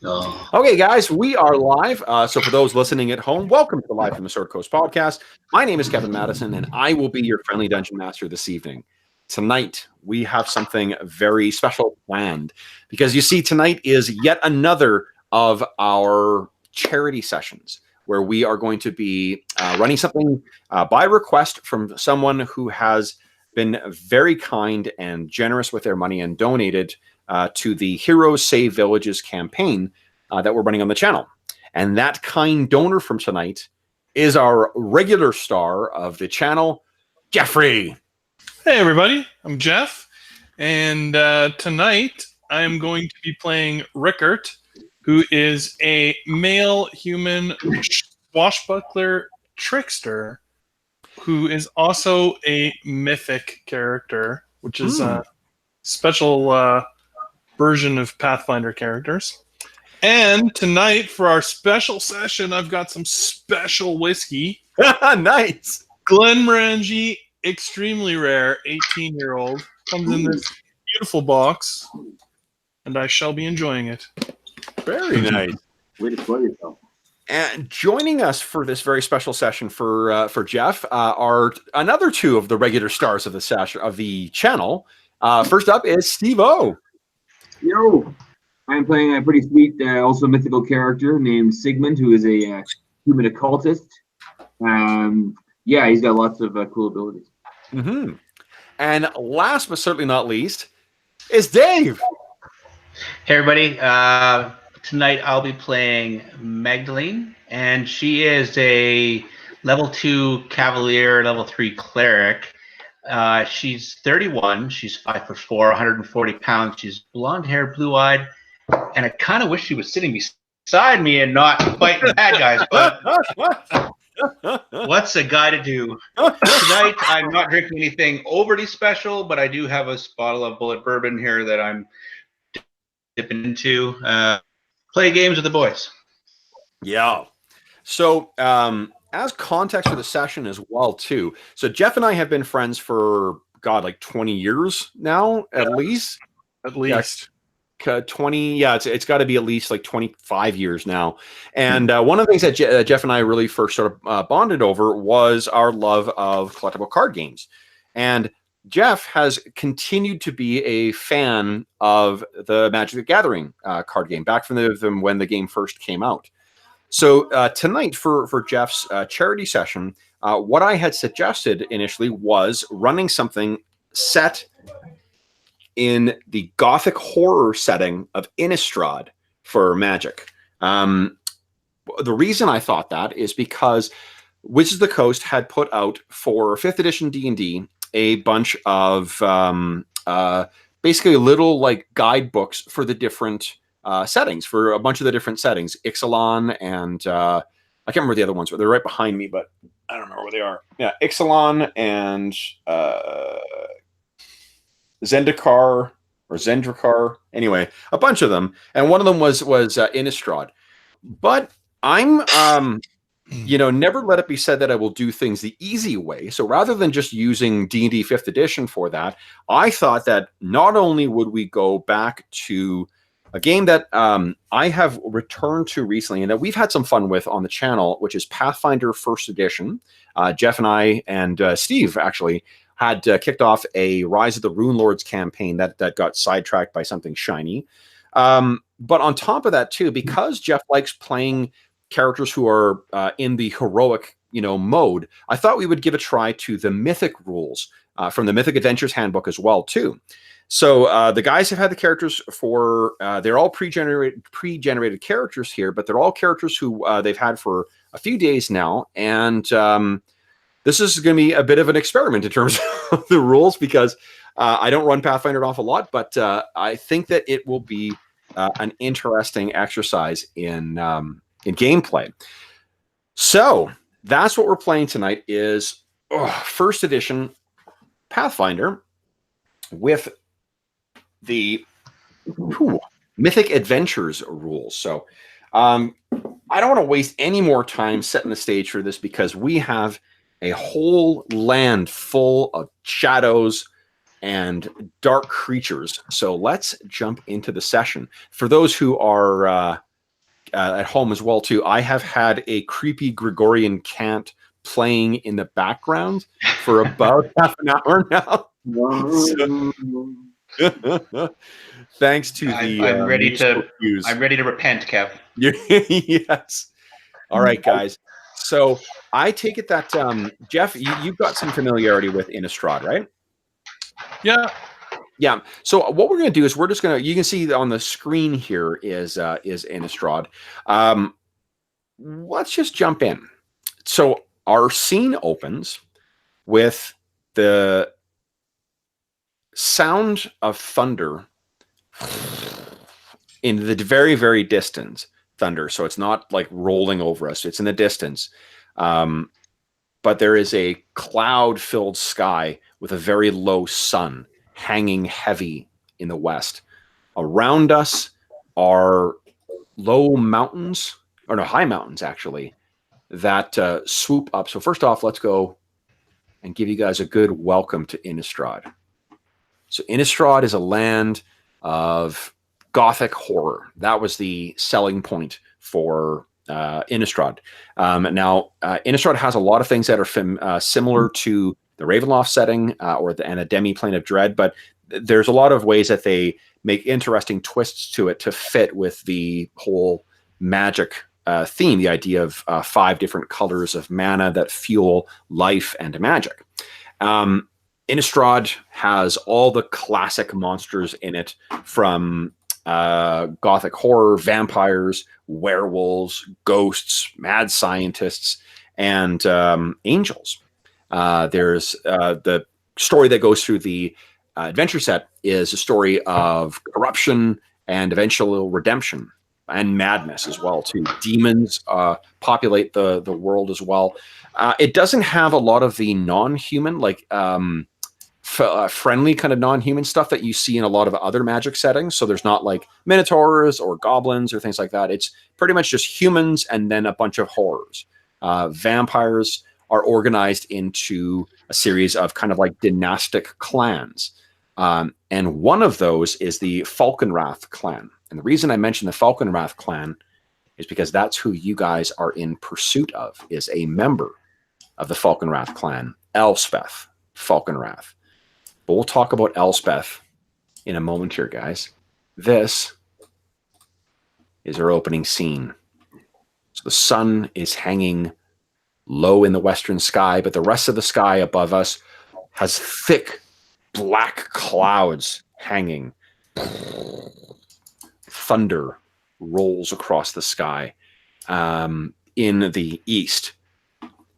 Oh. Okay, guys, we are live. So for those listening at home, welcome to the Live from the Sword Coast podcast. My name is Kevin Madison, and I will be your friendly dungeon master this evening. Tonight, we have something very special planned because you see, tonight is yet another of our charity sessions where we are going to be running something by request from someone who has been very kind and generous with their money and donated to the Heroes Save Villages campaign that we're running on the channel. And that kind donor from tonight is our regular star of the channel, Jeffrey. Hey everybody, I'm Jeff, and tonight I'm going to be playing Rickert, who is a male human swashbuckler trickster, who is also a mythic character, which is a special version of Pathfinder characters. And tonight, for our special session, I've got some special whiskey. Nice. Glenmorangie Extremely Rare 18-year-old comes in this beautiful box, and I shall be enjoying it. Very nice. Way to play yourself. And joining us for this very special session for Jeff are another two of the regular stars of the session of the channel. First up is Steve O. Yo, I'm playing a pretty sweet, also mythical character named Sigmund, who is a human occultist. Yeah, he's got lots of cool abilities. Mm-hmm. And last but certainly not least is Dave. Hey everybody, tonight I'll be playing Magdalene, and she is a level 2 Cavalier, level 3 Cleric. She's 31, she's 5'4", 140 pounds, she's blonde hair, blue-eyed, and I kind of wish she was sitting beside me and not fighting bad guys, but what's a guy to do? Tonight, I'm not drinking anything overly special, but I do have a bottle of bullet bourbon here that I'm dipping into. Play games with the boys. Yeah. So, as context for the session as well, too. So, Jeff and I have been friends for, like 20 years now, at least. At least. 20, yeah, it's got to be at least like 25 years now. And one of the things that Jeff and I really first sort of bonded over was our love of collectible card games. And Jeff has continued to be a fan of the Magic the Gathering card game back from when the game first came out. So tonight for Jeff's charity session, what I had suggested initially was running something set in the gothic horror setting of Innistrad for Magic. The reason I thought that is because Wizards of the Coast had put out for 5th edition D&D a bunch of basically little like guidebooks for the different settings, for a bunch of the different settings. Ixalan and I can't remember the other ones, but they're right behind me, but I don't remember where they are. Yeah, Ixalan and Zendikar or Zendrakar. Anyway, a bunch of them, and one of them was Innistrad. But I'm never let it be said that I will do things the easy way. So rather than just using D&D 5th edition for that, I thought that not only would we go back to a game that I have returned to recently and that we've had some fun with on the channel, which is Pathfinder 1st edition. Jeff and I and Steve actually had kicked off a Rise of the Rune Lords campaign that got sidetracked by something shiny. But on top of that, too, because Jeff likes playing characters who are in the heroic, mode, I thought we would give a try to the Mythic rules from the Mythic Adventures Handbook as well, too. So the guys have had the characters for, they're all pre-generated characters here, but they're all characters who they've had for a few days now. And this is going to be a bit of an experiment in terms of the rules because I don't run Pathfinder an awful lot, but I think that it will be an interesting exercise in gameplay. So that's what we're playing tonight is 1st edition Pathfinder with the Mythic Adventures rules. So I don't want to waste any more time setting the stage for this because we have a whole land full of shadows and dark creatures. So let's jump into the session. For those who are at home as well too, I have had a creepy Gregorian chant playing in the background for about half an hour now. So, thanks to the I'm ready musical to. cues. I'm ready to repent, Kev. Yes. All right, guys. So I take it that Jeff, you've got some familiarity with Innistrad, right? Yeah. Yeah. So what we're going to do is we're just going to. You can see on the screen here is Innistrad. Let's just jump in. So our scene opens with the sound of thunder in the very, very distance. Thunder. So it's not like rolling over us. It's in the distance. But there is a cloud-filled sky with a very low sun hanging heavy in the west. Around us are low mountains, or no, high mountains actually, that swoop up. So first off, let's go and give you guys a good welcome to Innistrad. So Innistrad is a land of Gothic horror. That was the selling point for Innistrad. Now, Innistrad has a lot of things that are similar to the Ravenloft setting and a demi-plane of dread, but there's a lot of ways that they make interesting twists to it to fit with the whole magic theme, the idea of 5 different colors of mana that fuel life and magic. Innistrad has all the classic monsters in it, from Gothic horror, vampires, werewolves, ghosts, mad scientists, and angels. There's the story that goes through the adventure set is a story of corruption and eventual redemption and madness as well too. Demons populate the world as well. It doesn't have a lot of the non-human, like friendly kind of non-human stuff that you see in a lot of other magic settings. So there's not like minotaurs or goblins or things like that. It's pretty much just humans and then a bunch of horrors. Vampires are organized into a series of kind of like dynastic clans. And one of those is the Falkenrath clan. And the reason I mention the Falkenrath clan is because that's who you guys are in pursuit of, is a member of the Falkenrath clan, Elspeth Falkenrath. But we'll talk about Elspeth in a moment here, guys. This is our opening scene. So the sun is hanging low in the western sky, but the rest of the sky above us has thick black clouds hanging. Thunder rolls across the sky in the east.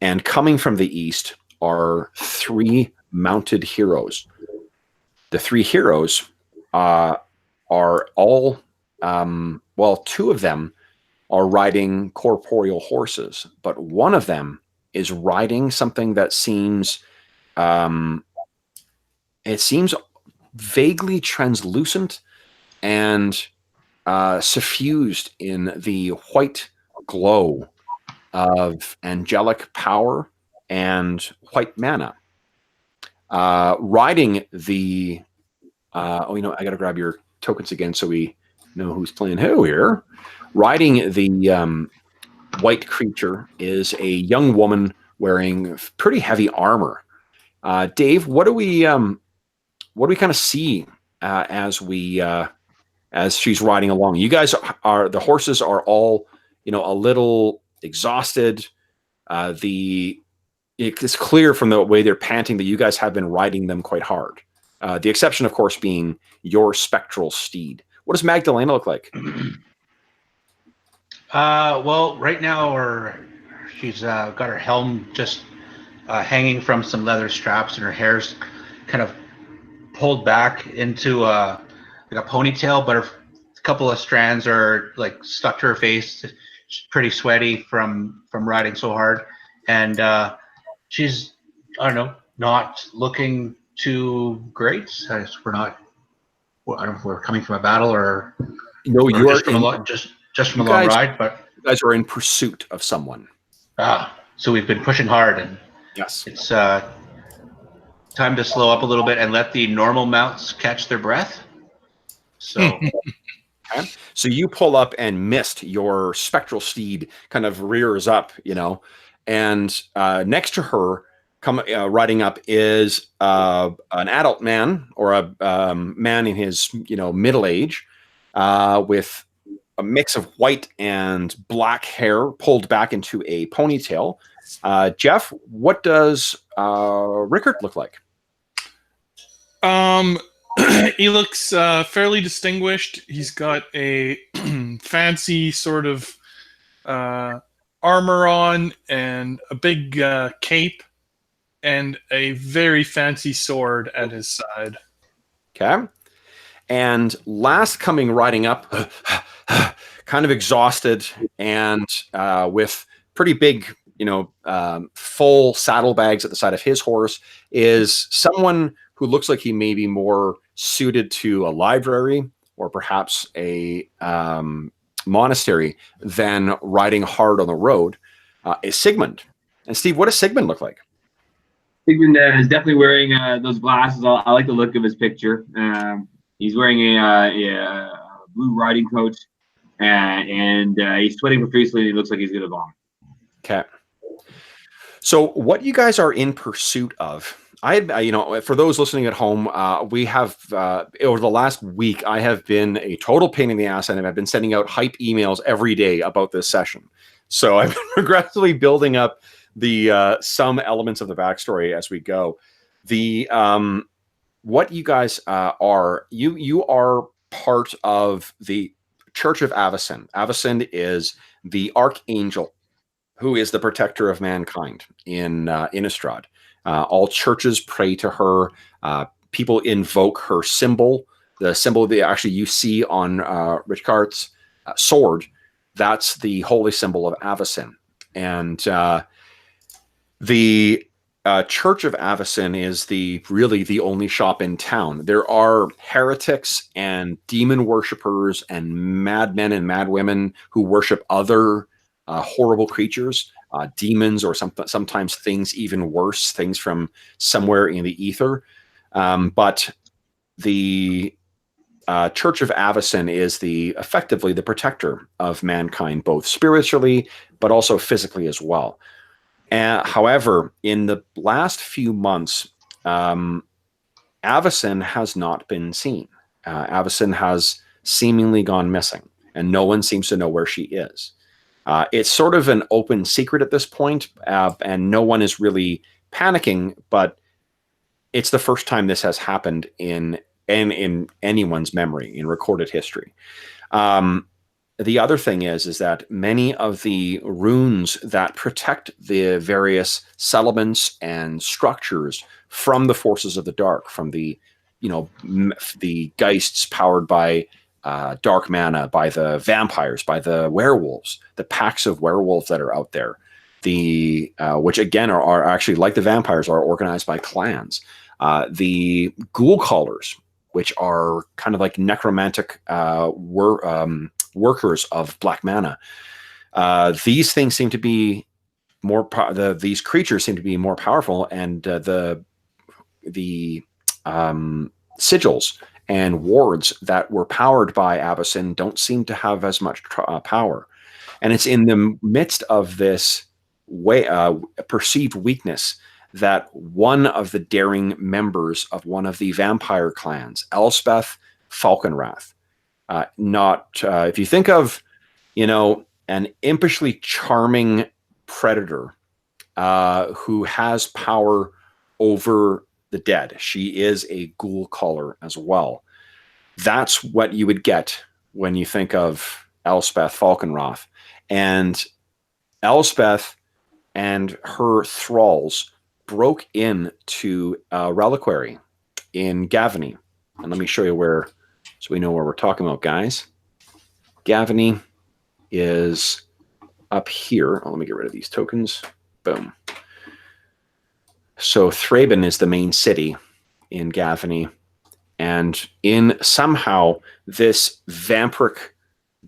And coming from the east are 3 mounted heroes. The 3 heroes are all, 2 of them are riding corporeal horses, but one of them is riding something that seems, it seems vaguely translucent and suffused in the white glow of angelic power and white mana. Riding the, I got to grab your tokens again so we know who's playing who here. Riding the white creature is a young woman wearing pretty heavy armor. Dave, what do we kind of see as she's riding along? You guys the horses are all, a little exhausted. It's clear from the way they're panting that you guys have been riding them quite hard. The exception, of course, being your spectral steed. What does Magdalena look like? Well, right now she's got her helm just hanging from some leather straps, and her hair's kind of pulled back into like a ponytail, but a couple of strands are like stuck to her face. She's pretty sweaty from riding so hard, and she's, I don't know, not looking too great. We're not. Well, I don't know if we're coming from a battle or no, you are just from a long ride, but you guys are in pursuit of someone. So we've been pushing hard, and yes, it's time to slow up a little bit and let the normal mounts catch their breath. So Okay. So you pull up and Mist, your spectral steed, kind of rears up, and next to her, riding up is an adult man or a man in his middle age, with a mix of white and black hair pulled back into a ponytail. Jeff, what does Rickard look like? He looks fairly distinguished. He's got a fancy sort of armor on and a big cape and a very fancy sword at his side. Okay. And last coming riding up, kind of exhausted and with pretty big, full saddlebags at the side of his horse, is someone who looks like he may be more suited to a library or perhaps a monastery than riding hard on the road, is Sigmund. And Steve, what does Sigmund look like? Sigmund is definitely wearing those glasses. I like the look of his picture. He's wearing a blue riding coat, and he's sweating profusely, and he looks like he's going to vomit. Okay. So what you guys are in pursuit of, for those listening at home, we have, over the last week, I have been a total pain in the ass, and I've been sending out hype emails every day about this session. So I've been progressively building up the some elements of the backstory as we go. The what you guys are, you are part of the Church of Avacyn. Avacyn is the archangel who is the protector of mankind in Innistrad. All churches pray to her. People invoke her symbol, the symbol that actually you see on Rickard's sword. That's the holy symbol of Avacyn. And the Church of Avacyn is really the only shop in town. There are heretics and demon worshippers and madmen and madwomen who worship other horrible creatures, demons, or sometimes things even worse, things from somewhere in the ether. But the Church of Avacyn is effectively the protector of mankind, both spiritually but also physically as well. However, in the last few months, Avacyn has not been seen. Avacyn has seemingly gone missing, and no one seems to know where she is. It's sort of an open secret at this point, and no one is really panicking, but it's the first time this has happened in anyone's memory, in recorded history. The other thing is that many of the runes that protect the various settlements and structures from the forces of the dark, from the geists powered by dark mana, by the vampires, by the werewolves, the packs of werewolves that are out there, which again are actually, like the vampires, are organized by clans. The ghoul callers, which are kind of like necromantic workers of black mana. These things seem to be more. These creatures seem to be more powerful, and the sigils and wards that were powered by Avacyn don't seem to have as much power. And it's in the midst of this perceived weakness that one of the daring members of one of the vampire clans, Elspeth Falkenrath, if you think of, an impishly charming predator who has power over the dead. She is a ghoul caller as well. That's what you would get when you think of Elspeth Falkenrath. And Elspeth and her thralls broke into a reliquary in Gavany. And let me show you where, so we know where we're talking about, guys. Gavany is up here. Oh, let me get rid of these tokens. Boom. So Thraben is the main city in Gavany. And somehow this vampiric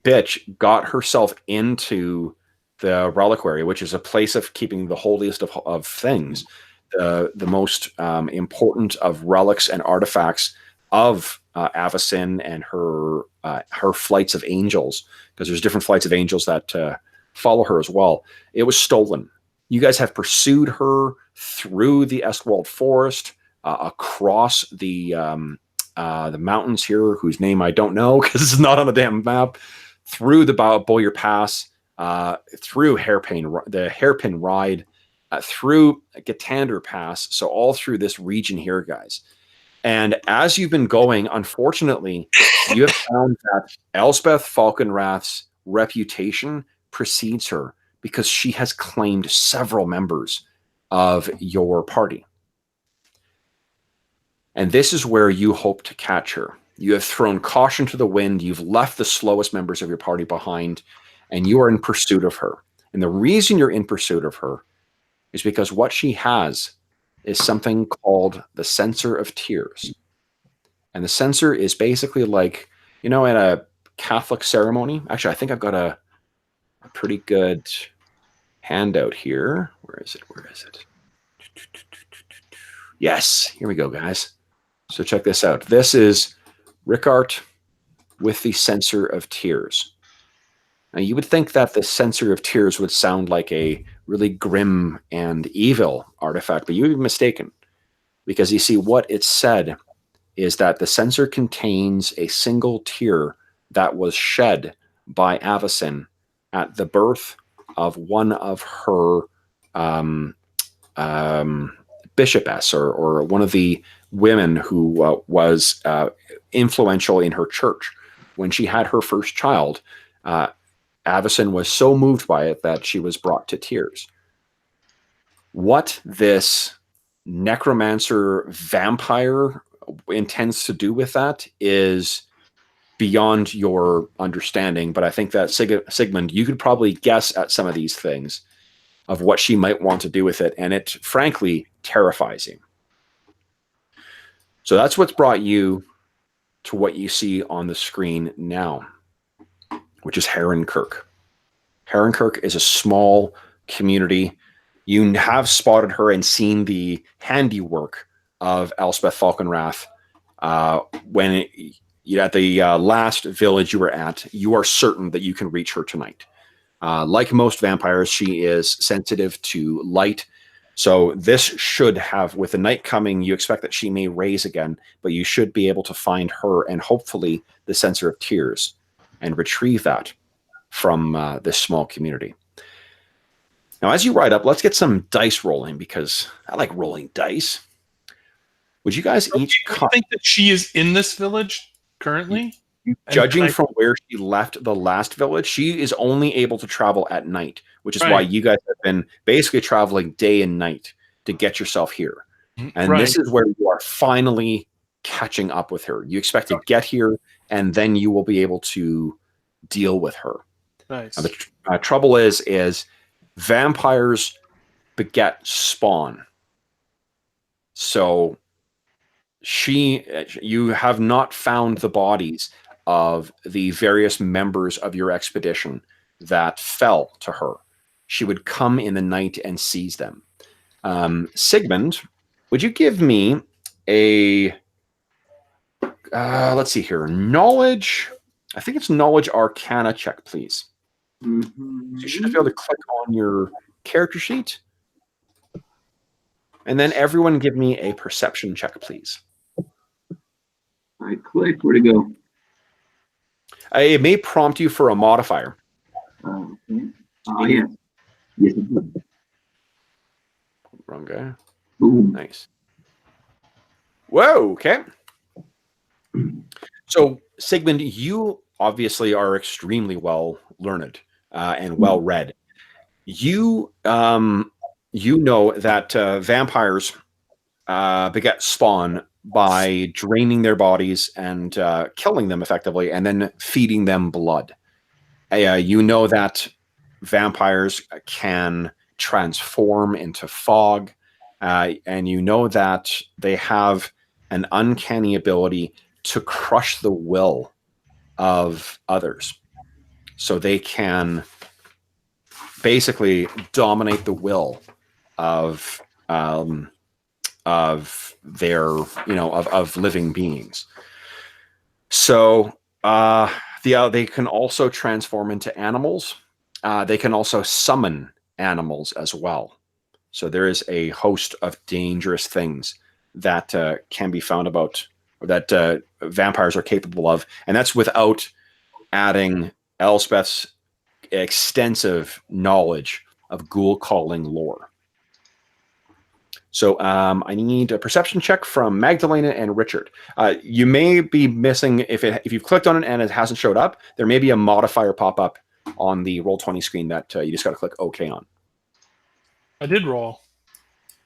bitch got herself into the reliquary, which is a place of keeping the holiest of things, the most important of relics and artifacts of Avacyn and her her flights of angels, because there's different flights of angels that follow her as well. It was stolen. You guys have pursued her through the Eskwald Forest, across the mountains here, whose name I don't know because it's not on the damn map, through the Boyer Pass, through the Hairpin Ride, through Gatander Pass, so all through this region here, guys. And as you've been going, unfortunately, you have found that Elspeth Falkenrath's reputation precedes her because she has claimed several members of your party. And this is where you hope to catch her. You have thrown caution to the wind. You've left the slowest members of your party behind, and you are in pursuit of her. And the reason you're in pursuit of her is because what she has is something called the Censer of Tears. And the censer is basically like, in a Catholic ceremony. Actually, I think I've got a pretty good handout here. Where is it? Yes, here we go, guys. So check this out. This is Rickart with the Censer of Tears. Now, you would think that the Censer of Tears would sound like a really grim and evil artifact, but you'd be mistaken. Because you see, what it said is that the censer contains a single tear that was shed by Avacyn at the birth of one of her bishopess, or one of the women who was influential in her church. When she had her first child, Avacyn was so moved by it that she was brought to tears. What this necromancer vampire intends to do with that is beyond your understanding, but I think that Sigmund, you could probably guess at some of these things of what she might want to do with it, and it frankly terrifies you. So that's what's brought you to what you see on the screen now, which is Herron Kirk. Herron Kirk is a small community. You have spotted her and seen the handiwork of Elspeth Falkenrath when at the last village you were at. You are certain that you can reach her tonight. Like most vampires, she is sensitive to light. So this should have, with the night coming, you expect that she may raise again, but you should be able to find her and hopefully the Censer of Tears and retrieve that from this small community. Now, as you ride up, let's get some dice rolling because I like rolling dice. Would you guys each... I think that she is in this village currently? Judging from where she left the last village, she is only able to travel at night, which is why you guys have been basically traveling day and night to get yourself here. And this is where you are finally catching up with her. You expect to get here, and then you will be able to deal with her. Nice. Now, the trouble is vampires beget spawn. So you have not found the bodies of the various members of your expedition that fell to her. She would come in the night and seize them. Sigmund, would you give me a, let's see here, knowledge, I think it's knowledge arcana check, please. Mm-hmm. So you should be able to click on your character sheet. And then everyone give me a perception check, please. I click. Where'd it go? It may prompt you for a modifier. Okay. Oh, yeah. Yes, it did. Wrong guy. Boom. Nice. Whoa, okay. So, Sigmund, you obviously are extremely well learned and well read. You know that vampires beget spawn by draining their bodies and killing them effectively, and then feeding them blood. You know that vampires can transform into fog, and you know that they have an uncanny ability to crush the will of others. So they can basically dominate the will of their, of living beings. So They can also transform into animals. They can also summon animals as well. So there is a host of dangerous things that can be found about, or that vampires are capable of, and that's without adding Elspeth's extensive knowledge of ghoul calling lore. So I need a perception check from Magdalena and Richard. You may be missing, if you've clicked on it and it hasn't showed up, there may be a modifier pop up on the Roll20 screen that you just got to click OK on. I did roll.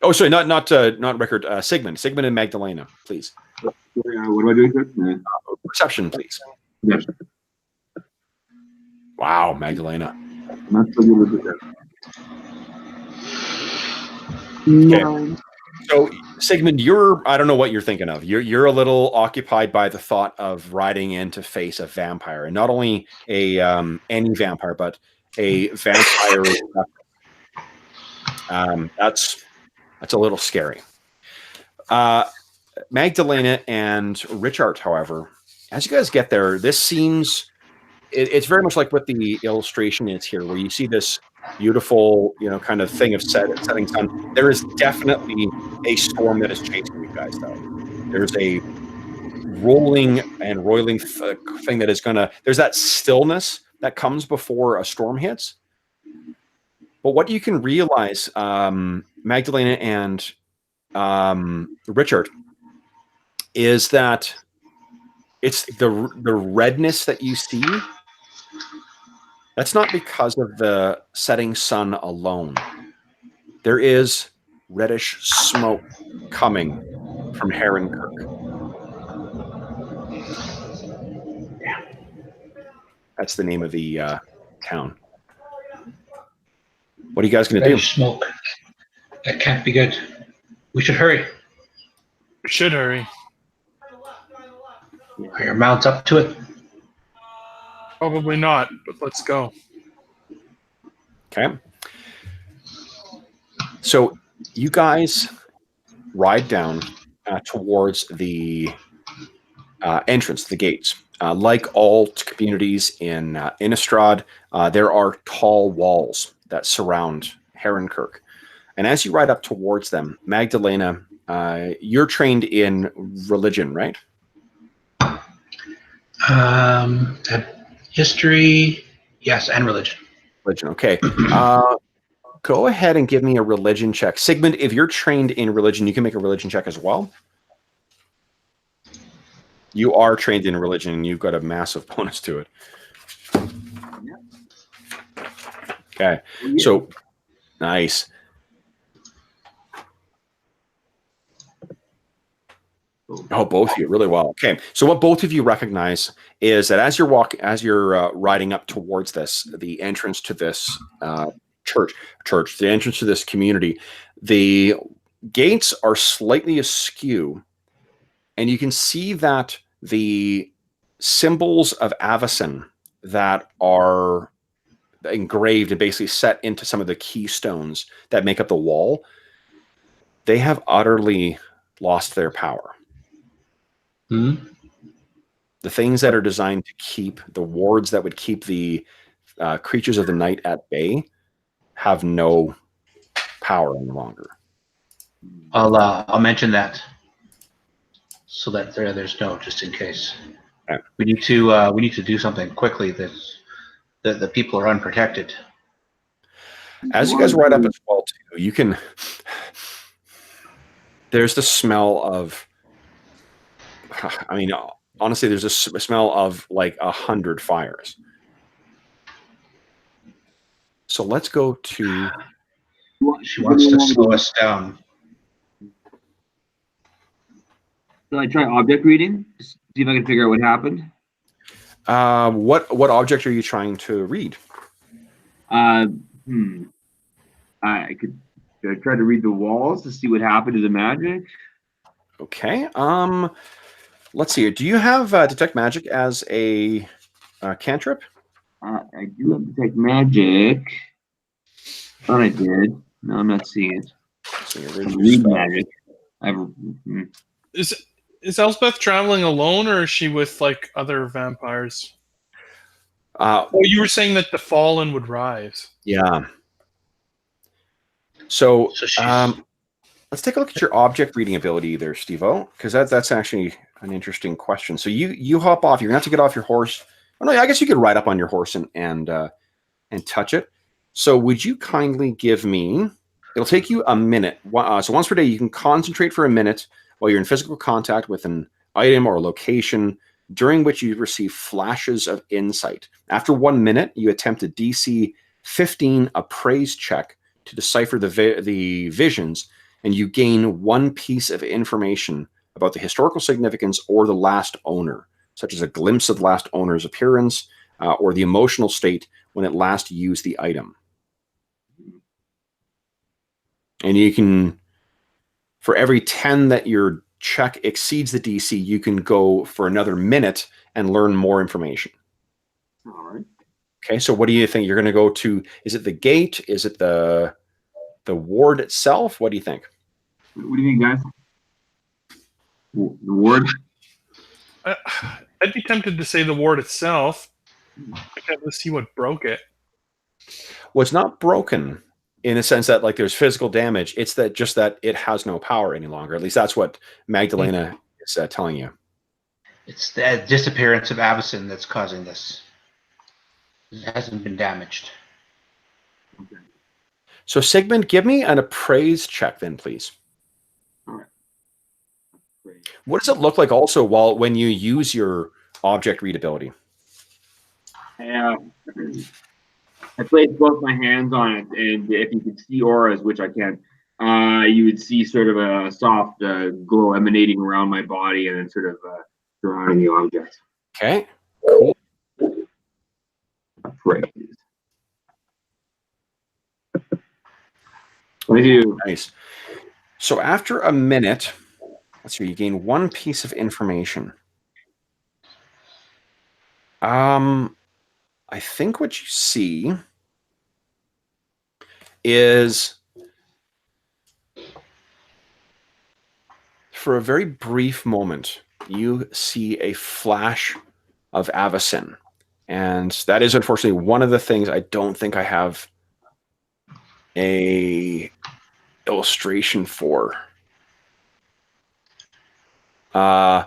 Oh, sorry, not Rickard. Sigmund and Magdalena, please. What do I do? Perception, please. Yes. Wow, Magdalena. Not so good with that. Okay. So, Sigmund, I don't know what you're thinking of. You're a little occupied by the thought of riding in to face a vampire, and not only any vampire, but a vampire. That's a little scary. Magdalena and Richard, however, as you guys get there, this seems it's very much like what the illustration is here, where you see this beautiful, kind of thing of setting sun. There is definitely a storm that is chasing you guys, though. There's a rolling and roiling thing that is there's that stillness that comes before a storm hits. But what you can realize, Magdalena and Richard, is that it's the redness that you see. That's not because of the setting sun alone. There is reddish smoke coming from Herron Kirk. That's the name of the town. What are you guys going to do? Smoke. That can't be good. We should hurry. We should hurry. Are your mounts up to it? Probably not, but let's go. Okay. So you guys ride down towards the entrance, the gates. Like all communities in Innistrad, there are tall walls that surround Herron Kirk. And as you ride up towards them, Magdalena, you're trained in religion, right? History, yes, and religion. Religion, okay. Go ahead and give me a religion check. Sigmund, if you're trained in religion, you can make a religion check as well. You are trained in religion, and you've got a massive bonus to it. Okay, so nice. Oh, both of you, really well. Okay, so what both of you recognize is that as you're riding up towards the entrance to this church, the entrance to this community, the gates are slightly askew, and you can see that the symbols of Avacyn that are engraved and basically set into some of the keystones that make up the wall, they have utterly lost their power. Mm-hmm. The things that are designed to keep the wards that would keep the creatures of the night at bay have no power any longer. I'll mention that so that there's no, just in case. Okay. We need to do something quickly that the people are unprotected. As you guys ride up as well, too, you can. There's the smell of. I mean, honestly, there's a smell of like 100 fires. So let's go to. She wants to slow us down. Can I try object reading? Just see if I can figure out what happened. What object are you trying to read? I could try to read the walls to see what happened to the magic. Okay. Let's see. Do you have detect magic as a cantrip? I do have detect magic. Thought I did. No, I'm not seeing it. So read magic. Is Elspeth traveling alone, or is she with like other vampires? Well, you were saying that the fallen would rise. Yeah. So, So she's let's take a look at your object reading ability there, Steve-O, because that's actually an interesting question. So you hop off. You're going to have to get off your horse. Oh, no, I guess you could ride up on your horse and touch it. So would you kindly give me... It'll take you a minute. So once per day, you can concentrate for a minute while you're in physical contact with an item or a location, during which you receive flashes of insight. After 1 minute, you attempt a DC 15 appraise check to decipher the visions, and you gain 1 piece of information about the historical significance or the last owner, such as a glimpse of the last owner's appearance or the emotional state when it last used the item. And you can, for every 10 that your check exceeds the DC, you can go for another minute and learn more information. All right. Okay, so what do you think? You're going to go to, is it the gate? Is it the ward itself? What do you think? What do you think, guys? The ward? I'd be tempted to say the ward itself. I can't see what broke it. Well, it's not broken in the sense that like there's physical damage. It's that just that it has no power any longer. At least that's what Magdalena is telling you. It's the disappearance of Avacyn that's causing this. It hasn't been damaged. Okay. So Sigmund, give me an appraise check then, please. All right. Great. What does it look like also when you use your object readability? I placed both my hands on it, and if you could see auras, which I can, you would see sort of a soft glow emanating around my body and then sort of surrounding the object. Okay, cool. Praise. 22. Nice. So after a minute, let's see, you gain 1 piece of information. I think what you see is, for a very brief moment, you see a flash of Avacyn. And that is unfortunately one of the things I don't think I have a illustration for. Oh,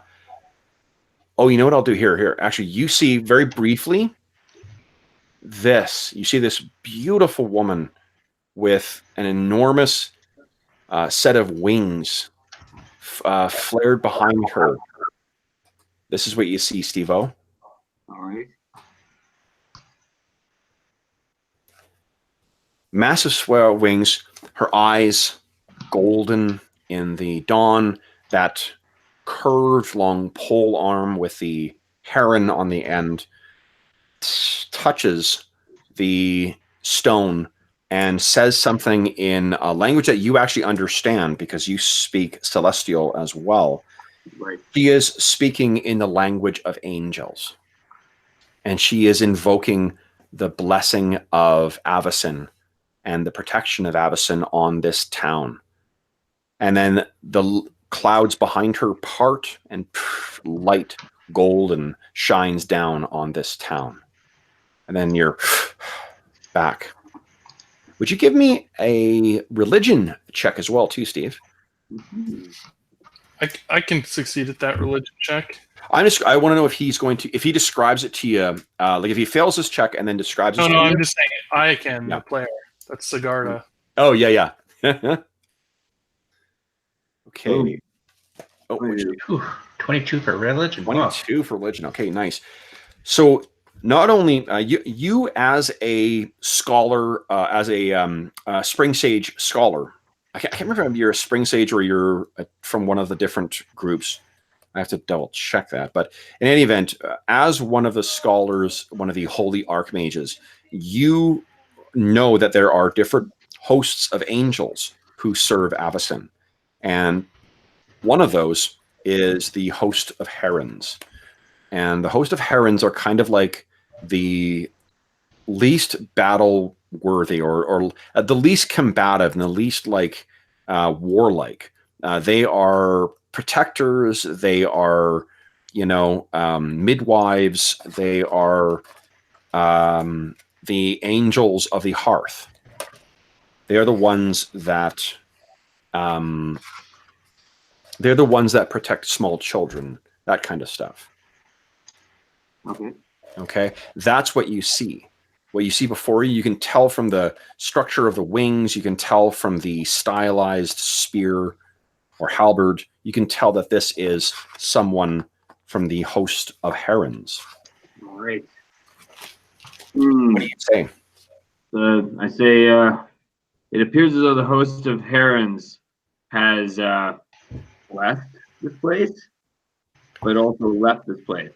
you know what I'll do here? Actually, you see very briefly this. You see this beautiful woman with an enormous set of wings flared behind her. This is what you see, Steve-O. All right. Massive swell wings, her eyes golden in the dawn, that curved long pole arm with the heron on the end touches the stone and says something in a language that you actually understand because you speak Celestial as well. Right. She is speaking in the language of angels. And she is invoking the blessing of Avacyn and the protection of Avacyn on this town. And then the clouds behind her part and light golden shines down on this town. And then you're back. Would you give me a religion check as well, too, Steve? I can succeed at that religion check. I want to know if he's going to, if he describes it to you, like if he fails his check and then describes it to you. No, I'm just saying I can, Yeah. the player. That's Sigarda. Oh, yeah. Okay. Oh, 22 for religion. 22 for religion. Okay, nice. So not only you as a scholar, as a Spring Sage scholar, I can't remember if you're a Spring Sage or you're from one of the different groups. I have to double check that. But in any event, as one of the scholars, one of the holy archmages, you know that there are different hosts of angels who serve Avacyn. And one of those is the host of herons. And the host of herons are kind of like the least battle worthy or the least combative and the least like warlike. They are protectors. They are, midwives. They are the angels of the hearth. They are the ones that protect small children, that kind of stuff. Okay, that's what you see. What you see before you, you can tell from the structure of the wings. You can tell from the stylized spear or halberd. You can tell that this is someone from the host of Herons. All right. What do you say? I say it appears as though the host of Herons has left this place, but also left this place.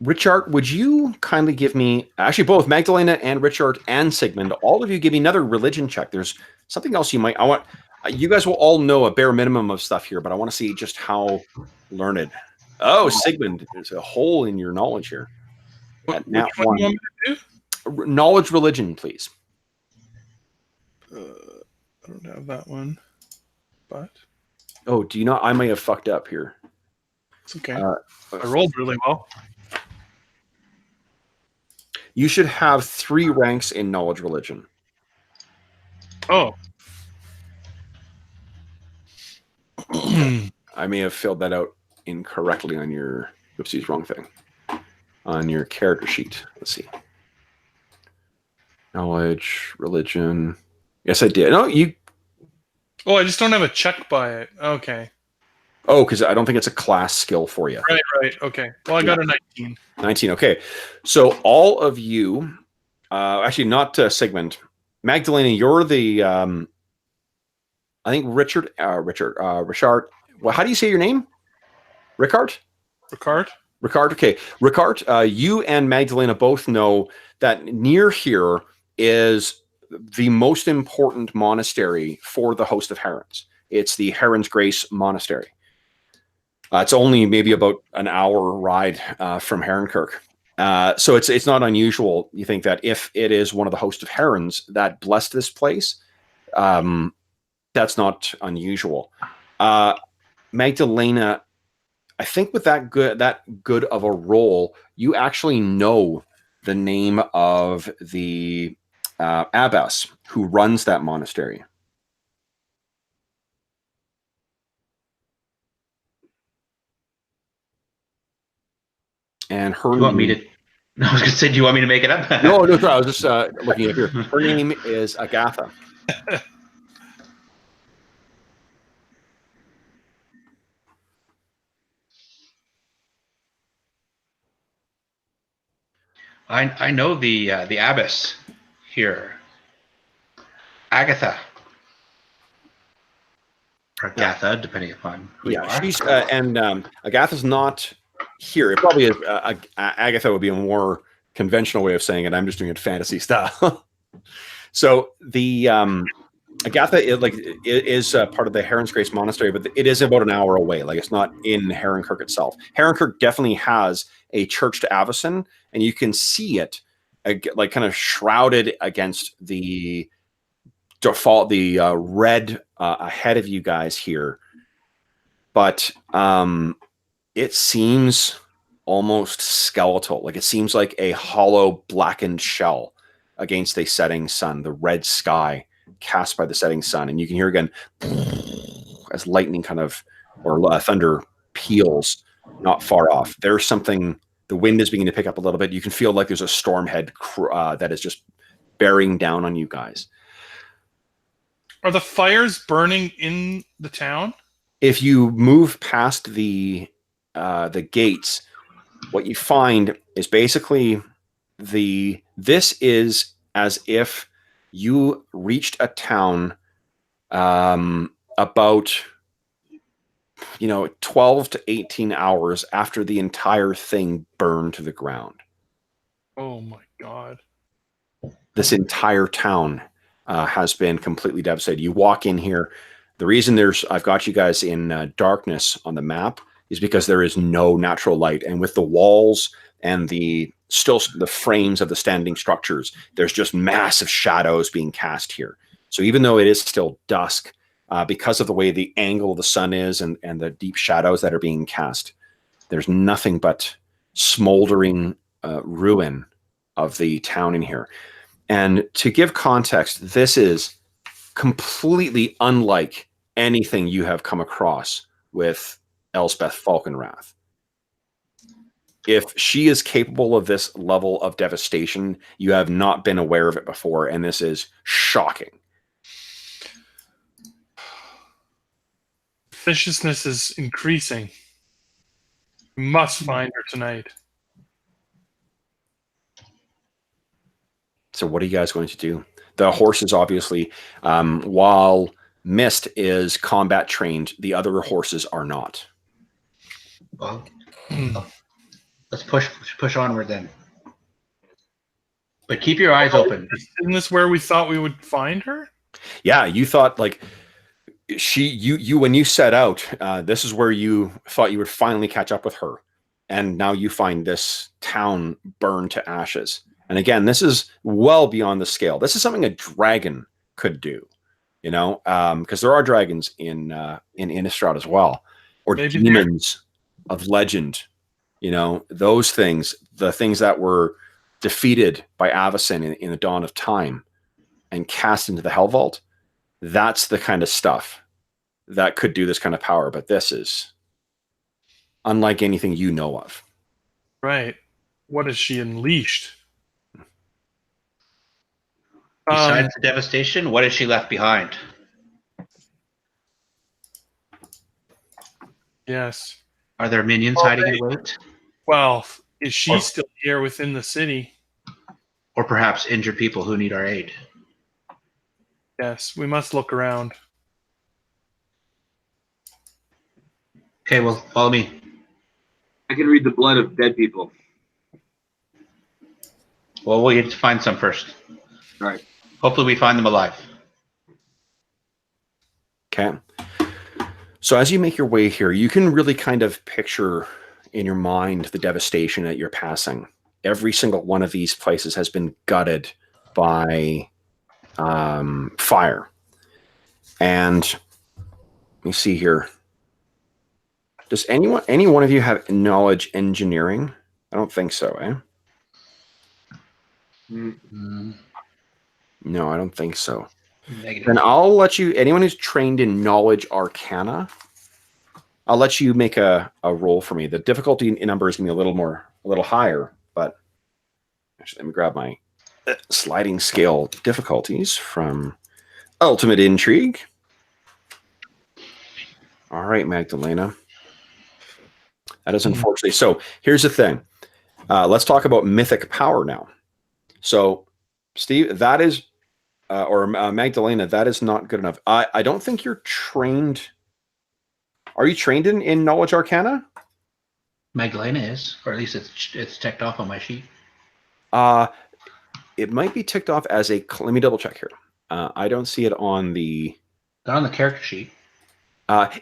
Richard, would you kindly give me, actually both Magdalena and Richard and Sigmund, all of you give me another religion check. There's something else you guys will all know a bare minimum of stuff here, but I want to see just how learned. Oh, Sigmund, there's a hole in your knowledge here. Which one do you want me to do? Knowledge religion, please. I don't have that one, but... Oh, do you know? I may have fucked up here. It's okay. I rolled really well. You should have 3 ranks in knowledge religion. Oh. I may have filled that out incorrectly on your... Oopsies, wrong thing. On your character sheet. Let's see. Knowledge, religion. Yes, I did. No, you... Oh, I just don't have a check by it. Okay. Oh, because I don't think it's a class skill for you. Right. Okay. Well, I got a 19. 19, okay. So all of you, actually not Sigmund, Magdalena, you're the, I think Richard, well, how do you say your name? Ricard, okay. Ricard, you and Magdalena both know that near here is the most important monastery for the host of Herons. It's the Heron's Grace Monastery. It's only maybe about an hour ride from Kirk. So it's not unusual. You think that if it is one of the host of Herons that blessed this place, that's not unusual. Magdalena, I think with that good of a roll, you actually know the name of the abbess who runs that monastery. And her I was going to say, do you want me to make it up? No, sorry, I was just looking up here. Her name is Agatha. I know the abbess here, Agatha. Or Agatha, depending upon who you are. She's and Agatha's not here. It probably is. Agatha would be a more conventional way of saying it. I'm just doing it fantasy style. So the Agatha is part of the Heron's Grace Monastery, but it is about an hour away. Like, it's not in Kirk itself. Kirk definitely has a church to Avison, and you can see it like kind of shrouded against the red ahead of you guys here. But it seems almost skeletal. Like, it seems like a hollow blackened shell against a setting sun, the red sky cast by the setting sun. And you can hear again as lightning or thunder peals not far off. There's something, the wind is beginning to pick up a little bit. You can feel like there's a storm head that is just bearing down on you guys. Are the fires burning in the town? If you move past the gates, what you find is basically this is as if you reached a town about 12 to 18 hours after the entire thing burned to the ground. Oh my God. This entire town has been completely devastated. You walk in here. The reason I've got you guys in darkness on the map is because there is no natural light. And with the walls and the frames of the standing structures, there's just massive shadows being cast here. So even though it is still dusk, because of the way the angle of the sun is and the deep shadows that are being cast. There's nothing but smoldering ruin of the town in here. And to give context, this is completely unlike anything you have come across with Elspeth Falkenrath. If she is capable of this level of devastation, you have not been aware of it before, and this is shocking. Viciousness is increasing. We must find her tonight. So what are you guys going to do? The horses, obviously, while Mist is combat trained, the other horses are not. Well, let's push onward then. But keep your eyes open. Isn't this where we thought we would find her? Yeah, you thought like you when you set out, this is where you thought you would finally catch up with her, and now you find this town burned to ashes. And again, this is well beyond the scale. This is something a dragon could do, you know, because there are dragons in Innistrad as well, or maybe demons of legend. You know, those things, the things that were defeated by Avacyn in the dawn of time and cast into the Hell Vault. That's the kind of stuff that could do this kind of power. But this is unlike anything you know of. Right. What has she unleashed? Besides the devastation, what has she left behind? Yes. Are there minions hiding in wait? Well, is she still here within the city? Or perhaps injured people who need our aid? Yes, we must look around. Okay, well, follow me. I can read the blood of dead people. Well, we have to find some first. All right. Hopefully we find them alive. Okay. So as you make your way here, you can really kind of picture in your mind the devastation that you're passing. Every single one of these places has been gutted by fire. And let me see here. Does any one of you have knowledge engineering? I don't think so, eh? Mm-hmm. No, I don't think so. Negative. And I'll let you, anyone who's trained in knowledge arcana, I'll let you make a roll for me. The difficulty number is going to be a little higher, but actually, let me grab my sliding scale difficulties from Ultimate Intrigue. All right, Magdalena. That is unfortunately. So here's the thing. Let's talk about mythic power now. So, Steve, that is, or Magdalena, that is not good enough. I don't think you're trained. Are you trained in knowledge arcana? Magdalena is, or at least it's checked off on my sheet. It might be ticked off as a. Let me double check here. I don't see it on the. Not on the character sheet.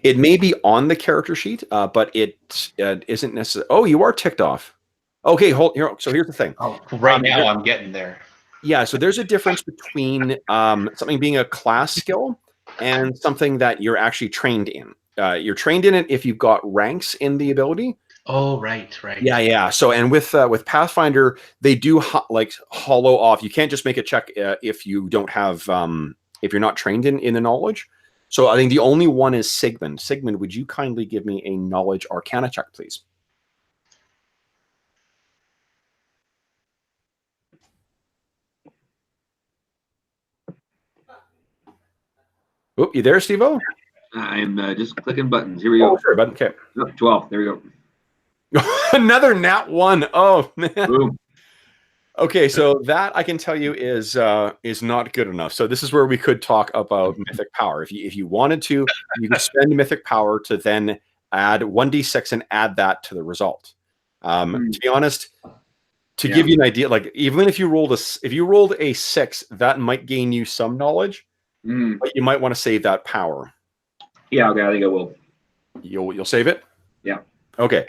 It may be on the character sheet, but it isn't necessarily. Oh, you are ticked off. Okay, hold here. So here's the thing. Oh, right now I'm getting there. Yeah, so there's a difference between something being a class skill and something that you're actually trained in. You're trained in it if you've got ranks in the ability. Oh, right. Yeah. So, and with Pathfinder, they do hollow off. You can't just make a check if you don't have, if you're not trained in the knowledge. So I think the only one is Sigmund. Sigmund, would you kindly give me a knowledge arcana check, please? Oh, you there, Steve-O? I'm just clicking buttons. Here we go. Oh, sorry, button. Okay. Oh, 12. There we go. Another nat 1. Oh, man. Boom. Okay, so that I can tell you is not good enough. So this is where we could talk about mythic power. If you wanted to, you could spend mythic power to then add 1d6 and add that to the result. To be honest, to give you an idea, like even if you rolled a 6, that might gain you some knowledge, but you might want to save that power. Yeah, okay, I think I will. You'll save it? Yeah. Okay.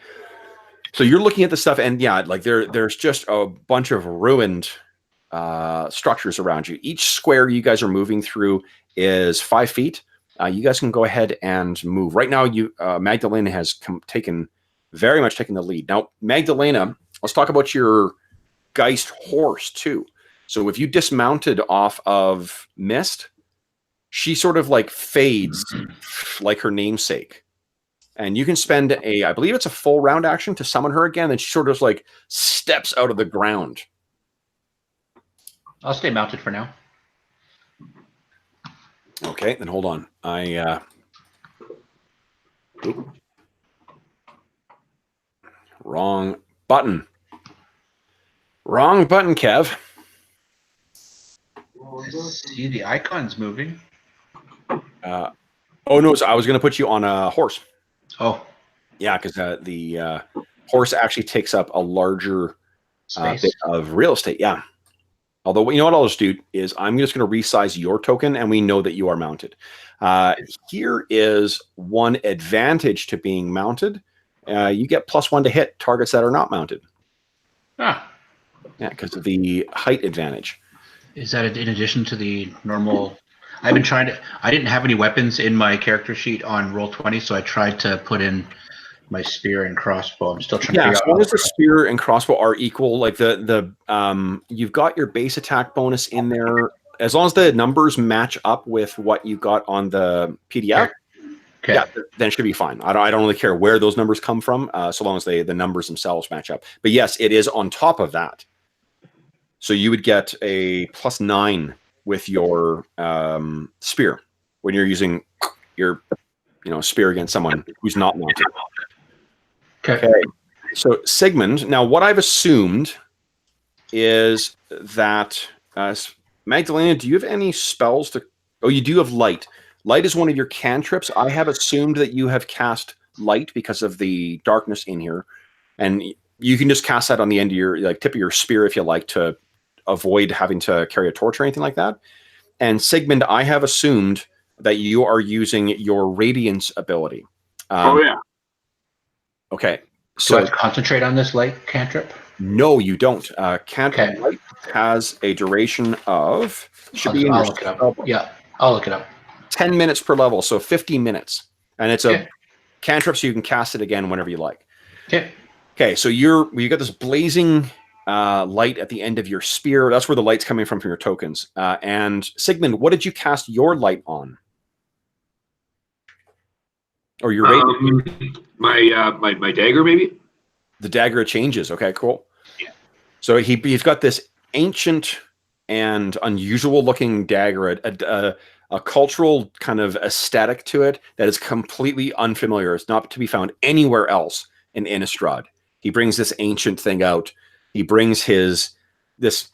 So you're looking at the stuff, and yeah, like there's just a bunch of ruined structures around you. Each square you guys are moving through is 5 feet, you guys can go ahead and move. Right now, Magdalena has very much taken the lead. Now, Magdalena, let's talk about your Geist horse too. So if you dismounted off of Mist, she sort of like fades like her namesake. And you can spend I believe it's a full round action to summon her again, and she sort of like steps out of the ground. I'll stay mounted for now. Okay, then hold on. Wrong button. Wrong button, Kev. See, the icon's moving. Oh no! So I was going to put you on a horse. Oh, yeah, because the horse actually takes up a larger bit of real estate. Yeah. Although, you know what I'll just do is I'm just going to resize your token, and we know that you are mounted. Here is one advantage to being mounted. You get +1 to hit targets that are not mounted. Ah. Yeah, because of the height advantage. Is that in addition to the normal? I've been trying to. I didn't have any weapons in my character sheet on Roll20, so I tried to put in my spear and crossbow. I'm still trying to figure out. As long as the spear and crossbow are equal, like you've got your base attack bonus in there. As long as the numbers match up with what you got on the PDF, okay. Yeah, then it should be fine. I don't really care where those numbers come from, so long as the numbers themselves match up. But yes, it is on top of that. So you would get a +9 with your spear when you're using your spear against someone who's not mounted. Okay. So Sigmund, now what I've assumed is that Magdalena, do you have any spells to? Oh, you do have light. Light is one of your cantrips. I have assumed that you have cast light because of the darkness in here, and you can just cast that on the end of your tip of your spear if you like to avoid having to carry a torch or anything like that. And Sigmund, I have assumed that you are using your Radiance ability. Oh yeah. Okay. So I have to concentrate on this light cantrip? No, you don't. Cantrip light has a duration of I'll look it up. Yeah, I'll look it up. 10 minutes per level, so 50 minutes. And it's a cantrip, so you can cast it again whenever you like. Okay. Okay, so you got this blazing light at the end of your spear. That's where the light's coming from your tokens. And Sigmund, what did you cast your light on? Or your my dagger, maybe? The dagger changes. Okay, cool. Yeah. So he's got this ancient and unusual looking dagger, a cultural kind of aesthetic to it that is completely unfamiliar. It's not to be found anywhere else in Innistrad. He brings this ancient thing out. He brings this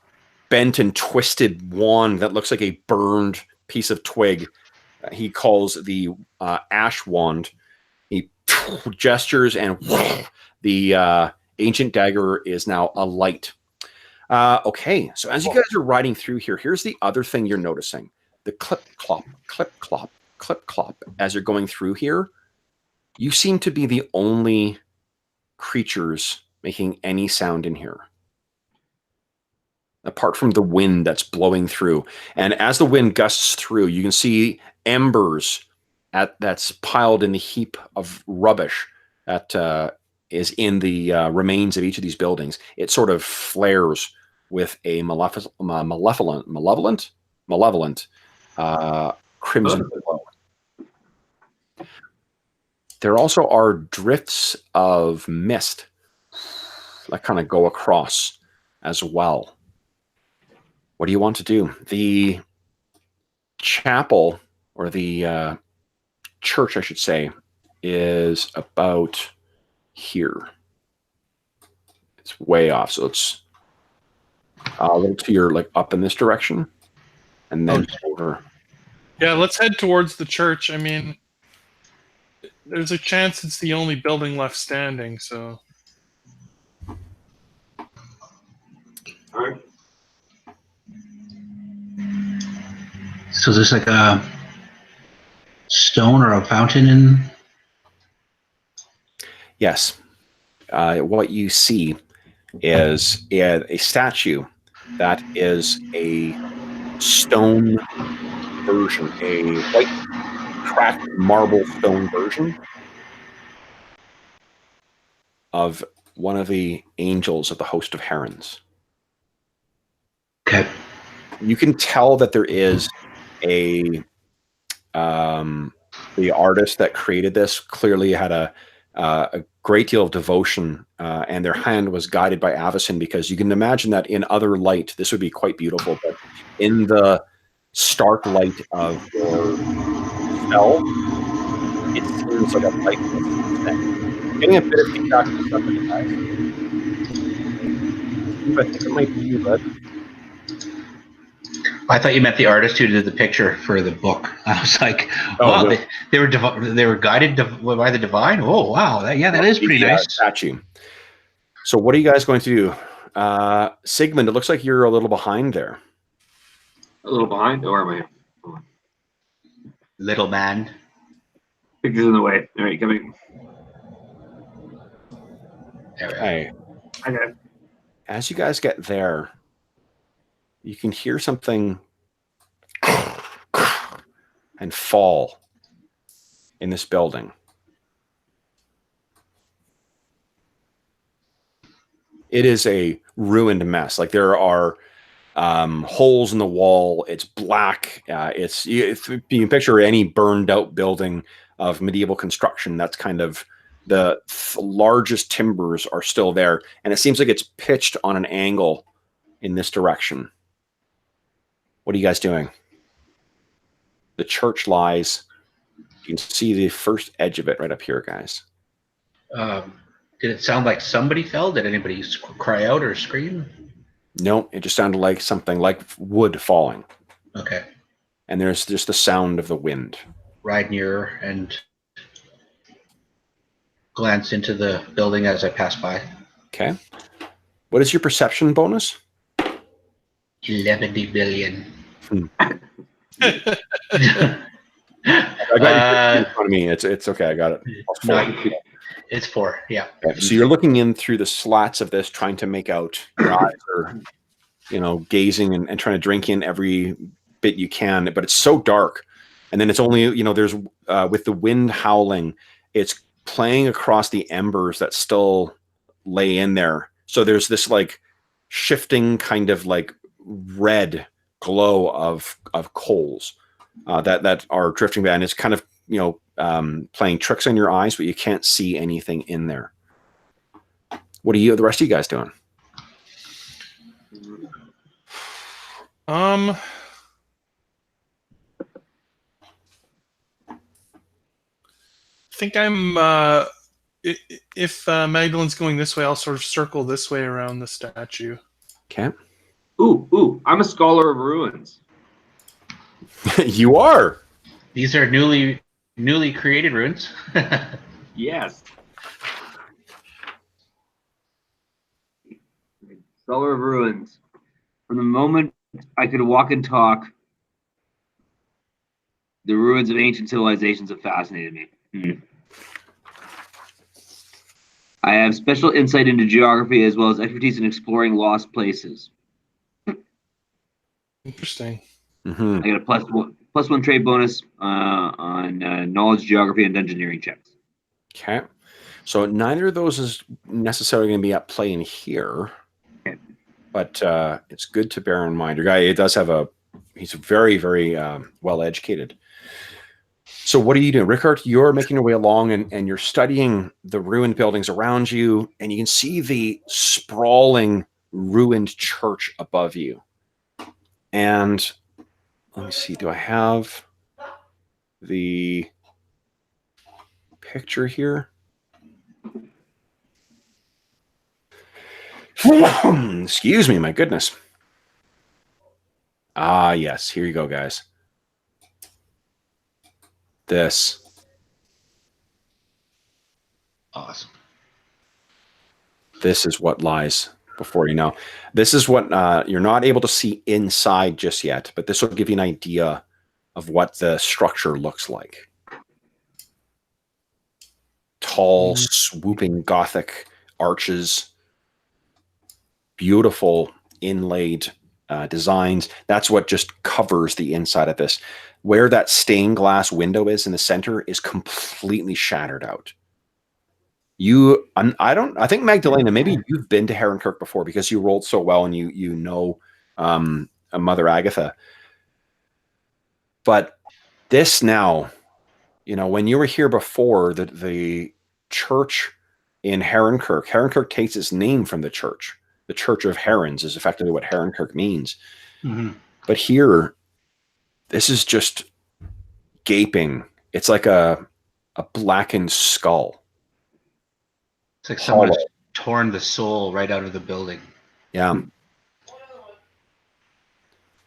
bent and twisted wand that looks like a burned piece of twig. He calls the ash wand. He gestures, and the ancient dagger is now alight. Okay, so as you guys are riding through here, here's the other thing you're noticing. The clip, clop, clip, clop, clip, clop. As you're going through here, you seem to be the only creatures making any sound in here, apart from the wind that's blowing through. And as the wind gusts through, you can see embers that's piled in the heap of rubbish that is in the remains of each of these buildings. It sort of flares with a malevolent crimson glow. There also are drifts of mist that kind of go across as well. What do you want to do? The chapel, or the church, I should say, is about here. It's way off, so it's a little to your up in this direction, and then over. Yeah, let's head towards the church. I mean, there's a chance it's the only building left standing, so. All right. So there's like a stone or a fountain in? Yes. What you see is a statue that is a stone version, a white cracked marble stone version of one of the angels of the host of Herons. Okay. You can tell that there is a the artist that created this clearly had a great deal of devotion, and their hand was guided by Avacyn, because you can imagine that in other light this would be quite beautiful, but in the stark light of your spell, it seems like a lifeless thing. Getting a bit of feedback from somebody, guys. I think it might be you, bud. I thought you meant the artist who did the picture for the book. I was like, wow, no. they were guided by the divine. Oh, wow, that is pretty nice. Statue. So what are you guys going to do? Sigmund, it looks like you're a little behind there. A little behind? Or am I? Little man. Picture's in the way. All right, coming. Okay. Okay. As you guys get there, you can hear something and fall in this building. It is a ruined mess. Like, there are holes in the wall. It's black. You can picture any burned out building of medieval construction. That's kind of the largest timbers are still there. And it seems like it's pitched on an angle in this direction. What are you guys doing? The church lies. You can see the first edge of it right up here, guys. Did it sound like somebody fell? Did anybody cry out or scream? No, it just sounded like something like wood falling. Okay. And there's just the sound of the wind. Ride near and glance into the building as I pass by. Okay. What is your perception bonus? 11 billion. I got it in front of me. It's okay. I got it. It's 4. Yeah. Okay. So you're looking in through the slats of this, trying to make out. Your eyes are, gazing and trying to drink in every bit you can. But it's so dark, and then it's only there's with the wind howling, it's playing across the embers that still lay in there. So there's this like shifting kind of like red glow of coals that are drifting by, and it's kind of playing tricks on your eyes, but you can't see anything in there. What are the rest of you guys doing? I think I'm if Magdalene's going this way, I'll sort of circle this way around the statue. Okay. Ooh, I'm a scholar of ruins. You are. These are newly created runes. Yes. Scholar of ruins. From the moment I could walk and talk, the ruins of ancient civilizations have fascinated me. I have special insight into geography as well as expertise in exploring lost places. Interesting. Mm-hmm. I got a plus one trade bonus on knowledge, geography, and engineering checks. Okay. So neither of those is necessarily going to be at play in here. Okay. But it's good to bear in mind. Your guy, he's very, very well educated. So what are you doing? Rickard, you're making your way along and you're studying the ruined buildings around you, and you can see the sprawling ruined church above you. And let me see, do I have the picture here? Excuse me, my goodness. Ah, yes, here you go, guys. This. Awesome. This is what lies before you know. This is what you're not able to see inside just yet, but this will give you an idea of what the structure looks like. Tall, swooping Gothic arches, beautiful inlaid designs. That's what just covers the inside of this. Where that stained glass window is in the center is completely shattered out. I think Magdalena, maybe you've been to Herron Kirk before because you rolled so well and you know Mother Agatha. But this now, when you were here before, the church in Herron Kirk takes its name from the church. The Church of Herons is effectively what Herron Kirk means. Mm-hmm. But here, this is just gaping. It's like a blackened skull. It's like someone's torn the soul right out of the building. Yeah.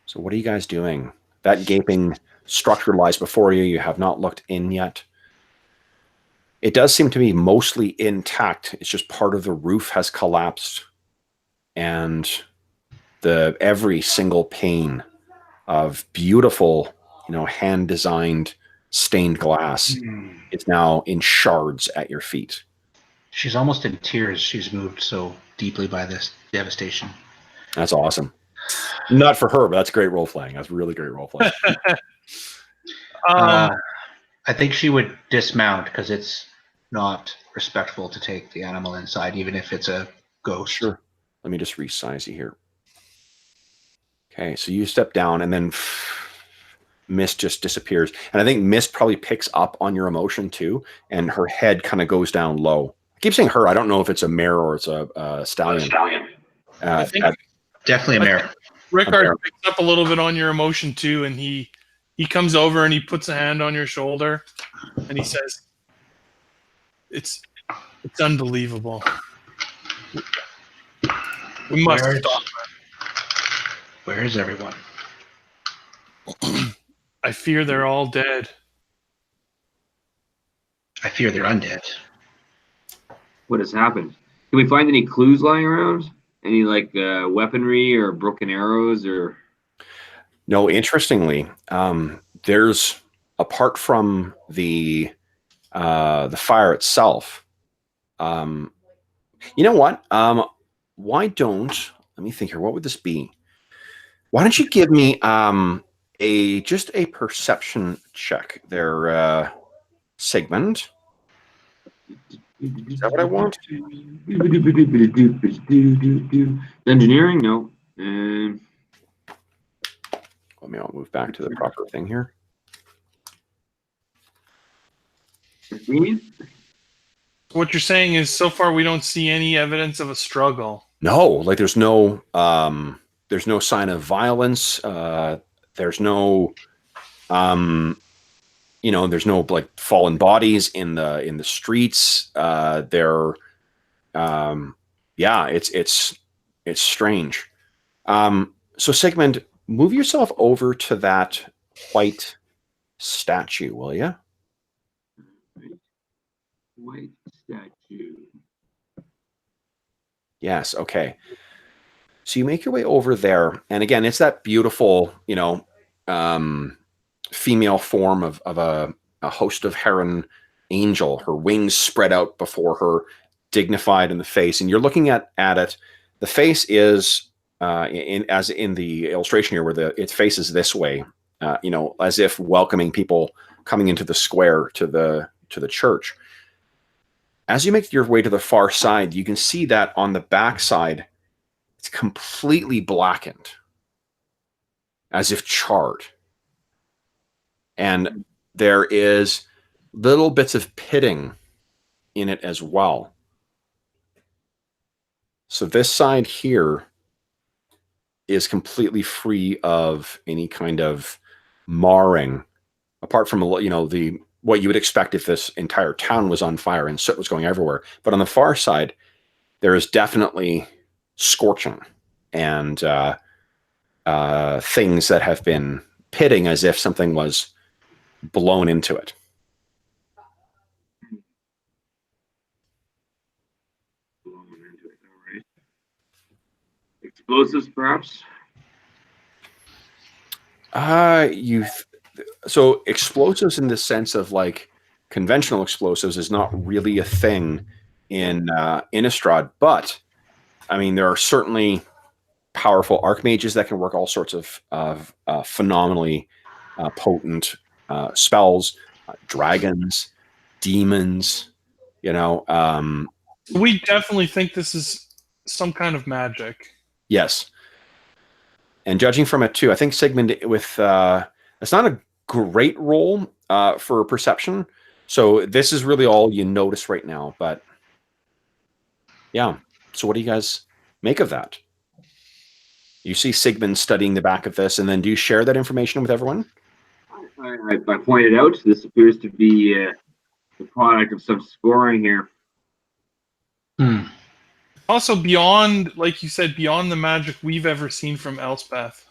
So what are you guys doing? That gaping structure lies before you. You have not looked in yet. It does seem to be mostly intact. It's just part of the roof has collapsed. And every single pane of beautiful, hand-designed stained glass is now in shards at your feet. She's almost in tears. She's moved so deeply by this devastation. That's awesome. Not for her, but that's great role playing. That's really great role playing. I think she would dismount because it's not respectful to take the animal inside, even if it's a ghost. Sure. Let me just resize you here. Okay, so you step down and then Mist just disappears. And I think Mist probably picks up on your emotion too, and her head kind of goes down low. I keep saying her. I don't know if it's a mare or it's a stallion. I think definitely a mare. Rickard picks up a little bit on your emotion too, and he comes over and he puts a hand on your shoulder and he says, It's unbelievable. We must stop that. Where is everyone? I fear they're all dead. I fear they're undead. What has happened? Can we find any clues lying around? Any weaponry or broken arrows or? No, interestingly, there's, apart from the fire itself, you know what? Why don't, let me think here. What would this be? Why don't you give me just a perception check there, Sigmund? Is that what I want? Engineering? No. I'll move back to the proper thing here. What you're saying is, so far we don't see any evidence of a struggle. No, there's no sign of violence. There's no, there's no fallen bodies in the streets. It's strange. So Sigmund, move yourself over to that white statue, will you? White statue. Yes. Okay. So you make your way over there, and again, it's that beautiful, female form of a host of Herron angel. Her wings spread out before her, dignified in the face, and you're looking at it. The face is, as in the illustration here, where its face is this way, as if welcoming people coming into the square to the church. As you make your way to the far side, you can see that on the back side, it's completely blackened, as if charred. And there is little bits of pitting in it as well. So this side here is completely free of any kind of marring, apart from what you would expect if this entire town was on fire and soot was going everywhere. But on the far side, there is definitely scorching and things that have been pitting as if something was blown into it. All right. Explosives, perhaps? So explosives in the sense of conventional explosives is not really a thing in Innistrad, but I mean, there are certainly powerful archmages that can work all sorts of phenomenally potent spells, dragons, demons. You know, We definitely think this is some kind of magic. yes. And judging from it too, I think Sigmund with it's not a great roll for perception. So this is really all you notice right now. But yeah. So what do you guys make of that? You see Sigmund studying the back of this, and then do you share that information with everyone? I pointed out this appears to be the product of some scoring here. Also, beyond, like you said, beyond the magic we've ever seen from Elspeth.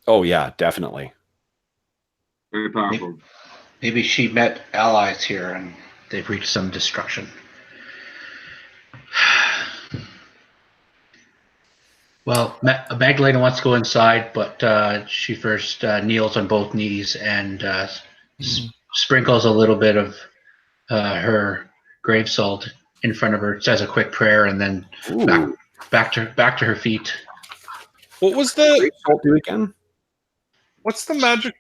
Oh yeah, definitely. Very powerful. Maybe she met allies here and they've reached some destruction. Well, Magdalena wants to go inside, but she first kneels on both knees and sprinkles a little bit of her grave salt in front of her, says a quick prayer, and then back to her feet. What was the Grave salt do again? What's the magic?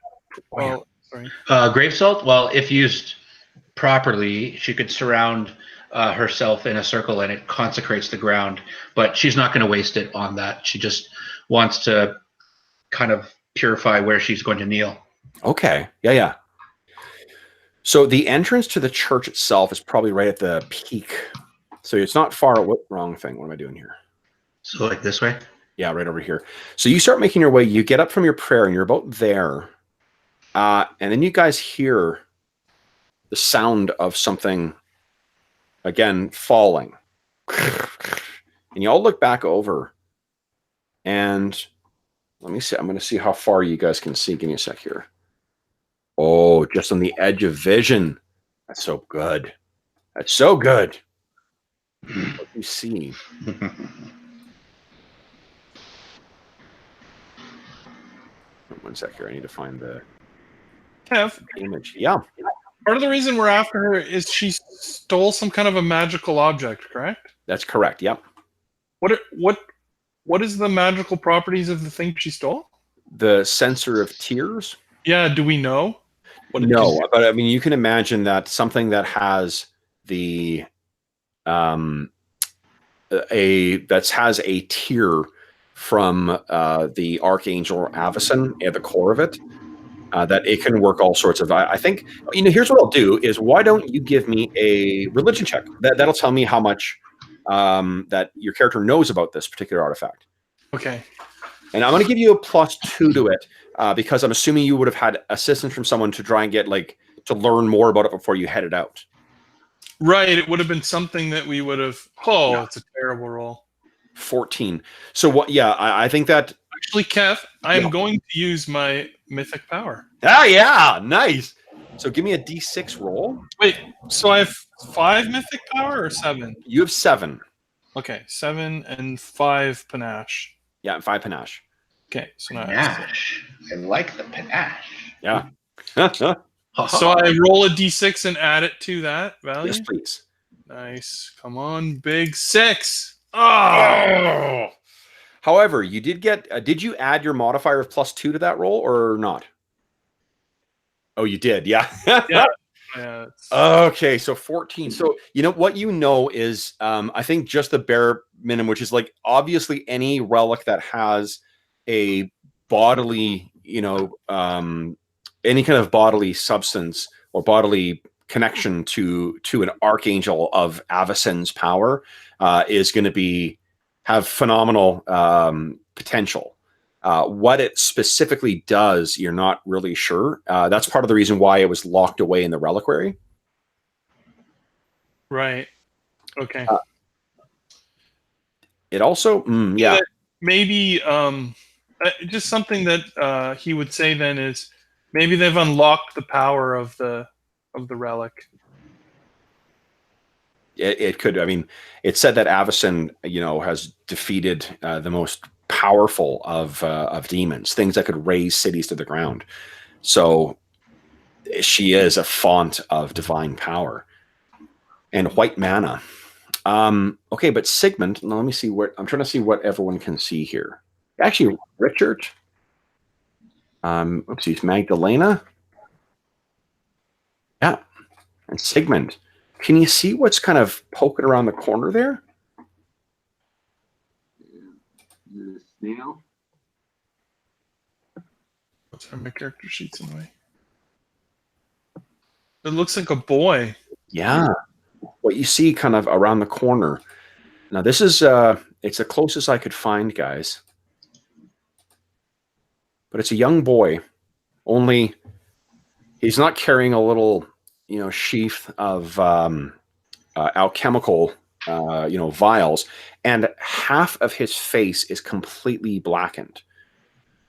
Oh, yeah. Sorry. Grave salt. Well, if used properly, she could surround herself in a circle, and it consecrates the ground. But she's not going to waste it on that. She just wants to kind of purify where she's going to kneel. Okay. Yeah. So the entrance to the church itself is probably right at the peak. So it's not far away. Wrong thing. What am I doing here? So like this way? Yeah, right over here. So you start making your way. You get up from your prayer, and you're about there. And then you guys hear the sound of something, again, falling. And you all look back over. And let me see. I'm going to see how far you guys can see. Give me a sec here. Oh, just on the edge of vision. That's so good. That's so good. What do you see? One sec here. I need to find the image. Yeah. Part of the reason we're after her is she stole some kind of a magical object, correct? That's correct. Yep. What is the magical properties of the thing she stole? The Censer of Tears. Yeah, do we know? No, but I mean, you can imagine that something that has the has a tear from the Archangel Avacyn at the core of it, that it can work all sorts of. I think, here's what I'll do is, why don't you give me a religion check? That'll tell me how much that your character knows about this particular artifact. Okay. And I'm going to give you a +2 to it because I'm assuming you would have had assistance from someone to try and get to learn more about it before you headed out. Right. It would have been something that we would have. Oh, yeah. It's a terrible roll. 14. So what? Yeah, I think that actually, Kev, I am going to use my mythic power. Ah, yeah, nice. So give me a D6 roll. Wait, so I have 5 mythic power or 7? You have 7. Okay, 7 and 5 panache. Yeah, and 5 panache. Okay, so now panache. I like the panache. Yeah. So I roll a D6 and add it to that value? Yes, please. Nice. Come on, big 6. Oh! However, you did get. Did you add your modifier of +2 to that roll or not? Oh, you did. Yeah. Yeah. Okay, so 14. So what is, I think just the bare minimum, which is obviously any relic that has a bodily, any kind of bodily substance or bodily connection to an archangel of Avacyn's power is going to have phenomenal potential. What it specifically does, you're not really sure. That's part of the reason why it was locked away in the reliquary. Right. Okay. It also, yeah. Maybe just something that he would say then is maybe they've unlocked the power of the relic. It could. I mean, it said that Avacyn, has defeated the most powerful of demons, things that could raise cities to the ground. So she is a font of divine power and white mana. Okay, but Sigmund. Now let me see I'm trying to see what everyone can see here. Actually, Richard. Oopsies, Magdalena. Yeah, and Sigmund. Can you see what's kind of poking around the corner there? The snail. Sorry, my character sheet's in the way. It looks like a boy. Yeah. What you see kind of around the corner. Now, this is it's the closest I could find, guys. But it's a young boy. Only he's not carrying a little, sheath of alchemical, vials, and half of his face is completely blackened.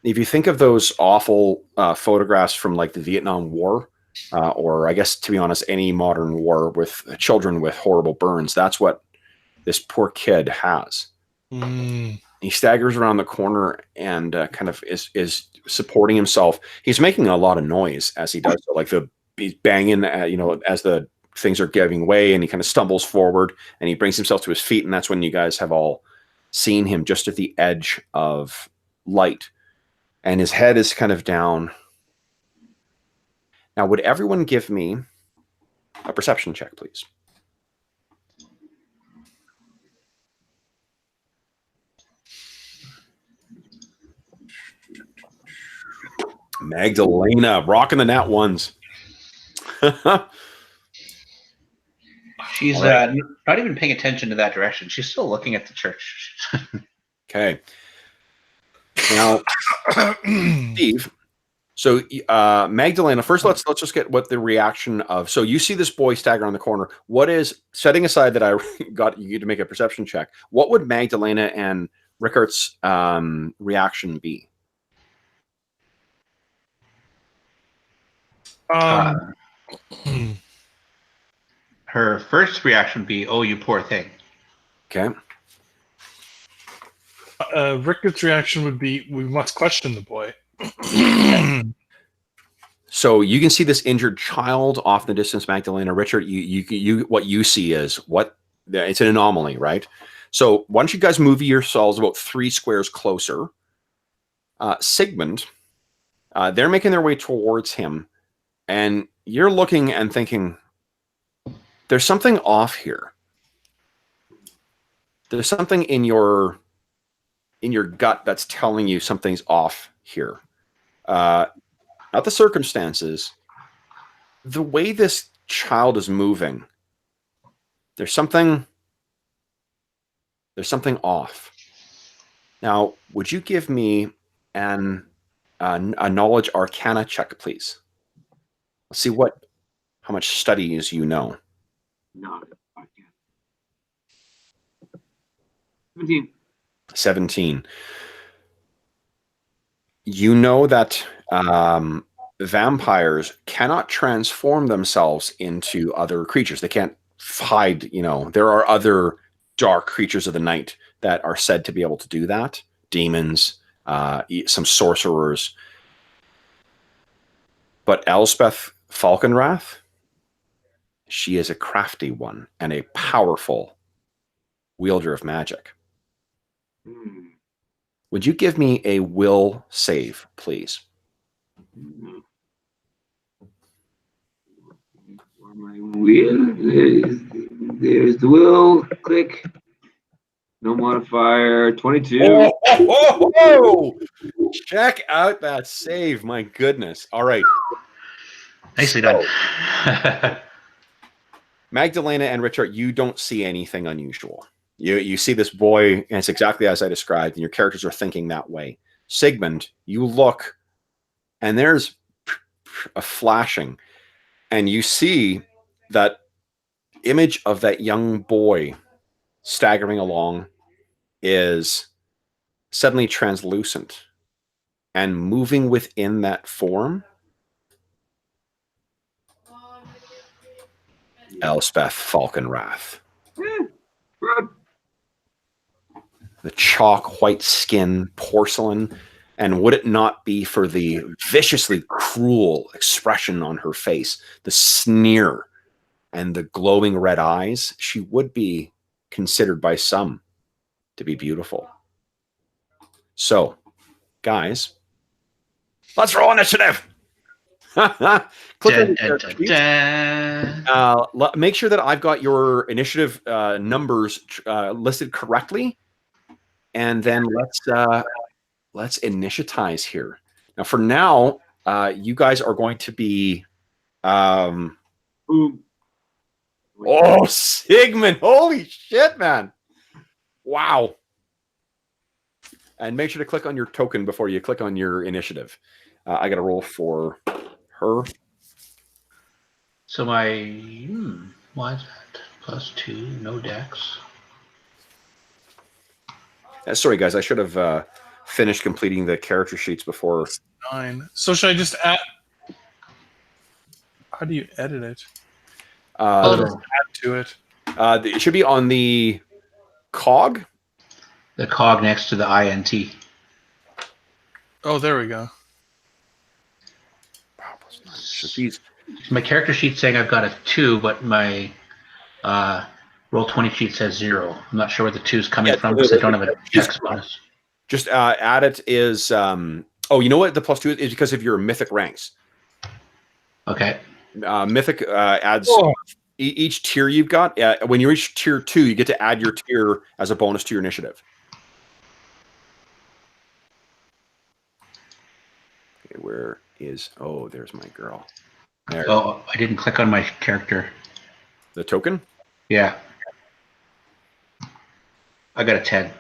If you think of those awful photographs from like the Vietnam War, or I guess, to be honest, any modern war with children with horrible burns, that's what this poor kid has. He staggers around the corner and kind of is supporting himself. He's making a lot of noise as he does so, like he's banging, as the things are giving way, and he kind of stumbles forward and he brings himself to his feet. And that's when you guys have all seen him just at the edge of light. And his head is kind of down. Now, would everyone give me a perception check, please? Magdalena, rocking the nat ones. She's Right. not even paying attention to that direction. She's still looking at the church. Okay. Now, Steve. So, Magdalena, first let's just get what the reaction of. So you see this boy stagger on the corner. What is, setting aside that I got you to make a perception check, what would Magdalena and Rickart's reaction be? Her first reaction would be, "Oh, you poor thing." Okay. Rickard's reaction would be, "We must question the boy." So you can see this injured child off in the distance, Magdalena. Richard, you what you see is what it's an anomaly, right? So why don't you guys move yourselves about 3 squares closer? Sigmund, they're making their way towards him, and you're looking and thinking, there's something off here. There's something in your gut that's telling you something's off here. Not the circumstances, the way this child is moving. There's something off. Now, would you give me a knowledge arcana check, please? Let's see how much studies you know. Not I can't. 17. 17. You know that vampires cannot transform themselves into other creatures. They can't hide, there are other dark creatures of the night that are said to be able to do that. Demons, some sorcerers. But Elspeth Falkenrath, she is a crafty one and a powerful wielder of magic. Would you give me a will save, please? My will. There's the will. Click. No modifier. 22. Oh! Check out that save. My goodness. All right. Nicely done. Magdalena and Richard, you don't see anything unusual. You see this boy, and it's exactly as I described, and your characters are thinking that way. Sigmund, you look, and there's a flashing, and you see that image of that young boy staggering along is suddenly translucent, and moving within that form, Elspeth Falkenrath. The chalk white skin, porcelain, and would it not be for the viciously cruel expression on her face, the sneer and the glowing red eyes, she would be considered by some to be beautiful. So, guys, let's roll initiative. Click on your character sheet. Make sure that I've got your initiative numbers listed correctly, and then let's initiatize here. Now, for now, you guys are going to be. Boom. Oh, Sigmund! Holy shit, man! Wow. And make sure to click on your token before you click on your initiative. I got to roll for her. So my why is that +2? No dex. Sorry, guys. I should have finished completing the character sheets before. 9. So should I just add? How do you edit it? Add to it. It should be on the cog. The cog next to the INT. Oh, there we go. My character sheet saying I've got a 2, but my Roll20 sheet says 0. I'm not sure where the 2 is coming from because I don't have a dex bonus. Just add it is. Oh, you know what? The +2 is because of your mythic ranks. Okay. Mythic adds each tier you've got. When you reach tier 2, you get to add your tier as a bonus to your initiative. Okay, where is? Oh, there's my girl. There. Oh, I didn't click on my character. The token? Yeah. I got a 10.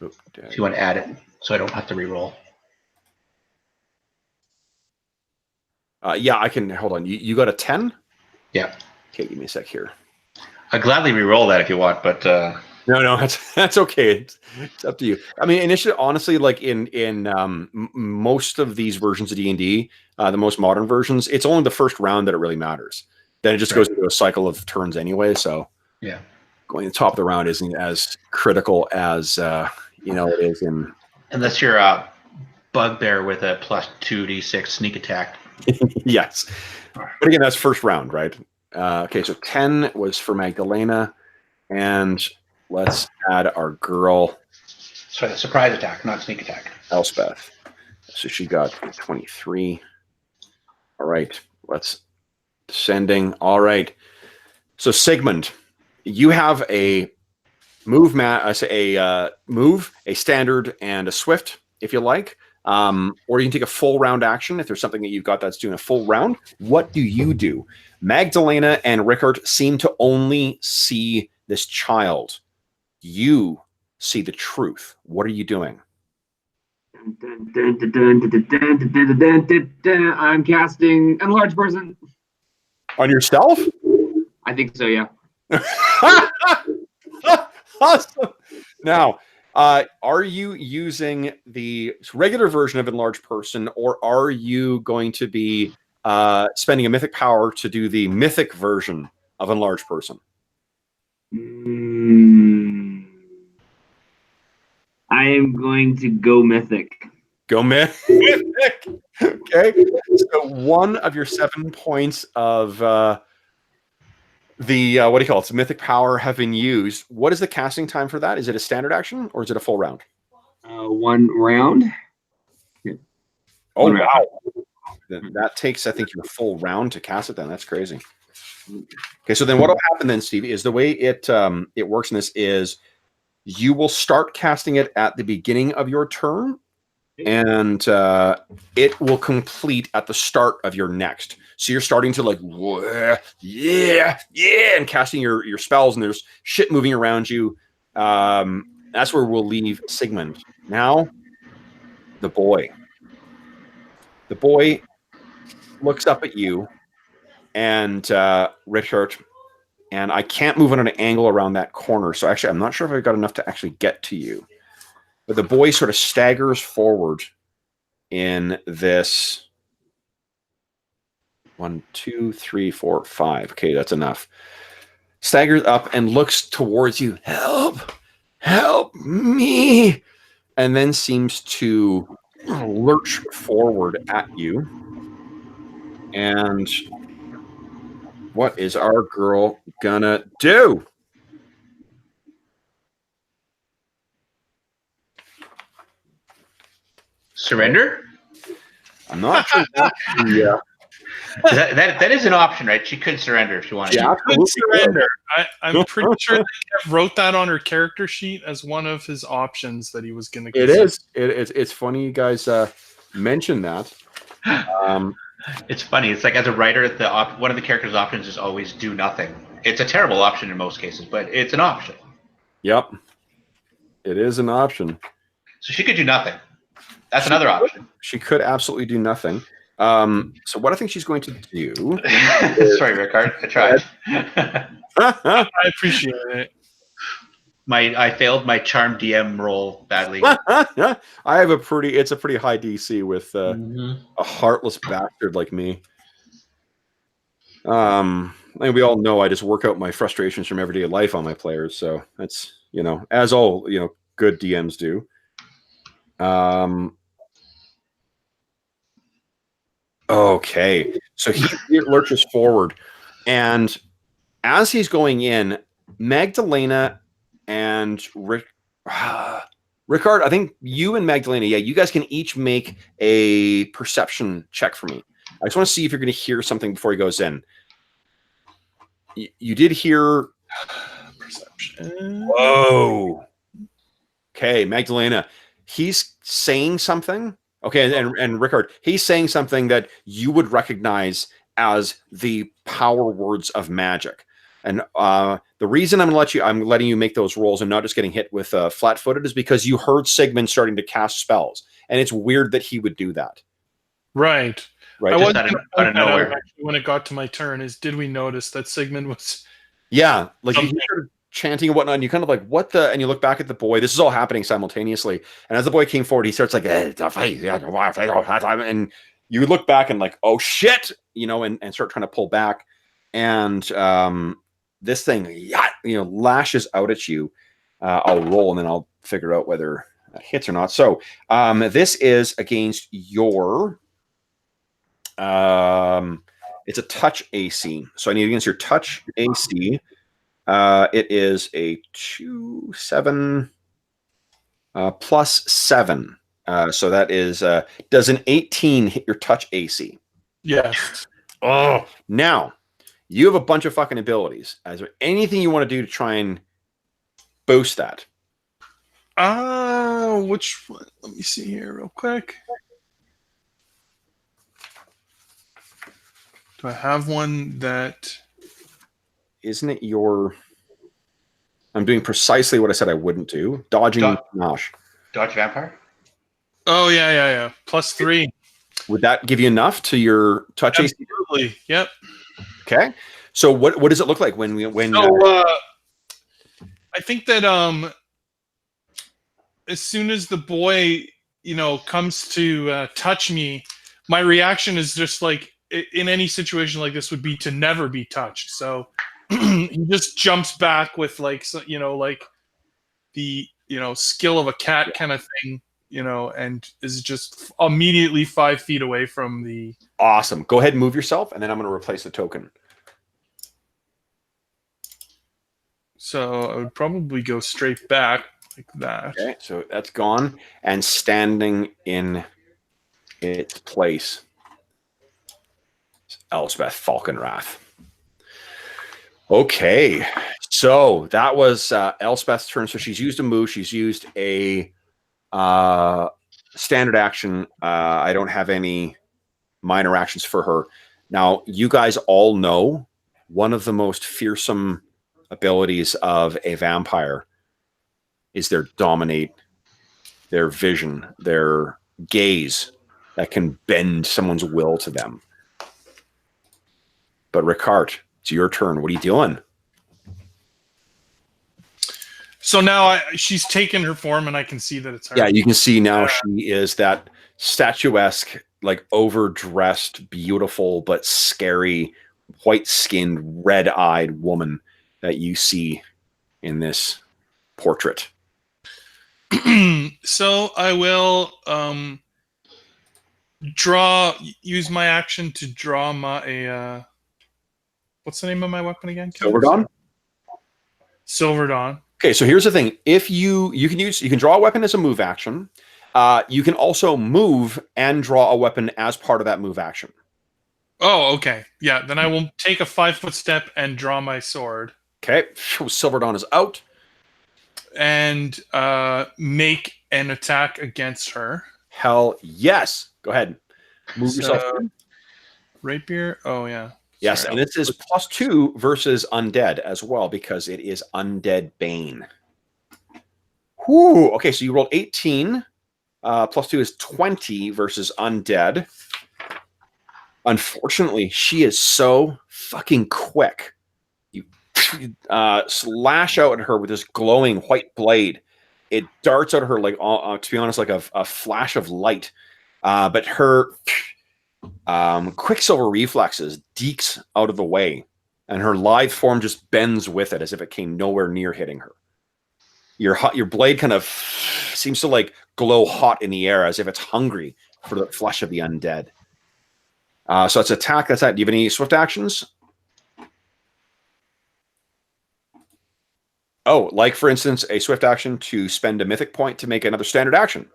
Oh, if you want to add it, so I don't have to re-roll. Yeah, I can. Hold on. You got a 10? Yeah. Okay, give me a sec here. I'd gladly re-roll that if you want, but no, that's okay. It's up to you. I mean, initially, honestly, like in most of these versions of D&D, the most modern versions, it's only the first round that it really matters. Then it just goes into a cycle of turns anyway. So yeah, going to the top of the round isn't as critical as it is in. Unless you're a bugbear with a +2d6 sneak attack. Yes, but again, that's first round, right? Okay, so 10 was for Magdalena, and let's add our girl. Sorry, the surprise attack, not sneak attack. Elspeth. So she got 23. All right, let's descending. All right. So Sigmund, you have a move, move, a standard, and a swift, if you like. Or you can take a full round action if there's something that you've got that's doing a full round. What do you do? Magdalena and Rickard seem to only see this child. You see the truth. What are you doing? I'm casting Enlarge Person. On yourself? I think so, yeah. Awesome. Now, are you using the regular version of Enlarged Person, or are you going to be spending a mythic power to do the mythic version of Enlarged Person? I am going to go mythic. Go mythic. Okay. So one of your 7 points of the what do you call it? It's mythic power have been used. What is the casting time for that? Is it a standard action or is it a full round? 1 round. Yeah. Oh, wow. That takes, I think, your full round to cast it then. That's crazy. Okay, so then what will happen then, Steve, is the way it works in this is you will start casting it at the beginning of your turn, and it will complete at the start of your next. So you're starting to like, yeah, and casting your spells, and there's shit moving around you. That's where we'll leave Sigmund. Now, the boy. The boy looks up at you, and Richard, and I can't move on an angle around that corner. So actually, I'm not sure if I've got enough to actually get to you. But the boy sort of staggers forward in this 1, 2, 3, 4, 5. Okay, that's enough. Staggers up and looks towards you. Help me. And then seems to lurch forward at you. And what is our girl gonna do? Surrender? I'm not sure. Yeah. That is an option, right? She could surrender if she wanted. Yeah, to. Could surrender. I'm pretty sure that Kev wrote that on her character sheet as one of his options that he was going to. It is. It's funny you guys mention that. It's funny. It's like as a writer, one of the character's options is always do nothing. It's a terrible option in most cases, but it's an option. Yep. It is an option. So she could do nothing. That's another option. She could absolutely do nothing. So what I think she's going to do... Sorry, Rickard. I tried. I appreciate it. I failed my charm DM roll badly. I have it's a pretty high DC with a heartless bastard like me. And we all know I just work out my frustrations from everyday life on my players, so that's, as all, good DMs do. Okay, so he lurches forward, and as he's going in, Magdalena and Rickard, I think you and Magdalena, you guys can each make a perception check for me. I just want to see if you're going to hear something before he goes in. You did hear perception. Whoa. Okay, Magdalena, he's saying something. Okay, and Rickard, he's saying something that you would recognize as the power words of magic. And the reason I'm letting you make those rolls and not just getting hit with flat-footed is because you heard Sigmund starting to cast spells, and it's weird that he would do that. Right. I wasn't out of nowhere. When it got to my turn, did we notice that Sigmund was? Yeah, like you started chanting and whatnot, and you kind of like, what the? And you look back at the boy. This is all happening simultaneously. And as the boy came forward, he starts like, and you look back and like, oh shit, and start trying to pull back, and this thing, lashes out at you. I'll roll and then I'll figure out whether that hits or not. So this is against your. It's a touch AC. So I need against your touch AC. It is a 2-7 plus 7. So that is does an 18 hit your touch AC? Yes. Oh, now you have a bunch of fucking abilities. Is there anything you want to do to try and boost that? Which one? Let me see here real quick. Do I have one that... Isn't it your... I'm doing precisely what I said I wouldn't do. Dodging Nosh. Dodge Vampire? Oh, yeah. +3. Would that give you enough to your touch AC? Absolutely. Yep. Okay. So what does it look like when I think that as soon as the boy, comes to touch me, my reaction is just like, in any situation like this would be to never be touched. So he just jumps back with like the skill of a cat kind of thing, and is just immediately 5 feet away from the... Awesome. Go ahead and move yourself, and then I'm going to replace the token. So I would probably go straight back like that. Okay, so that's gone, and standing in its place, Elspeth Falconwrath. Okay, so that was Elspeth's turn. So she's used a move. She's used a standard action. I don't have any minor actions for her. Now, you guys all know one of the most fearsome abilities of a vampire is their dominate, their vision, their gaze that can bend someone's will to them. But Rickard, it's your turn. What are you doing? So now she's taken her form, and I can see that it's her. Yeah, you can see now she is that statuesque, like overdressed, beautiful, but scary, white-skinned, red-eyed woman that you see in this portrait. So I will use my action to draw my what's the name of my weapon again? Silver Dawn? Silver Dawn. Okay, so here's the thing. If you can draw a weapon as a move action. You can also move and draw a weapon as part of that move action. Oh, okay. Yeah, then I will take a 5-foot step and draw my sword. Okay, Silver Dawn is out. And make an attack against her. Hell yes. Go ahead. Move yourself in. Rapier. Oh, yeah. Yes, Sorry, and this is +2 versus undead as well because it is Undead Bane. Whew. Okay, so you rolled 18. +2 is 20 versus undead. Unfortunately, she is so fucking quick. You slash out at her with this glowing white blade. It darts out of her like, to be honest, like a flash of light. But her Quicksilver reflexes dekes out of the way, and her lithe form just bends with it as if it came nowhere near hitting her. Your blade kind of seems to like glow hot in the air as if it's hungry for the flesh of the undead. So it's attack. That's that. Do you have any swift actions? Oh, like for instance, a swift action to spend a mythic point to make another standard action.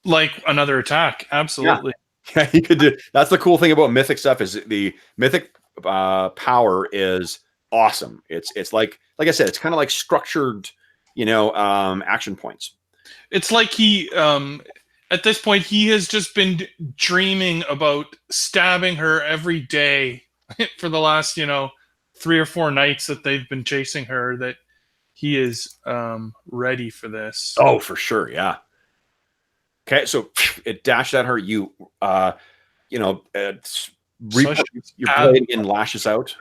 like another attack. Absolutely. Yeah, you could do. That's the cool thing about mythic stuff is the mythic power is awesome. It's like I said, it's kind of like structured, action points. It's like he at this point he has just been dreaming about stabbing her every day for the last 3 or 4 nights that they've been chasing her, that he is ready for this. Oh, for sure, yeah. Okay, so it dashed at her. You your blade and lashes out.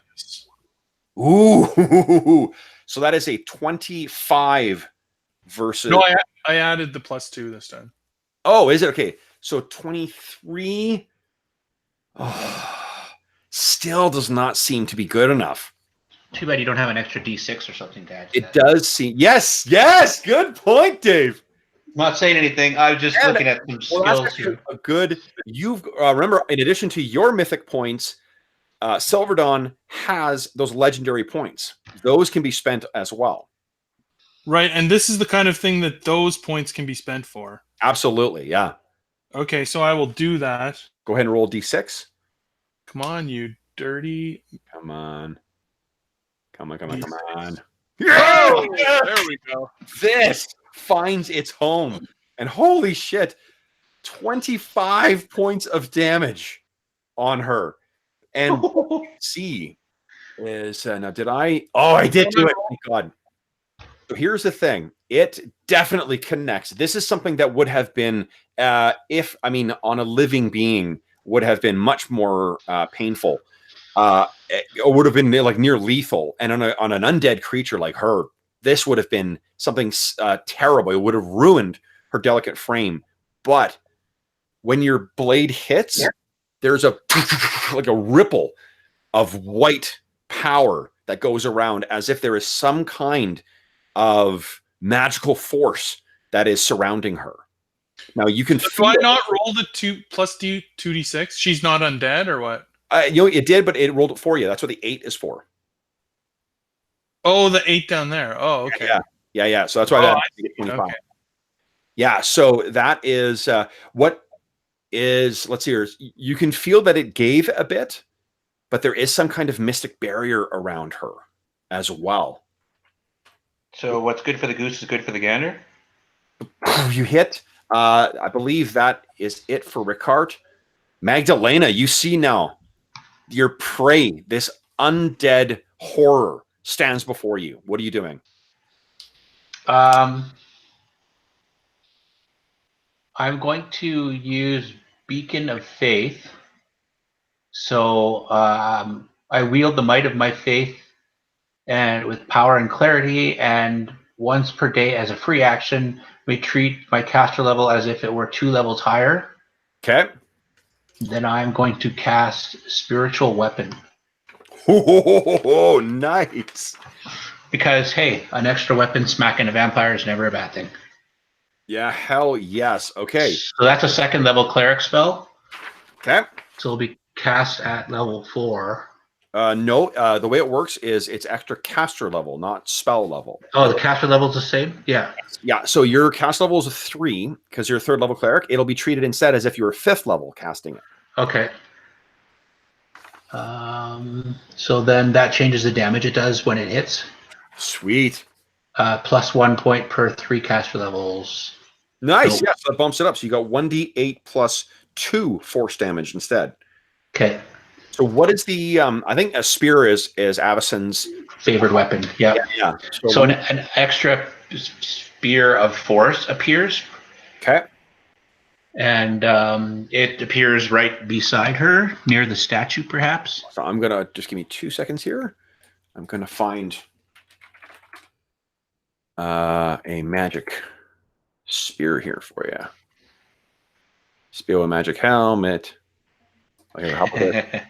Ooh, so that is a 25 versus. No, I added the +2 this time. Oh, is it okay? So 23. Still does not seem to be good enough. Too bad you don't have an extra D6 or something to add to It does seem. Yes. Good point, Dave. Not saying anything. I was just looking at some skills here. A good. You've remember, in addition to your mythic points, Silver Dawn has those legendary points. Those can be spent as well. Right, and this is the kind of thing that those points can be spent for. Absolutely, yeah. Okay, so I will do that. Go ahead and roll D6. Come on, you dirty. Come on. D6. Yeah! Oh, there we go. This finds its home. And holy shit, 25 points of damage on her. And C is now did I? Oh, I did do it. Thank God. So here's the thing. It definitely connects. This is something that would have been on a living being would have been much more painful. It would have been like near lethal. And on an undead creature like her, this would have been something terrible. It would have ruined her delicate frame. But when your blade hits, there's a ripple of white power that goes around as if there is some kind of magical force that is surrounding her. Now you can. Do I not roll the 2+2d6? She's not undead, or what? It did, but it rolled it for you. That's what the 8 is for. Oh, the 8 down there. Oh, okay. Yeah. So that's why that 25. Okay. Yeah. So that is what is. Let's see here. You can feel that it gave a bit, but there is some kind of mystic barrier around her as well. So what's good for the goose is good for the gander? You hit. I believe that is it for Rickard. Magdalena, you see now your prey, this undead horror, stands before you. What are you doing? I'm going to use Beacon of Faith. So I wield the might of my faith and with power and clarity, and once per day as a free action, we treat my caster level as if it were 2 levels higher. Okay. Then I'm going to cast Spiritual Weapon. Oh, nice. Because, hey, an extra weapon smacking a vampire is never a bad thing. Yeah, hell yes. Okay. So that's a 2nd level cleric spell. Okay. So it'll be cast at level 4. No, the way it works is it's extra caster level, not spell level. Oh, the caster level's the same? Yeah. Yeah, so your cast level is a 3 because you're a 3rd level cleric. It'll be treated instead as if you were 5th level casting it. Okay. So then that changes the damage it does when it hits. Sweet. Plus 1 point per 3 caster levels. Nice. So, yeah, so that bumps it up. So you got 1d8 plus 2 force damage instead. Okay. So what is the I think a spear is Avison's favored weapon. Yeah. Yeah. So an extra spear of force appears. Okay. And it appears right beside her, near the statue, perhaps. So I'm gonna just give me 2 seconds here. I'm gonna find a magic spear here for you. Spear with magic helmet. Here, how about it?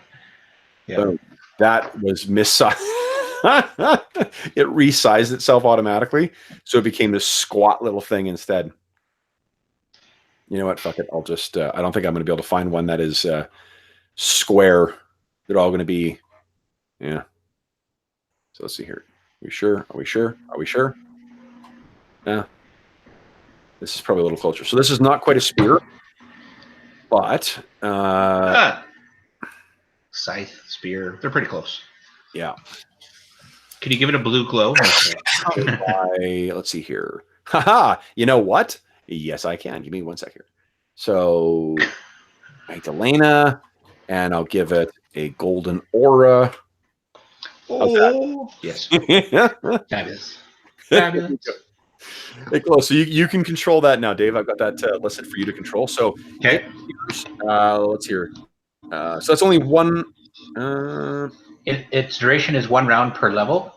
Yeah. So that was missized. It resized itself automatically, so it became this squat little thing instead. You know what? Fuck it. I'll just. I don't think I'm going to be able to find one that is square. They're all going to be. Yeah. So let's see here. Are we sure? Are we sure? Are we sure? Yeah. This is probably a little closer. So this is not quite a spear, but scythe, spear. They're pretty close. Yeah. Can you give it a blue glow? Let's see here. Haha. You know what? Yes, I can. Give me 1 sec here. So, Magdalena, and I'll give it a golden aura. Oh, yes. Fabulous. Fabulous. Hey, close. So you can control that now, Dave. I've got that listed for you to control. So, okay. Let's hear. So that's only one. Its duration is 1 round per level.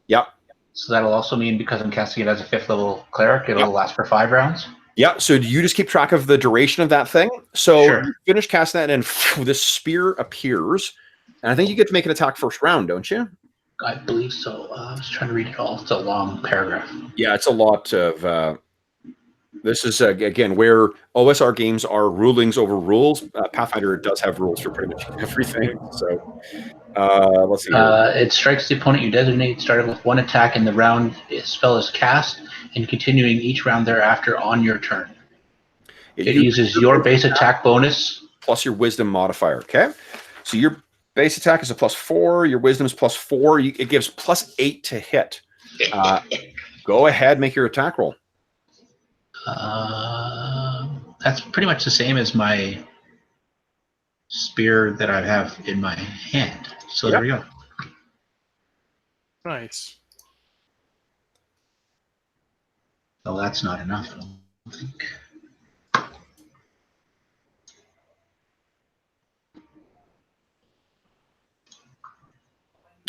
Yep. So that'll also mean because I'm casting it as a 5th level cleric, it'll last for 5 rounds. Yeah. So you just keep track of the duration of that thing. So Sure. you finish casting that, and this spear appears, and I think you get to make an attack first round, don't you? I believe so. I was trying to read it all. It's a long paragraph. Yeah, it's a lot of. This is again where OSR games are rulings over rules. Pathfinder does have rules for pretty much everything. So let's see. It strikes the opponent you designate, starting with 1 attack in the round its spell is cast, and continuing each round thereafter on your turn. It uses your base attack bonus plus your wisdom modifier. Okay, so your base attack is a +4. Your wisdom is +4. It gives +8 to hit. Go ahead, make your attack roll. That's pretty much the same as my spear that I have in my hand. So there we go. Nice. Oh, that's not enough, I don't think.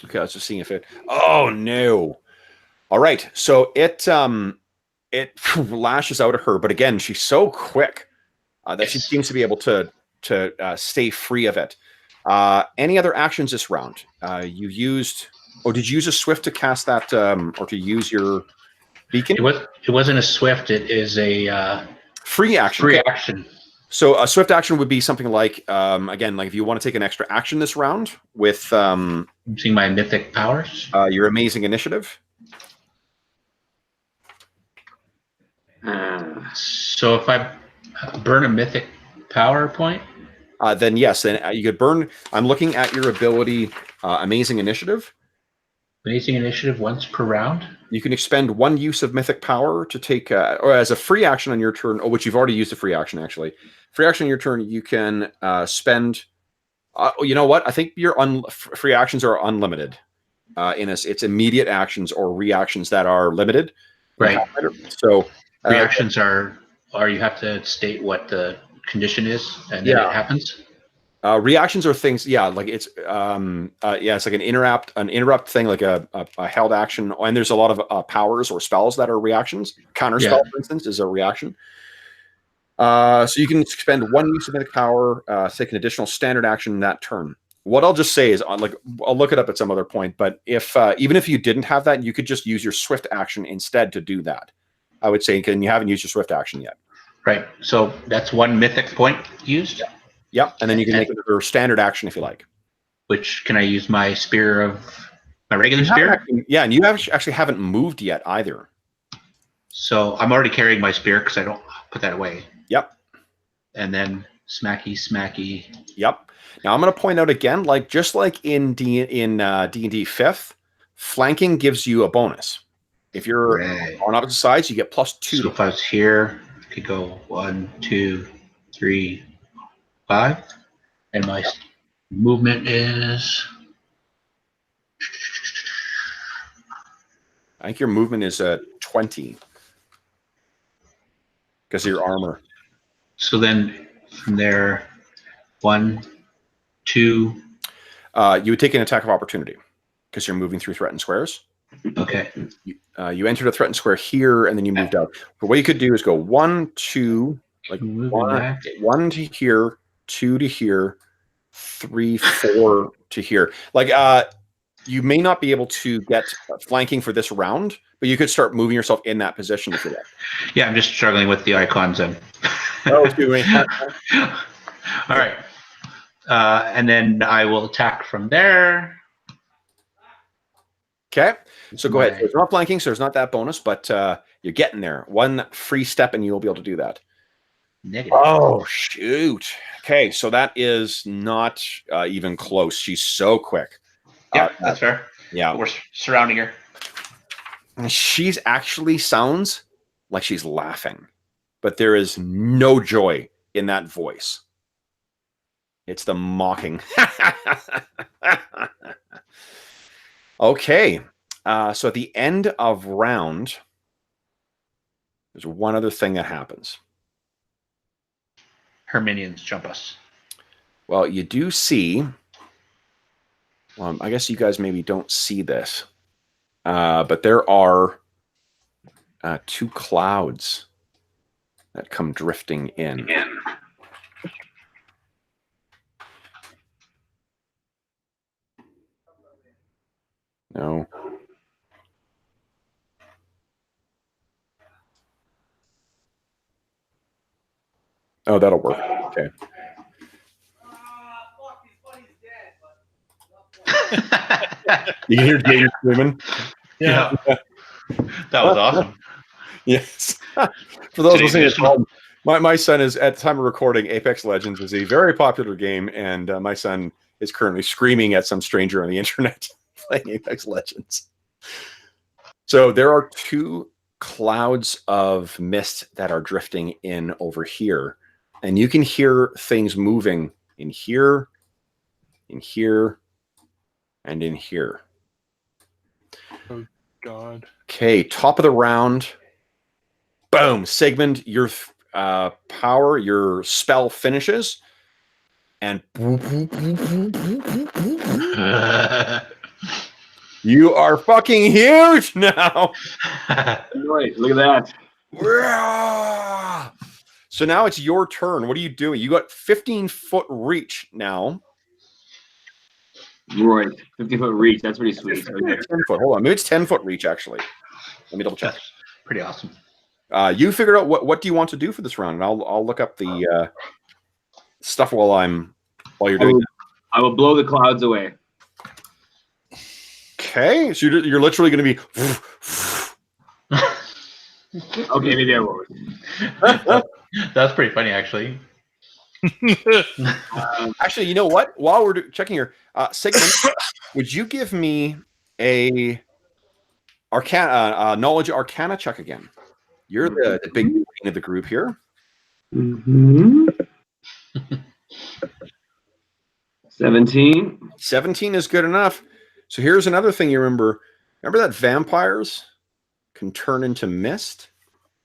Okay, I was just seeing if it. Oh no! All right, so it lashes out at her, but again, she's so quick that she seems to be able to stay free of it. Any other actions this round? You used. Oh, did you use a swift to cast that, or to use your beacon? It wasn't a swift. It is a free action. Free action. So a swift action would be something like, again, like if you want to take an extra action this round with using my mythic powers, your amazing initiative. So if I burn a mythic power point, then yes, then you could burn. I'm looking at your ability, amazing initiative. Amazing initiative once per round. You can expend 1 use of mythic power to take, or as a free action on your turn, which you've already used a free action actually. Free action on your turn, you can spend. You know what? I think your free actions are unlimited. It's immediate actions or reactions that are limited. Right. So reactions are you have to state what the condition is, and then it happens. Reactions are things, like it's it's like an interrupt thing, like a held action, and there's a lot of powers or spells that are reactions. Counter spell, for instance, is a reaction. So you can spend 1 use of mythic power, take an additional standard action in that turn. What I'll just say is, I'll look it up at some other point, but if even if you didn't have that, you could just use your swift action instead to do that. I would say, and you haven't used your swift action yet. Right. So that's 1 mythic point used. Yep, and then you can make it your standard action if you like. which can I use my spear of my regular You haven't spear? actually- yeah, and you actually haven't moved yet either. So I'm already carrying my spear because I don't put that away. Yep. And then smacky. Yep. Now I'm going to point out again, just like in D&D 5th, flanking gives you a bonus. If you're Right. on opposite sides, you get +2. So if I was here, I could go 1, 2, 3, 5, and my movement is. I think your movement is 20 because of your armor. So then from there, 1, 2. You would take an attack of opportunity because you're moving through threatened squares. Okay. You entered a threatened square here, and then you moved out. But what you could do is go 1, 2, one to here, 2 to here, 3, 4 to here. You may not be able to get flanking for this round, but you could start moving yourself in that position if you like. Yeah, I'm just struggling with the icons and. Oh, excuse me. All right. And then I will attack from there. Okay. So go ahead. So it's not flanking, so there's not that bonus, but you're getting there. One free step, and you'll be able to do that. Negative. Oh, shoot. Okay, so that is not even close. She's so quick. Yeah, that's fair. Yeah. We're surrounding her. She's actually sounds like she's laughing, but there is no joy in that voice. It's the mocking. Okay. So at the end of round, there's one other thing that happens. Her minions jump us. Well, you do see. Well, I guess you guys maybe don't see this, but there are 2 clouds that come drifting in. No. Oh, that'll work. Okay. You can hear James screaming. Yeah. That was awesome. Yes. For those listening at home, my son is, at the time of recording, Apex Legends is a very popular game, and my son is currently screaming at some stranger on the internet playing Apex Legends. So there are 2 clouds of mist that are drifting in over here, and you can hear things moving in here, and in here. Oh, God. Okay, top of the round. Boom. Sigmund, your power, your spell finishes. And you are fucking huge now. Right, look at that. So now it's your turn. What are you doing? You got 15-foot reach now. Right, 50-foot reach. That's pretty sweet. 10 foot. Hold on. Maybe it's 10-foot reach, actually. Let me double check. That's pretty awesome. You figured out what do you want to do for this round, and I'll look up the stuff while you're doing that. I will blow the clouds away. Okay, so you're literally going to be. Okay, maybe I won't. That's pretty funny, actually. Actually, you know what? While we're checking here, Sigmund, would you give me a knowledge arcana check again? You're the big brain of the group here. Mm-hmm. 17. 17 is good enough. So here's another thing you remember. Remember that vampires can turn into mist?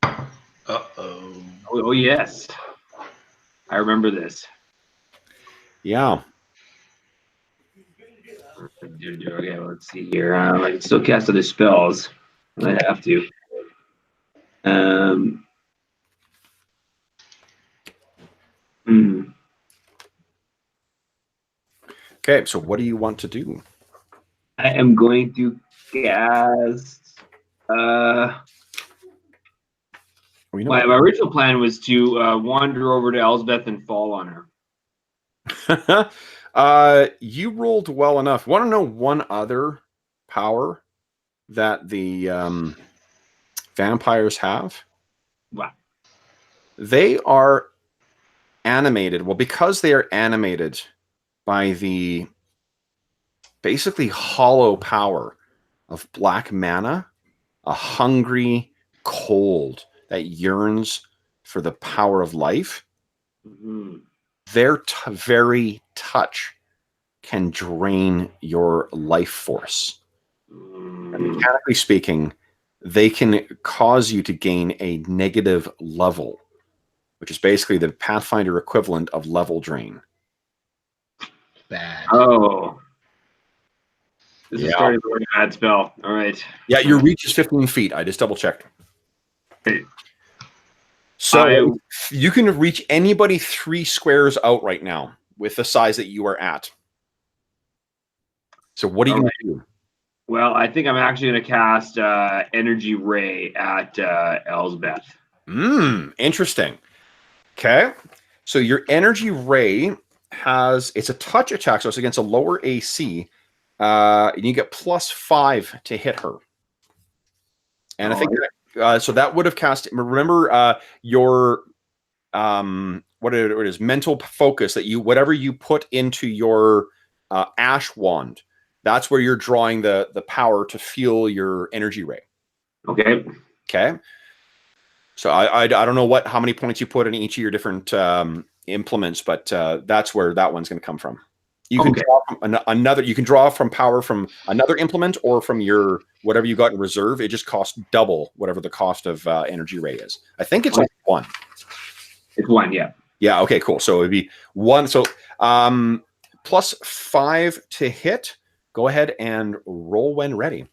Uh-oh. Oh, yes. I remember this. Yeah. Okay, let's see here. I can still cast other spells. I have to. Okay, so what do you want to do? I am going to cast. My original plan was to wander over to Elspeth and fall on her. You rolled well enough. Want to know one other power that the vampires have? Wow. They are animated. Well, because they are animated by the basically hollow power of black mana, a hungry cold that yearns for the power of life, their very touch can drain your life force. And mechanically speaking, they can cause you to gain a negative level, which is basically the Pathfinder equivalent of level drain. Bad. Oh. This is Yeah. starting to work a bad spell. All right. Yeah, your reach is 15 feet. I just double checked. Okay. So you can reach anybody 3 squares out right now with the size that you are at. So what are you going to do? Well, I think I'm actually going to cast Energy Ray at Elspeth. Interesting. Okay. So your Energy Ray it's a touch attack, so it's against a lower AC. And you get +5 to hit her. And I think so that would have cast. Remember your what it is, mental focus that whatever you put into your ash wand. That's where you're drawing the power to fuel your energy ray. Okay. Okay. So I don't know how many points you put in each of your different implements, but that's where that one's going to come from. You can draw from another. You can draw from power from another implement or from your whatever you got in reserve. It just costs double whatever the cost of energy ray is. I think it's only 1. It's 1, yeah. Yeah. Okay. Cool. So it'd be 1. So +5 to hit. Go ahead and roll when ready.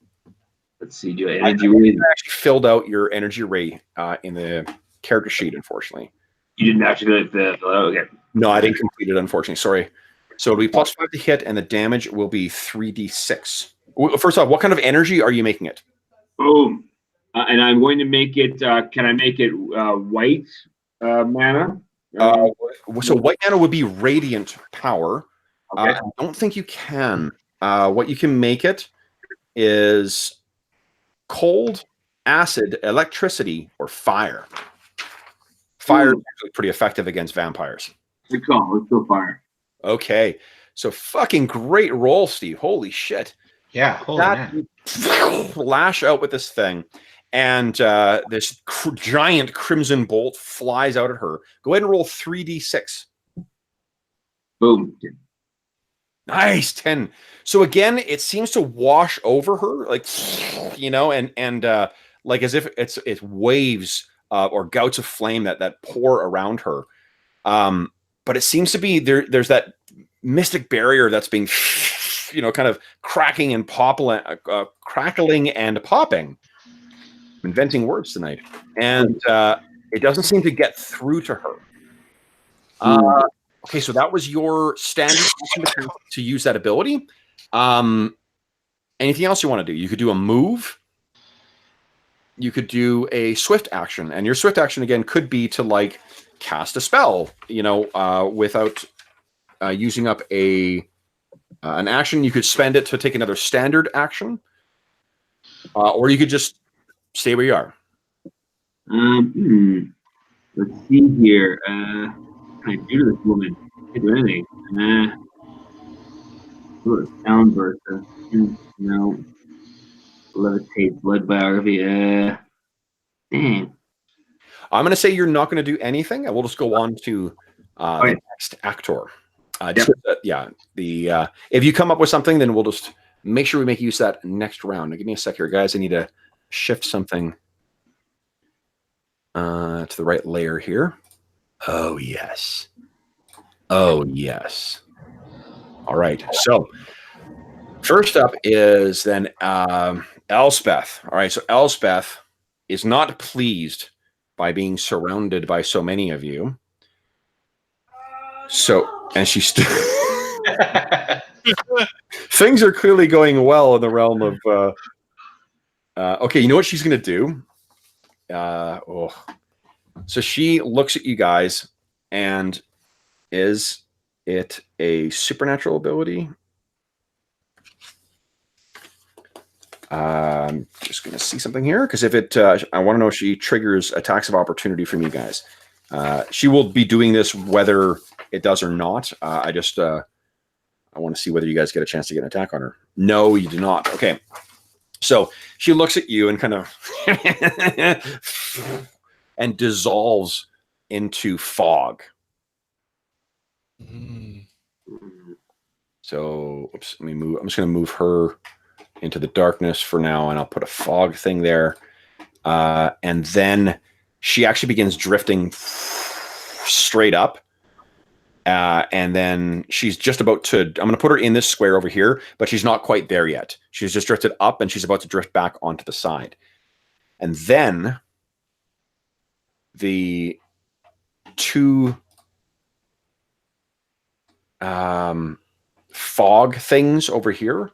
Let's see. Do energy ray? You actually filled out your energy ray in the character sheet. Unfortunately, you didn't actually fill it out. Okay. No, I didn't complete it. Unfortunately, sorry. So it'll be +5 to hit, and the damage will be 3d6. First off, what kind of energy are you making it? Boom. And I'm going to make it. Can I make it white mana? So white mana would be radiant power. Okay. I don't think you can. What you can make it is cold, acid, electricity, or fire. Fire is actually pretty effective against vampires. Good call. Let's go fire. Okay. So fucking great roll, Steve. Holy shit. Yeah, holy man. Lash out with this thing. And this giant crimson bolt flies out at her. Go ahead and roll 3d6. Boom. Nice, 10. So again, it seems to wash over her, like, and like as if it's waves or gouts of flame that pour around her. But it seems to be there's that mystic barrier that's being, kind of cracking and crackling and popping. I'm inventing words tonight, and it doesn't seem to get through to her. Okay, so that was your standard to use that ability. Anything else you want to do? You could do a move. You could do a swift action, and your swift action again could be to cast a spell, without using up an action. You could spend it to take another standard action, or you could just stay where you are. Let's see here. I do to this woman? I do anything. Sound burst. No. Levitate, blood biography. Dang. I'm going to say you're not going to do anything, and we'll just go on to the next actor. If you come up with something, then we'll just make sure we make use of that next round. Now, give me a sec here, guys. I need to shift something to the right layer here. Oh, yes. Oh, yes. All right. So first up is then Elspeth. All right. So Elspeth is not pleased by being surrounded by so many of you. And she's things are clearly going well in the realm of okay, you know what she's going to do? So she looks at you guys and is it a supernatural ability. I'm just going to see something here because if it, I want to know if she triggers attacks of opportunity from you guys. She will be doing this whether it does or not. I want to see whether you guys get a chance to get an attack on her. No, you do not. Okay. So she looks at you and kind of and dissolves into fog. So, oops, let me move. I'm just going to move her into the darkness for now, and I'll put a fog thing there. And then she actually begins drifting straight up. And then she's just about to, I'm going to put her in this square over here, but she's not quite there yet. She's just drifted up and she's about to drift back onto the side. And then the two fog things over here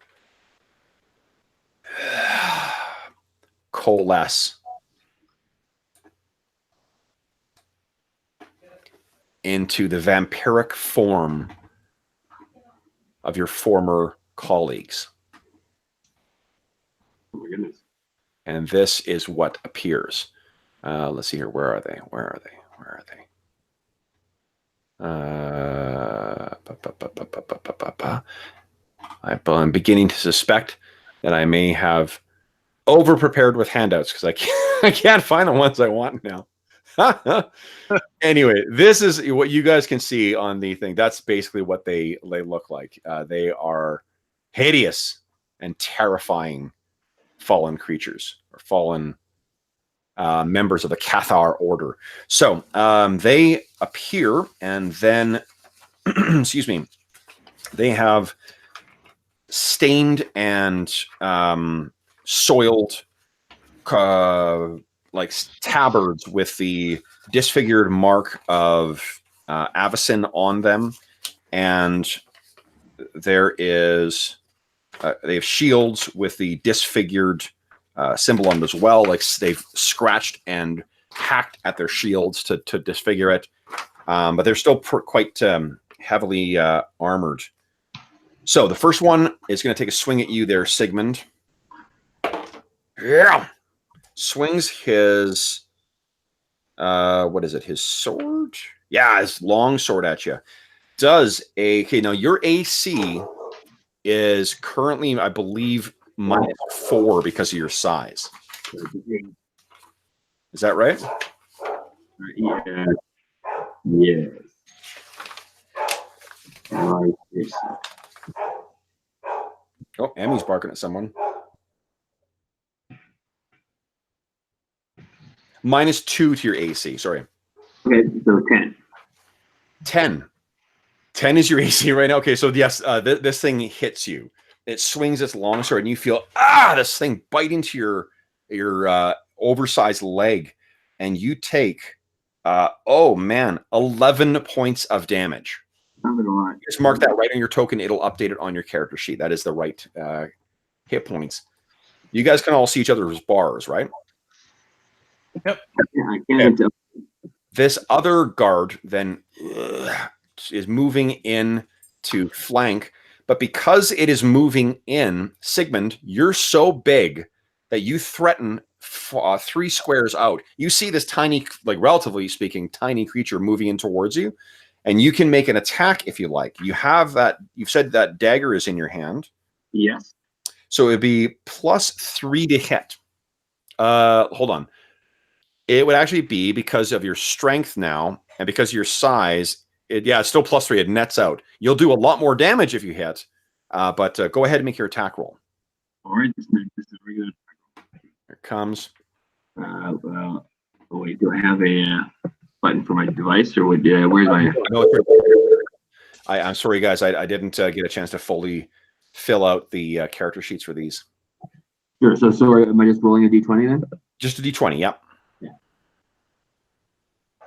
coalesce into the vampiric form of your former colleagues. Oh my goodness. And this is what appears. Let's see here. Where are they? Where are they? Where are they? I'm beginning to suspect that I may have over-prepared with handouts because I can't find the ones I want now. Anyway, this is what you guys can see on the thing. That's basically what they look like. They are hideous and terrifying fallen creatures or fallen members of the Cathar order. So they appear and then, excuse me, they have stained and soiled like tabards with the disfigured mark of Avacyn on them, and there is they have shields with the disfigured symbol on them as well. Like they've scratched and hacked at their shields to disfigure it, but they're still quite heavily armored. So the first one is going to take a swing at you there, Sigmund. Yeah. Swings his, what is it? His sword? Yeah, his long sword at you. Okay, now your AC is currently, I believe, -4 because of your size. Is that right? Yeah. Yes. Right. Yes. Oh, Emmy's barking at someone. -2 to your AC. Sorry. Okay, so 10. 10. 10 is your AC right now. Okay, so yes, this thing hits you. It swings its long sword, and you feel this thing bite into your oversized leg, and you take 11 points of damage. Just mark that right on your token. It'll update it on your character sheet. That is the right hit points. You guys can all see each other's bars, right? Yep. Yeah, I can't. Okay. This other guard then is moving in to flank, but because it is moving in, Sigmund, you're so big that you threaten 3 squares out. You see this tiny, like relatively speaking, tiny creature moving in towards you, and you can make an attack if you like. You have that. You've said that dagger is in your hand. Yes. So it'd be +3 to hit. Hold on. It would actually be because of your strength now, and because of your size. It's still +3. It nets out. You'll do a lot more damage if you hit, but go ahead and make your attack roll. All right, this is a regular. Here it comes. Well, wait, do I have a button for my device, or where's my? I'm sorry, guys. I didn't get a chance to fully fill out the character sheets for these. Sure. So sorry, am I just rolling a d20 then? Just a d20. Yep. Yeah.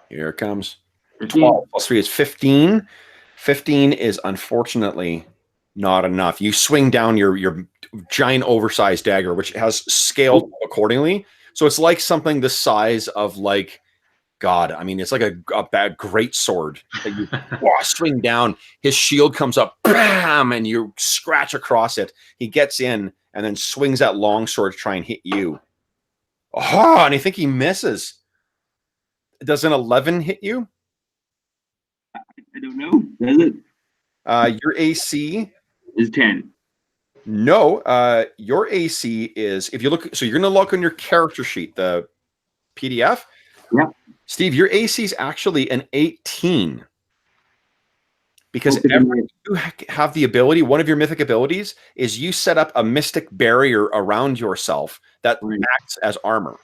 Here it comes. 15. 12 + 3 is 15. 15 is unfortunately not enough. You swing down your giant oversized dagger, which has scaled accordingly. So it's like something the size of like God, I mean, it's like a bad great sword that you swing down. His shield comes up, bam, and you scratch across it. He gets in and then swings that long sword to try and hit you. Oh, and I think he misses. Does an 11 hit you? I don't know. Does it? Your AC Is 10. No, your AC is, if you look, so you're going to look on your character sheet, the PDF. Yeah. Steve, your AC is actually an 18. Because you have the ability, one of your mythic abilities is you set up a mystic barrier around yourself that acts as armor.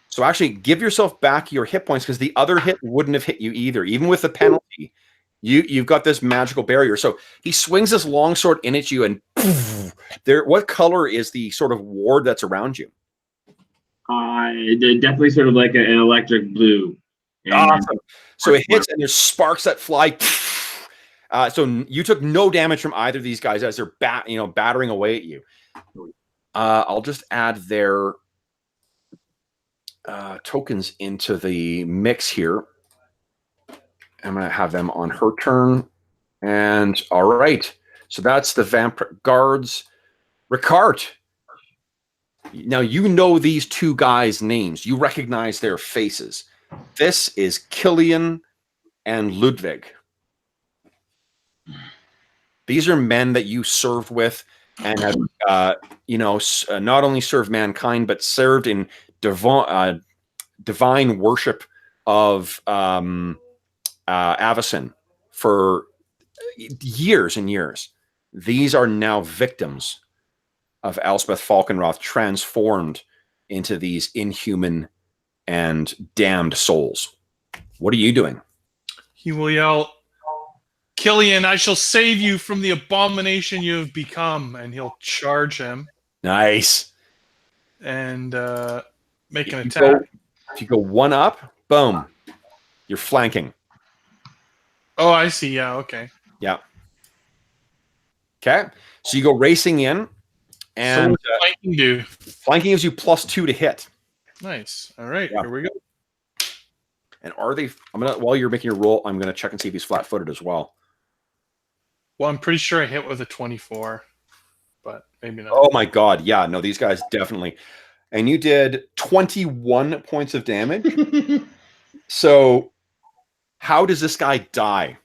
So actually give yourself back your hit points because the other hit wouldn't have hit you either. Even with the penalty, you've got this magical barrier. So he swings this longsword in at you and poof, there. What color is the sort of ward that's around you? Definitely sort of like an electric blue. Awesome. So it hits and there's sparks that fly. So you took no damage from either of these guys as they're battering away at you. I'll just add their tokens into the mix here. I'm going to have them on her turn. And all right. So that's the vampire guards. Ricard. Now you know these two guys' names. You recognize their faces. This is Killian and Ludwig. These are men that you served with and have, not only served mankind, but served in divine worship of Avacyn for years and years. These are now victims of Elspeth Falkenroth, transformed into these inhuman and damned souls. What are you doing? He will yell, "Killian, I shall save you from the abomination you have become," and he'll charge him. Nice. And make an attack. If you go one up, boom, you're flanking. Oh, I see. Yeah, okay. Yeah. Okay. So you go racing in, and so what's flanking do? Flanking gives you +2 to hit. Nice. All right, Yeah. Here we go. And are they? While you're making your roll, I'm gonna check and see if he's flat-footed as well. Well, I'm pretty sure I hit with a 24, but maybe not. Oh my God! Yeah, no, these guys definitely. And you did 21 points of damage. So, how does this guy die?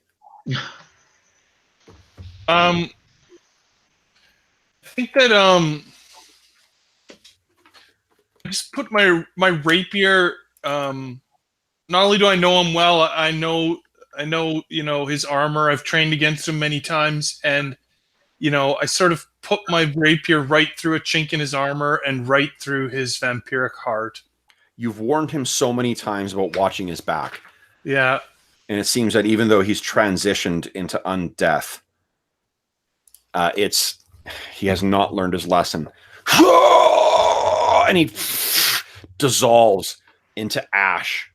I think that I just put my rapier. Not only do I know him well, I know his armor. I've trained against him many times, and I sort of put my rapier right through a chink in his armor and right through his vampiric heart. You've warned him so many times about watching his back. Yeah. And it seems that even though he's transitioned into undeath, he has not learned his lesson. And he dissolves into ash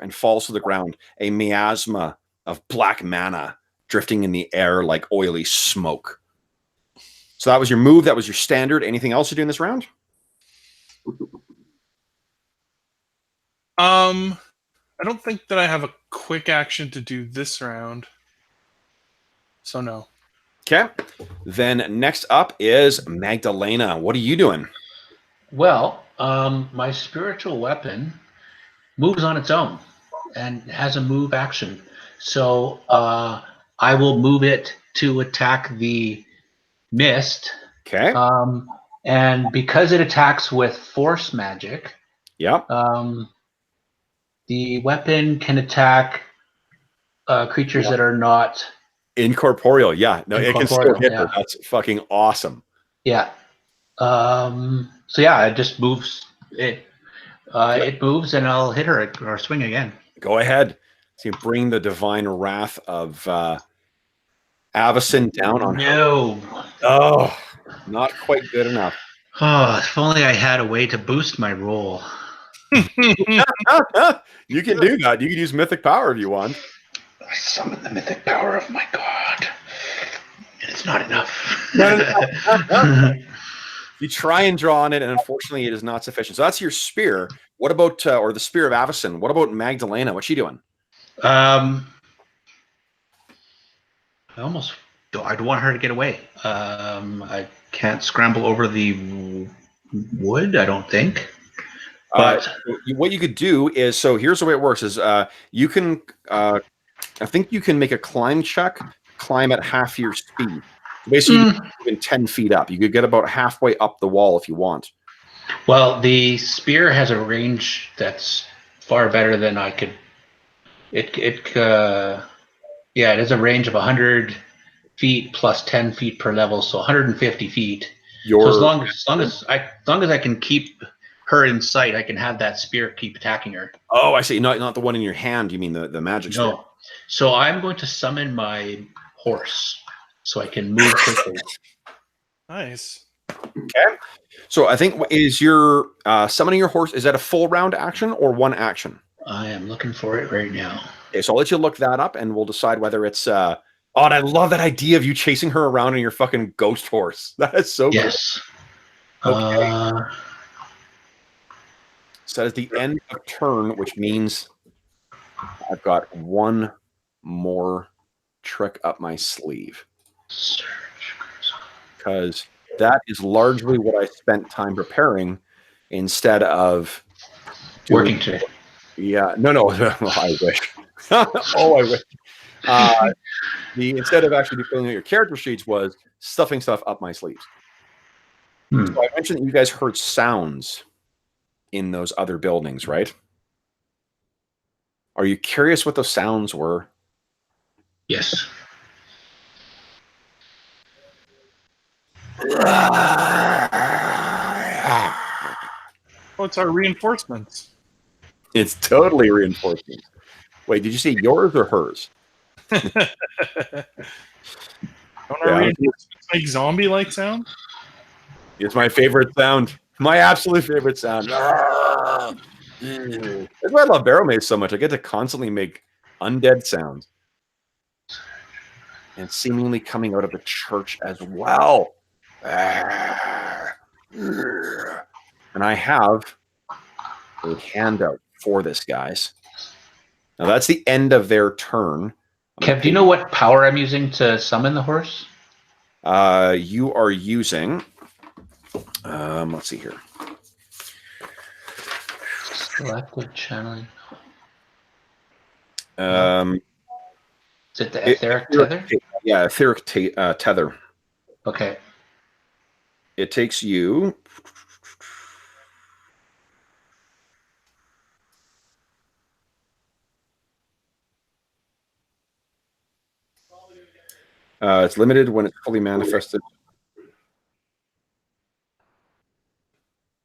and falls to the ground, a miasma of black mana drifting in the air like oily smoke. So that was your move. That was your standard. Anything else you do in this round? I don't think that I have a quick action to do this round. So no. Okay. Then next up is Magdalena. What are you doing? Well, my spiritual weapon moves on its own and has a move action. So I will move it to attack the mist. Okay. And because it attacks with force magic, yep. The weapon can attack creatures that are not incorporeal. Yeah. No, it can still hit her. That's fucking awesome. Yeah. So yeah, it just moves. It moves, and I'll hit her or swing again. Go ahead. So you bring the divine wrath of Avacyn down on her. Oh, not quite good enough. Oh, if only I had a way to boost my roll. You can do that. You can use mythic power if you want. I summon the mythic power of my god. And it's not enough. If You try and draw on it, and unfortunately, it is not sufficient. So that's your spear. What about, or the spear of Avison? What about Magdalena? What's she doing? I don't want her to get away. I can't scramble over the wood, I don't think. But what you could do is, so here's the way it works: is you can, I think you can make a climb check, climb at half your speed. So basically, even 10 feet up. You could get about halfway up the wall if you want. Well, the spear has a range that's far better than I could. It has a range of 100 feet plus 10 feet per level, so 150 feet. So as long as I can keep her in sight, I can have that spear keep attacking her. Oh, I see. Not the one in your hand. You mean the magic spear? No. So I'm going to summon my horse so I can move quickly. Nice. Okay. So I think is your summoning your horse, is that a full round action or one action? I am looking for it right now. Okay, so I'll let you look that up and we'll decide whether it's and I love that idea of you chasing her around on your fucking ghost horse. That is so yes. Cool. Okay. So that is the end of turn, which means I've got one more trick up my sleeve. Because that is largely what I spent time preparing instead of working today. Yeah, no. I wish. Oh, I wish. Instead of actually filling out your character sheets was stuffing stuff up my sleeves. So I mentioned that you guys heard sounds in those other buildings, right? Are you curious what those sounds were? Yes. Oh, it's our reinforcements. It's totally reinforcements. Wait, did you say yours or hers? Don't our reinforcements make zombie-like sound? It's my favorite sound. My absolute favorite sound. That's why I love Barrow Maze so much. I get to constantly make undead sounds. And seemingly coming out of the church as well. And I have a handout for this, guys. Now that's the end of their turn. Kev, do you know what power I'm using to summon the horse? You are using... let's see here. Selective channeling. Is it the etheric tether? Yeah, etheric tether. Okay. It takes you... it's limited when it's fully manifested.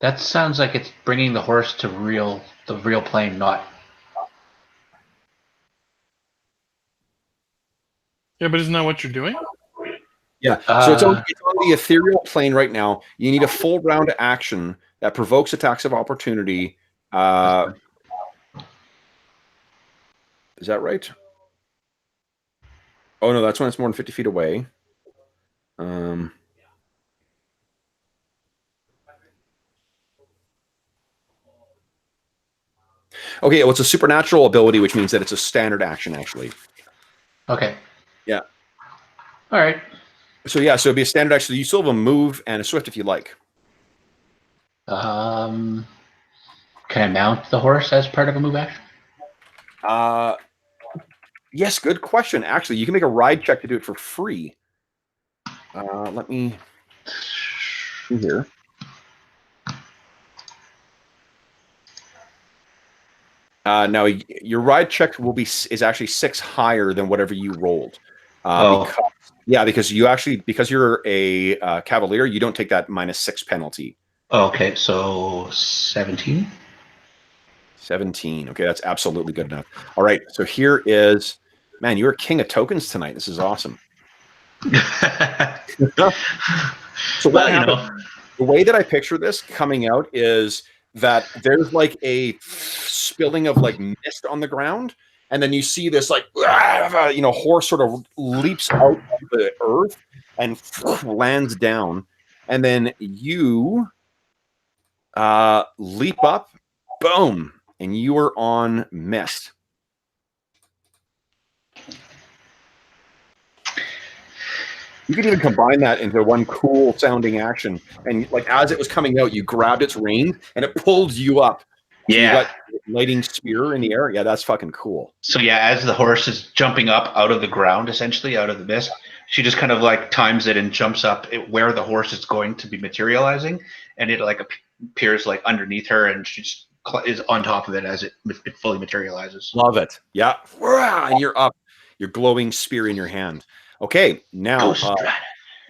That sounds like it's bringing the horse to the real plane, not. Yeah, but isn't that what you're doing? Yeah, so it's on the ethereal plane right now. You need a full round action that provokes attacks of opportunity. Is that right? Oh, no, that's when it's more than 50 feet away. Okay, well, it's a supernatural ability, which means that it's a standard action, actually. Okay. Yeah. All right. So, yeah, so it'd be a standard action. You still have a move and a swift if you like. Can I mount the horse as part of a move action? Yes, good question. Actually, you can make a ride check to do it for free. Let me see here. Now, your ride check is actually 6 higher than whatever you rolled. Because you're a cavalier, you don't take that -6 penalty. Okay, so 17. 17. Okay, that's absolutely good enough. All right, so here is, man, you're king of tokens tonight. This is awesome. So what happened? The way that I picture this coming out is that there's like a spilling of like mist on the ground, and then you see this like horse sort of leaps out of the earth and lands down, and then you leap up, boom, and you are on Mist. You could even combine that into one cool sounding action. And like as it was coming out, you grabbed its rein and it pulled you up. So you got lighting spear in the air. Yeah, that's fucking cool. So yeah, as the horse is jumping up out of the ground, essentially out of the mist, she just kind of like times it and jumps up where the horse is going to be materializing, and it like appears like underneath her, and she just is on top of it as it fully materializes. Love it. Yeah, and you're up. Your glowing spear in your hand. Okay, now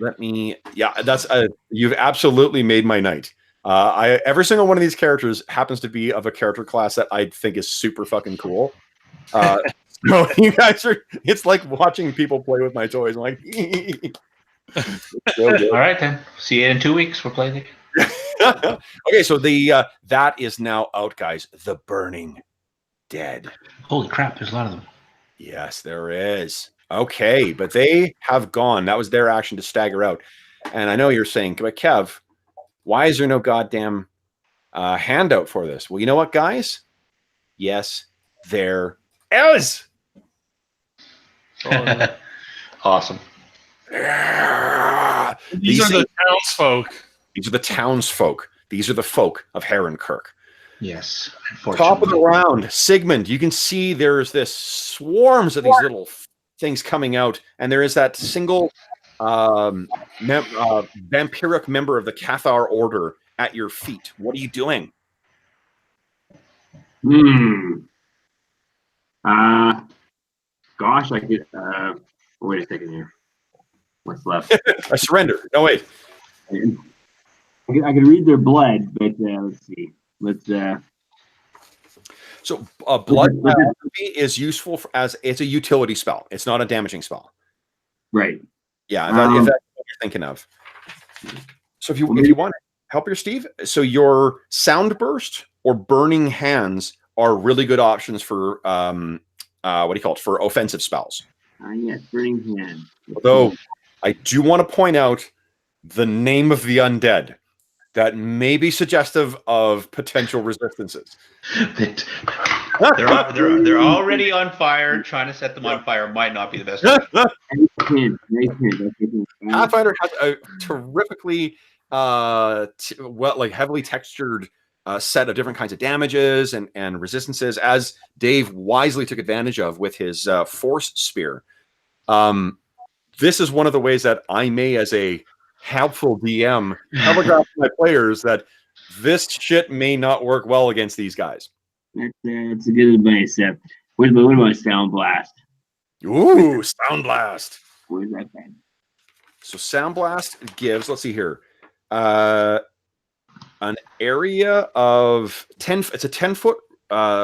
let me. Yeah, that's you've absolutely made my night. Every single one of these characters happens to be of a character class that I think is super fucking cool. So you guys are. It's like watching people play with my toys. I'm like, all right then. See you in 2 weeks. We're playing. Okay, so the that is now out, guys. The Burning Dead. Holy crap! There's a lot of them. Yes, there is. Okay, but they have gone. That was their action to stagger out. And I know you're saying, but Kev, why is there no goddamn handout for this? Well, you know what, guys? Yes, there is. Awesome. These are the townsfolk. These are the townsfolk. These are the folk of Herron, Kirk. Yes. Top of the round, Sigmund. You can see there's this swarms of these little things coming out, and there is that single vampiric member of the Cathar Order at your feet. What are you doing? Gosh, I could. Wait a second here. What's left? I surrender. No, wait. I can read their blood, but let's see. So blood is useful as it's a utility spell. It's not a damaging spell. Right. Yeah, if that's what you're thinking of. So if you want to help your Steve, so your sound burst or burning hands are really good options for what do you call it, for offensive spells. Yes, burning hand. Although I do want to point out the name of the undead. That may be suggestive of potential resistances. They're already on fire. Trying to set them on fire might not be the best. Pathfinder has a terrifically, heavily textured set of different kinds of damages and resistances, as Dave wisely took advantage of with his force spear. This is one of the ways that I may, as a helpful DM, telegraph to my players that this shit may not work well against these guys. That's a good advice. What about Sound Blast? Ooh, Sound Blast. Where's that been? So Sound Blast gives, let's see here, an area of 10. It's a 10-foot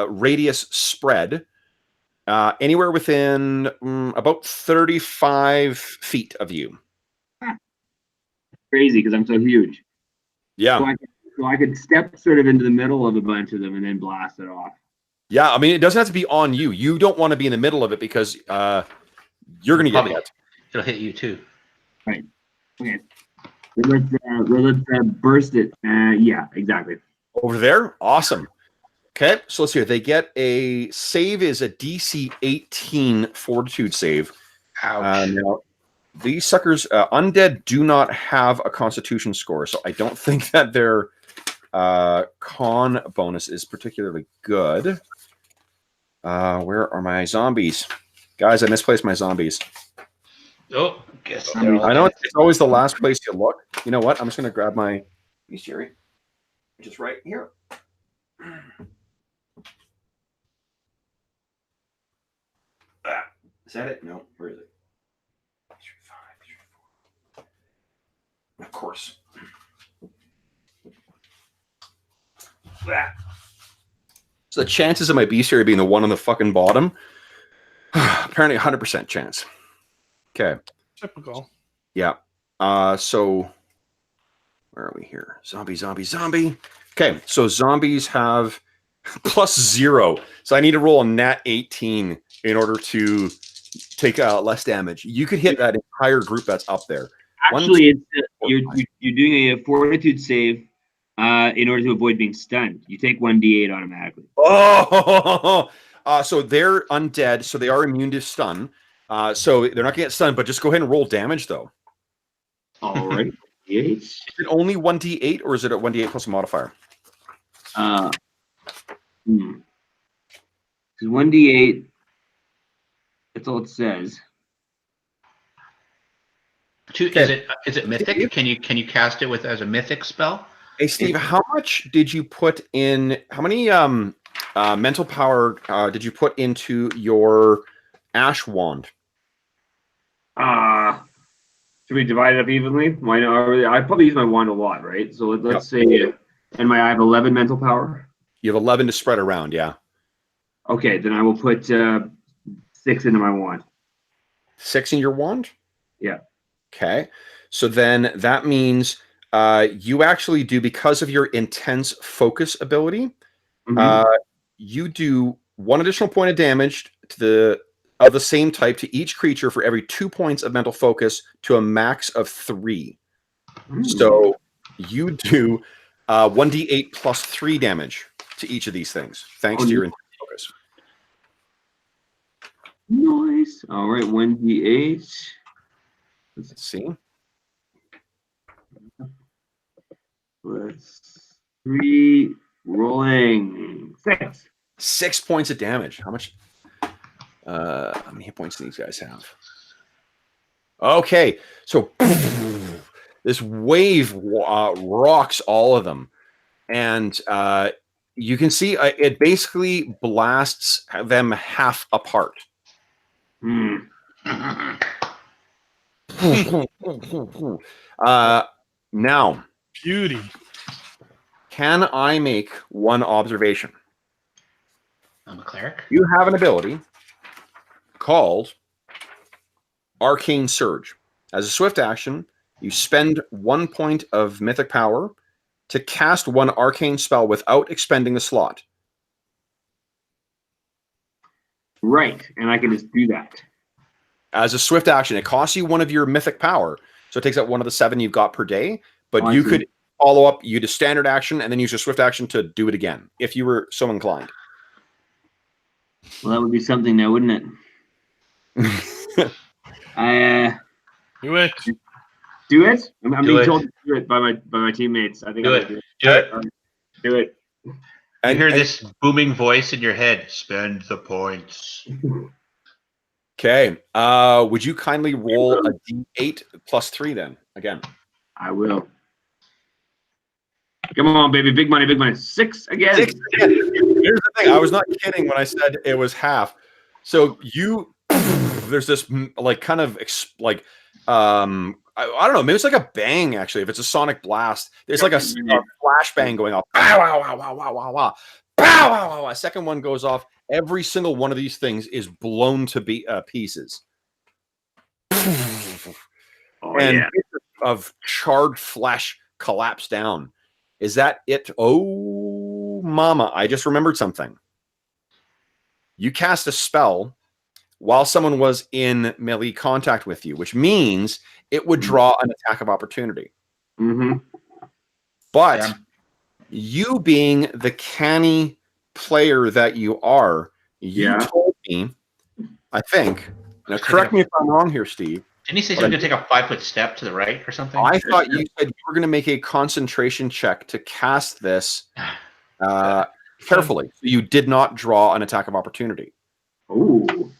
radius spread, anywhere within about 35 feet of you. Crazy because I'm so huge. Yeah. So I could step sort of into the middle of a bunch of them and then blast it off. Yeah, I mean, it doesn't have to be on you. You don't want to be in the middle of it because you're going to get hit. It'll hit you too. Right. Okay. Let's burst it. Yeah, exactly. Over there? Awesome. Okay, so let's hear. They get a save is a DC 18 fortitude save. Ouch. Now, these suckers, undead, do not have a constitution score, so I don't think that their con bonus is particularly good. Where are my zombies? Guys, I misplaced my zombies. Oh, guess I know it's always the last place you look. You know what? I'm just going to grab my bestiary. Just right here. Is that it? No. Where is it? Of course. So the chances of my bestiary being the one on the fucking bottom, apparently 100% chance. Okay. Typical. Yeah. So where are we here? Zombie. Okay, so zombies have +0. So I need to roll a nat 18 in order to take less damage. You could hit that entire group that's up there. Actually, it's you're doing a fortitude save in order to avoid being stunned. You take 1d8 automatically. Oh, so they're undead, so they are immune to stun. So they're not going to get stunned, but just go ahead and roll damage, though. All right. 8. Is it only 1d8, or is it a 1d8 plus a modifier? Because 1d8, that's all it says. Is it mythic? Can you cast it with as a mythic spell? Hey, Steve, how much did you put in? How many mental power did you put into your ash wand? Should we divide it up evenly? Why not? I probably use my wand a lot, right? So let's say, I have 11 mental power. You have 11 to spread around, yeah. Okay, then I will put 6 into my wand. 6 in your wand? Yeah. Okay. So then that means you actually do, because of your intense focus ability, you do 1 additional point of damage of the same type to each creature for every 2 points of mental focus to a max of 3. So you do 1d8 plus 3 damage to each of these things, thanks to your intense focus. Nice. All right, 1d8. Let's see. Plus 3, rolling 6. 6 points of damage. How much? How many hit points do these guys have? Okay, so this wave rocks all of them, and you can see it basically blasts them half apart. Now, Beauty. can I make one observation? I'm a cleric. You have an ability called Arcane Surge. As a swift action, you spend 1 point of mythic power to cast one arcane spell without expending a slot. Right, and I can just do that. As a swift action, it costs you 1 of your mythic power, so it takes out 1 of the 7 you've got per day, but you could follow up, you do standard action, and then use your swift action to do it again, if you were so inclined. Well, that would be something now, wouldn't it? Do it. Do it? I'm being told to do it by my teammates. I think Do I'm it. gonna Do it. Do it. You hear this booming voice in your head. Spend the points. Okay. Would you kindly roll a d8 plus 3 then? Again. I will. Come on, baby. Big money, big money. 6 again. 6 again. Here's the thing. I was not kidding when I said it was half. So there's this like kind of like I don't know, maybe it's like a bang actually. If it's a sonic blast, there's like a flash bang going off. Bow, wow, wow, wow, wow, wow, wow. Bow, wow, wow, wow. A second one goes off. Every single one of these things is blown to pieces. And bits of charred flesh collapse down. Is that it? Oh, mama, I just remembered something. You cast a spell while someone was in melee contact with you, which means it would draw an attack of opportunity. But you being the canny player that you are, you told me, I think, now correct me if I'm wrong here, Steve. Didn't he say he was going to take a 5-foot step to the right or something? I thought you said you were going to make a concentration check to cast this carefully. So you did not draw an attack of opportunity. Ooh.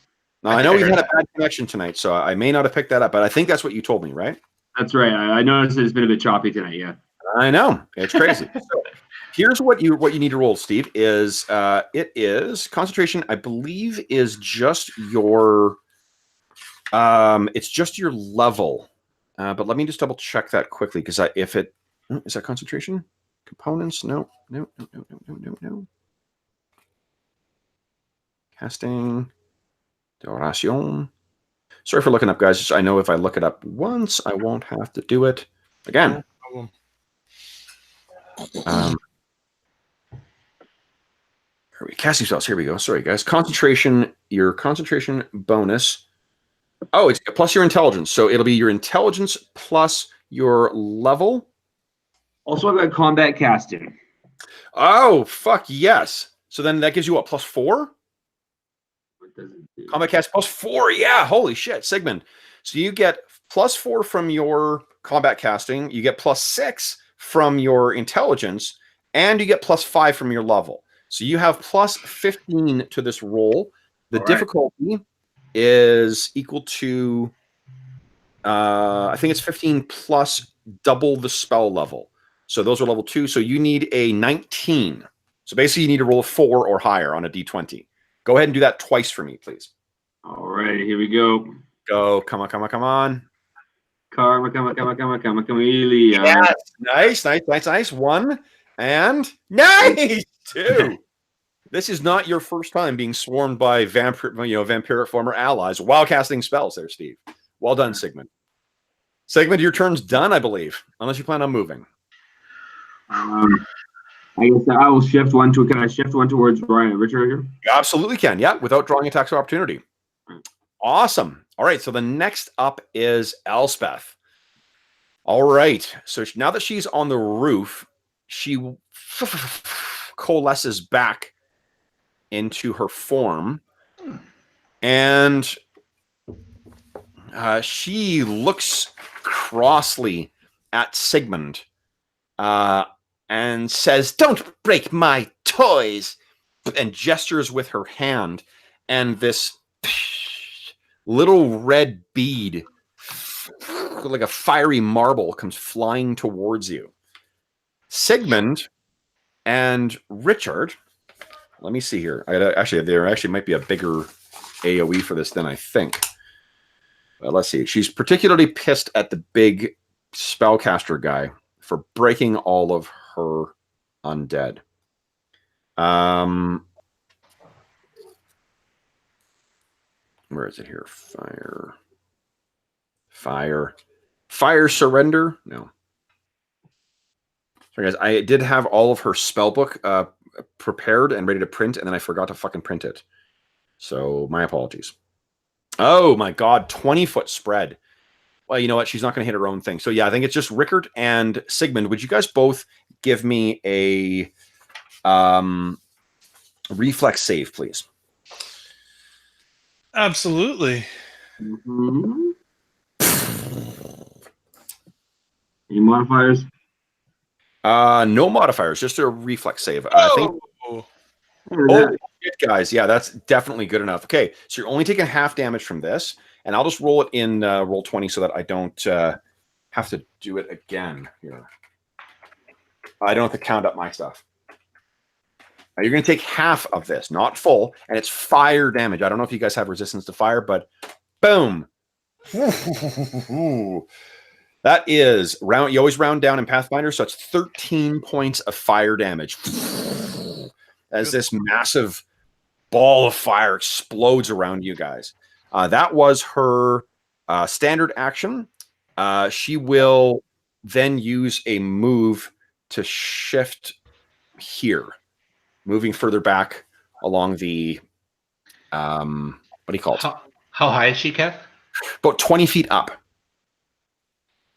Now, I know we had a bad connection tonight, so I may not have picked that up, but I think that's what you told me, right? That's right. I noticed it's been a bit choppy tonight, yeah. I know. It's crazy. So here's what you need to roll, Steve, is it is concentration, I believe, is just your it's just your level. But let me just double check that quickly, because if it is that concentration? Components? No. Casting. Duration. Sorry for looking up, guys. I know if I look it up once, I won't have to do it again. Casting spells. Here we go. Sorry, guys. Concentration. Your concentration bonus Oh, it's plus your intelligence. So it'll be your intelligence plus your level. Also, I've got combat casting. Oh, fuck yes. So then that gives you what, +4? What does it do? Combat cast +4. Yeah, holy shit, Sigmund. So you get +4 from your combat casting, you get +6 from your intelligence, and you get +5 from your level. So you have +15 to this roll. The difficulty is equal to, I think it's 15 plus double the spell level. So those are level 2. So you need a 19. So basically you need to roll a 4 or higher on a d20. Go ahead and do that twice for me, please. All right, here we go. Go. Come on, come on, come on. Karma, chameleon. Yes. Nice. 1 and nice. 2. This is not your first time being swarmed by vampiric former allies while casting spells there, Steve. Well done, Sigmund. Sigmund, your turn's done, I believe, unless you plan on moving. I guess I will shift one to. Can I shift one towards Ryan Richard here? You absolutely can, yeah, without drawing attacks of opportunity. Awesome. All right, so the next up is Elspeth. All right, so now that she's on the roof, she coalesces back into her form, and she looks crossly at Sigmund and says, "Don't break my toys," and gestures with her hand, and this little red bead, like a fiery marble, comes flying towards you. Sigmund and Richard, let me see here. There actually might be a bigger AoE for this than I think. Let's see. She's particularly pissed at the big spellcaster guy for breaking all of her undead. Where is it here? Fire surrender? No. Sorry, guys. I did have all of her spell book prepared and ready to print, and then I forgot to fucking print it. So my apologies. Oh my god, 20-foot spread. Well, you know what? She's not going to hit her own thing. So yeah, I think it's just Rickert and Sigmund. Would you guys both give me a reflex save, please? Absolutely. Mm-hmm. Any modifiers? No modifiers, just a reflex save. I think. Oh, shit, guys. Yeah, that's definitely good enough. Okay, so you're only taking half damage from this, and I'll just roll it in roll 20 so that I don't have to do it again here. I don't have to count up my stuff. Now, you're going to take half of this, not full, and it's fire damage. I don't know if you guys have resistance to fire, but boom. That is round. You always round down in Pathfinder, so it's 13 points of fire damage. As this massive ball of fire explodes around you guys. That was her standard action. She will then use a move to shift here, moving further back along the, what do you call it? How high is she, Kev? About 20 feet up.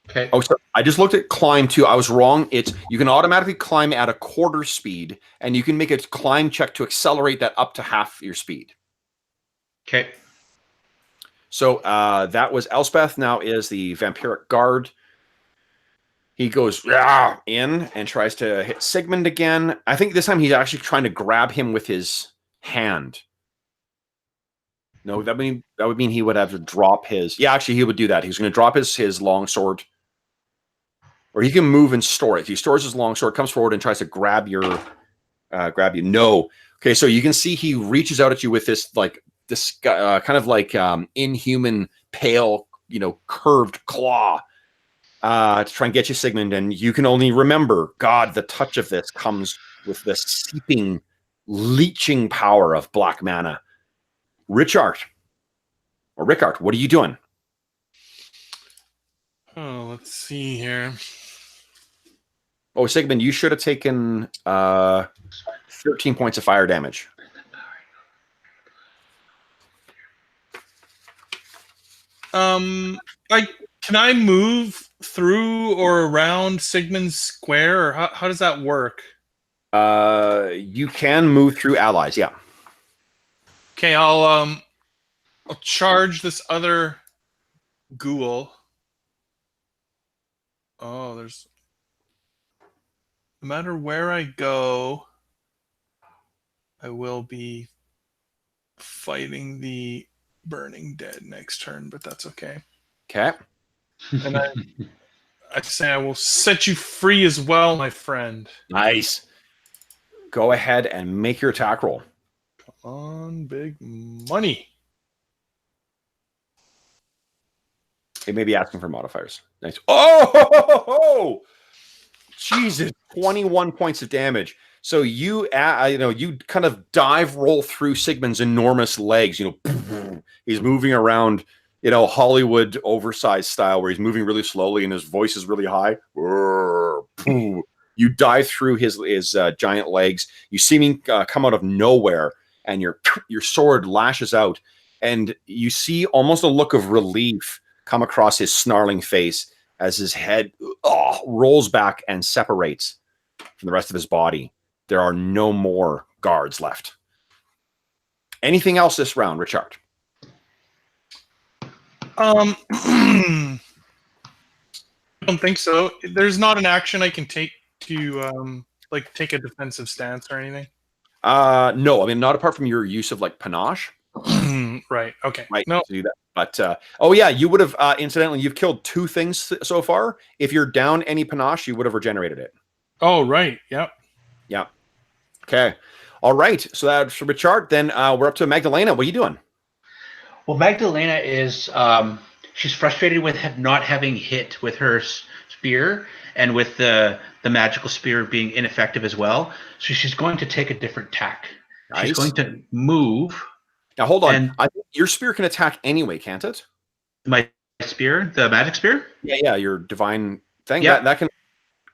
Okay. Oh, sorry. I just looked at climb too. I was wrong. You can automatically climb at a quarter speed, and you can make a climb check to accelerate that up to half your speed. Okay. So that was Elspeth. Now is the vampiric guard. He goes in and tries to hit Sigmund again. I think this time he's actually trying to grab him with his hand. No, that would mean he would have to drop his. Yeah, actually, he would do that. He's going to drop his long sword. Or he can move and store it. He stores his long sword, comes forward, and tries to grab you. No. Okay, so you can see he reaches out at you with this kind of inhuman, pale, curved claw to try and get you, Sigmund. And you can only remember, God, the touch of this comes with the seeping, leeching power of black mana. Rickard, what are you doing? Oh, let's see here. Oh, Sigmund, you should have taken 13 points of fire damage. Can I move through or around Sigmund's square, or how does that work? You can move through allies. Yeah. Okay, I'll charge this other ghoul. Oh, there's no matter where I go, I will be fighting the burning dead next turn, but that's okay. Okay. And I say I will set you free as well, my friend. Nice. Go ahead and make your attack roll. Come on, big money. It may be asking for modifiers. Nice. Oh, Jesus! 21 points of damage. So you kind of dive roll through Sigmund's enormous legs. He's moving around, Hollywood oversized style, where he's moving really slowly and his voice is really high. You dive through his giant legs. You see him come out of nowhere, and your sword lashes out, and you see almost a look of relief come across his snarling face as his head rolls back and separates from the rest of his body. There are no more guards left. Anything else this round, Richard? I don't think so. There's not an action I can take to take a defensive stance or anything. No, I mean, not apart from your use of panache. Right. Okay. Right. No. To do that. But you would have incidentally, you've killed 2 things so far. If you're down any panache, you would have regenerated it. Oh, right. Yep. Yeah. Okay. All right. So that's for Richard. Then we're up to Magdalena. What are you doing? Well, Magdalena is she's frustrated with not having hit with her spear, and with the magical spear being ineffective as well. So she's going to take a different tack. Nice. She's going to move. Now hold on. I think your spear can attack anyway, can't it? My spear, the magic spear. Yeah. Your divine thing. Yeah, that can.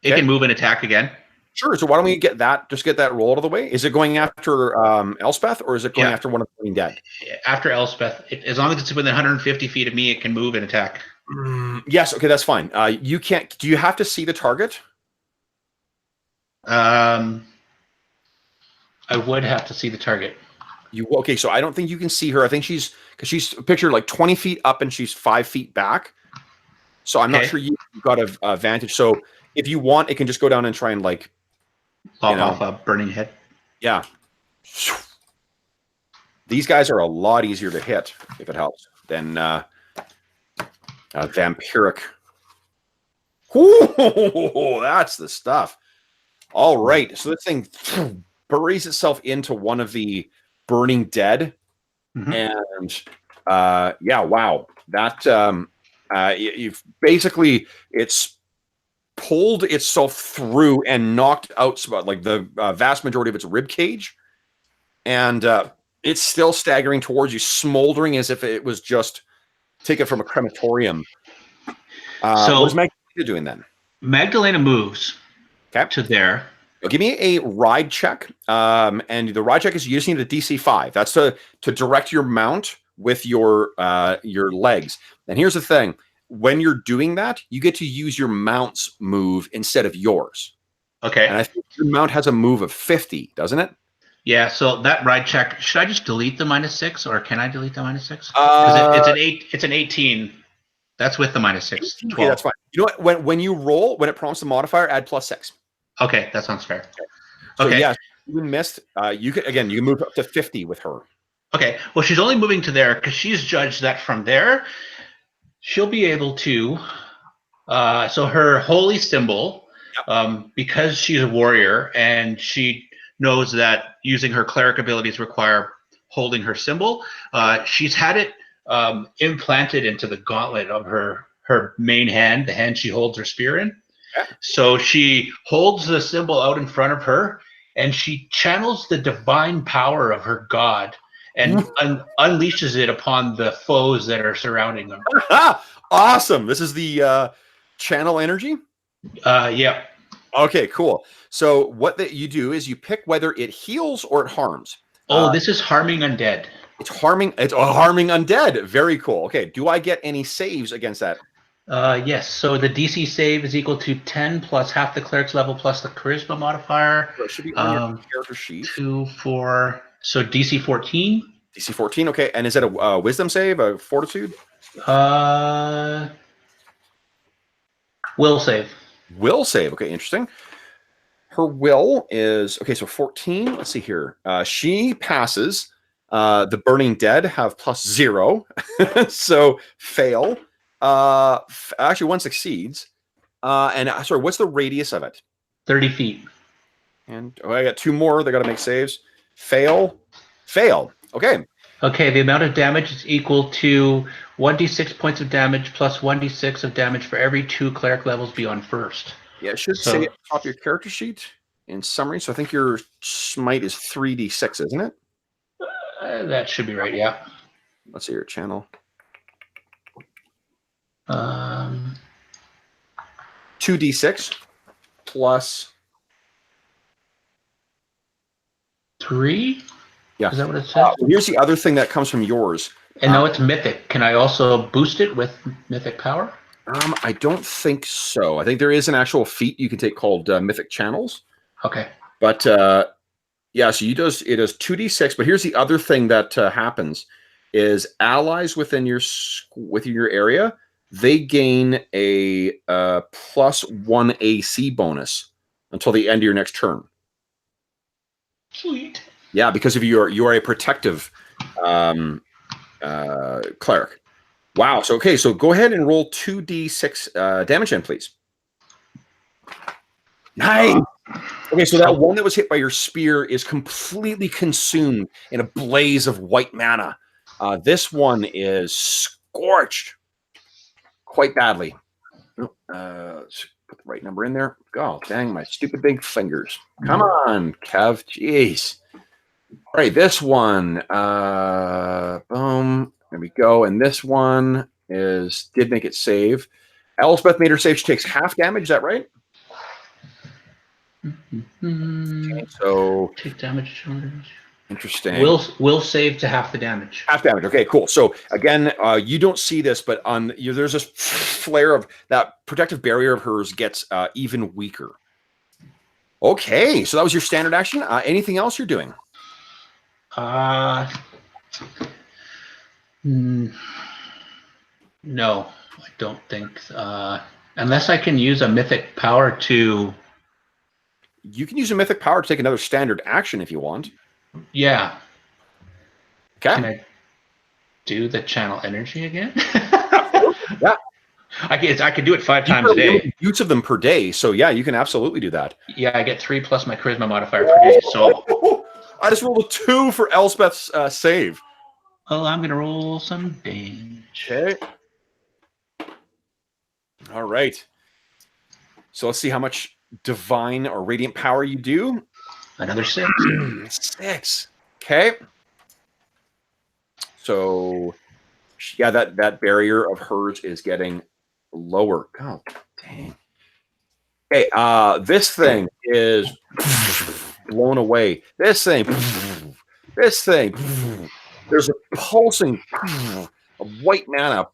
It can move and attack again. Sure. So why don't we get that? Just get that roll out of the way. Is it going after Elspeth, or is it going after one of the living dead? After Elspeth, as long as it's within 150 feet of me, it can move and attack. Yes. Okay, that's fine. You can't. Do you have to see the target? I would have to see the target. Okay? So I don't think you can see her. I think she's pictured 20 feet up and she's 5 feet back. So I'm not sure you've got a advantage. So if you want, it can just go down and try and lop off a burning head. Yeah. These guys are a lot easier to hit, if it helps, than vampiric. Ooh, that's the stuff. All right. So this thing buries itself into one of the burning dead. Mm-hmm. And wow. That you've basically, it's pulled itself through and knocked out the vast majority of its rib cage, and it's still staggering towards you, smoldering as if it was just taken from a crematorium. So what is Magdalena doing then? Magdalena moves to there. Give me a ride check, and the ride check is you just need a DC 5. That's to direct your mount with your legs. And here's the thing. When you're doing that, you get to use your mount's move instead of yours. Okay. And I think your mount has a move of 50, doesn't it? Yeah, so that ride check, should I just delete the -6, or can I delete the -6? It's an 18. That's with the -6. 12. Okay, that's fine. You know what? When you roll, when it prompts the modifier, add +6. Okay, that sounds fair. So okay. Yeah, you missed. You can move up to 50 with her. Okay. Well, she's only moving to there because she's judged that from there she'll be able to. So her holy symbol, because she's a warrior and she knows that using her cleric abilities require holding her symbol, she's had it implanted into the gauntlet of her main hand, the hand she holds her spear in. Yeah. So she holds the symbol out in front of her, and she channels the divine power of her god and unleashes it upon the foes that are surrounding them. Awesome. This is the channel energy? Yeah. Okay, cool. So what you do is you pick whether it heals or it harms. Oh, this is harming undead. It's harming undead. Very cool. Okay, do I get any saves against that? Yes. So the DC save is equal to 10 plus half the cleric's level plus the charisma modifier. So it should be on your character sheet. 2, 4. So DC 14. DC 14. Okay, and is it a wisdom save, a fortitude? Will save. Will save. Okay, interesting. Her will is okay. So 14. Let's see here. She passes. The burning dead have +0, so fail. Actually, one succeeds. And sorry, what's the radius of it? 30 feet. And I got 2 more. They got to make saves. Fail. Fail. Okay. Okay, the amount of damage is equal to 1d6 points of damage plus 1d6 of damage for every 2 cleric levels beyond first. Yeah, it should say at the top of your character sheet in summary. So I think your smite is 3d6, isn't it? That should be right, yeah. Let's see your channel. 2d6 plus 3? Yeah. Is that what it says? Here's the other thing that comes from yours. And now it's mythic. Can I also boost it with mythic power? I don't think so. I think there is an actual feat you can take called Mythic Channels. Okay. But yeah, so it does 2d6. But here's the other thing that happens is allies within your area, they gain a +1 AC bonus until the end of your next turn. Sweet. Yeah, because if you are a protective cleric. Wow. So okay, so go ahead and roll 2d6 damage in, please. Nice. Okay, so that one that was hit by your spear is completely consumed in a blaze of white mana. This one is scorched quite badly. Let's put the right number in there. Oh, dang, my stupid big fingers. Come on, Kev. Jeez. All right, this one. Boom. There we go. And this one did make it save. Elspeth made her save. She takes half damage. Is that right? Okay, so take damage. Interesting. Will save to half the damage. Half damage. Okay, cool. So again, you don't see this, but there's this flare of that protective barrier of hers gets even weaker. Okay, so that was your standard action. Anything else you're doing? No, I don't think. Unless I can use a mythic power to. You can use a mythic power to take another standard action if you want. Yeah. Okay. Can I do the channel energy again? Yeah. I could do it 5 times a day. Use of them per day. So yeah, you can absolutely do that. Yeah, I get 3 plus my charisma modifier per day. So I just rolled a 2 for Elspeth's save. Well, I'm gonna roll some damage. Okay. All right. So let's see how much divine or radiant power you do. Another 6. 6. Okay. So yeah, that barrier of hers is getting lower. Oh, dang. Okay, this thing is blown away. This thing. There's a pulsing of white mana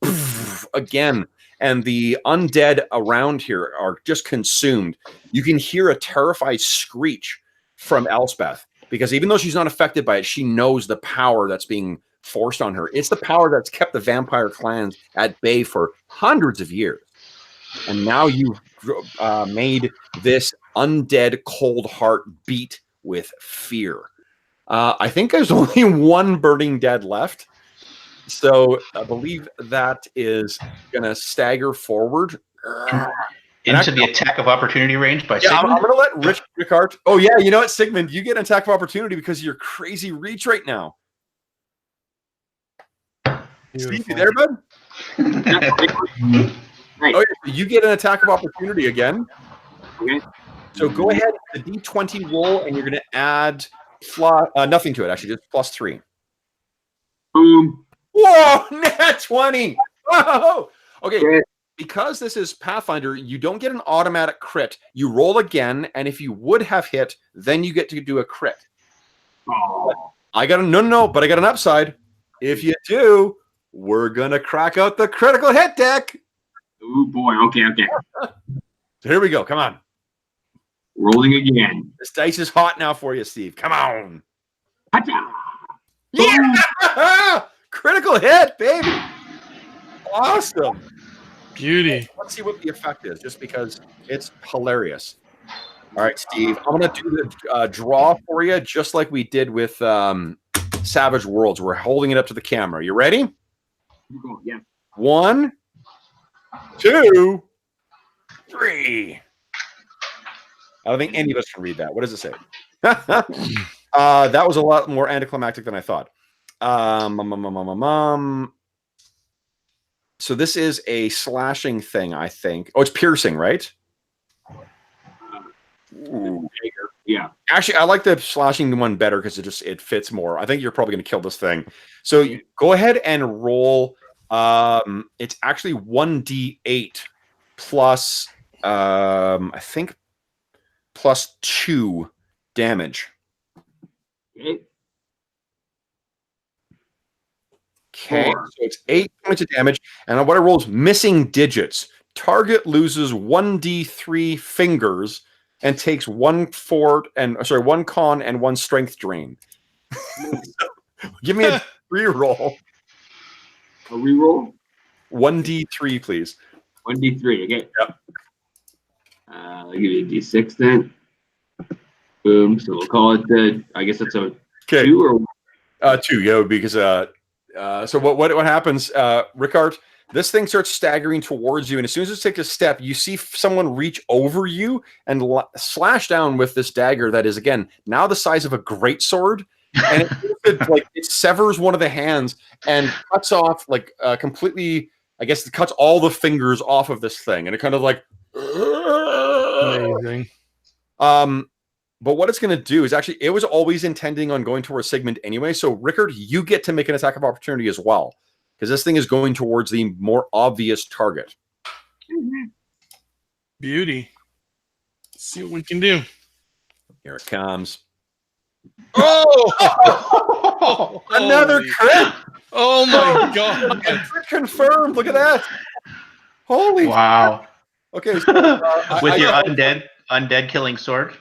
again, and the undead around here are just consumed. You can hear a terrified screech from Elspeth, because even though she's not affected by it, she knows the power that's being forced on her. It's the power that's kept the vampire clans at bay for hundreds of years. And now you've made this undead cold heart beat with fear. I think there's only one burning dead left. So I believe that is going to stagger forward. Into the attack of opportunity range by Sigmund? I'm going to let Rickard. Oh, yeah, you know what, Sigmund? You get an attack of opportunity because of your crazy reach right now. Steve, you there, bud? Nice. Oh, yeah, you get an attack of opportunity again. Okay. So go ahead, the D20 roll, and you're going to add nothing to it, actually, just +3. Boom. Whoa, nat 20. Whoa. Okay, Okay. because this is Pathfinder, you don't get an automatic crit. You roll again, and if you would have hit, then you get to do a crit. Oh. I got but I got an upside. If you do, we're going to crack out the critical hit deck. Oh, boy. Okay. So here we go. Come on. Rolling again. This dice is hot now for you, Steve. Come on. Hacha! Yeah! Critical hit, baby. Awesome. Beauty. Let's see what the effect is, just because it's hilarious. All right, Steve. I'm going to do the draw for you, just like we did with Savage Worlds. We're holding it up to the camera. You ready? Yeah. 1, 2, 3. I don't think any of us can read that. What does it say? That was a lot more anticlimactic than I thought. So this is a slashing thing, I think. Oh, it's piercing, right? Ooh. Yeah. Actually, I like the slashing one better because it fits more. I think you're probably going to kill this thing. So go ahead and roll. It's actually 1d8 plus, I think, plus 2 damage. Okay, so it's 8 points of damage, and what I roll is missing digits. Target loses 1d3 fingers and takes 1 con and 1 strength drain. Give me a reroll. A reroll? 1d3, please. 1d3. Okay. Yep. I'll give you a d6 then. Boom. So we'll call it. I guess it's a 2 or 2. Yeah, because so what happens, Rickard? This thing starts staggering towards you, and as soon as it takes a step, you see someone reach over you and slash down with this dagger that is, again, now the size of a greatsword, and it severs one of the hands and cuts off completely. I guess it cuts all the fingers off of this thing, and it kind of like. Amazing. But what it's going to do is actually, it was always intending on going towards Sigmund anyway. So, Rickard, you get to make an attack of opportunity as well, because this thing is going towards the more obvious target. Beauty. Let's see what we can do. Here it comes. Oh! Another crit! Oh my god! Crit confirmed. Look at that. Holy wow! Okay, so, with your undead killing sword.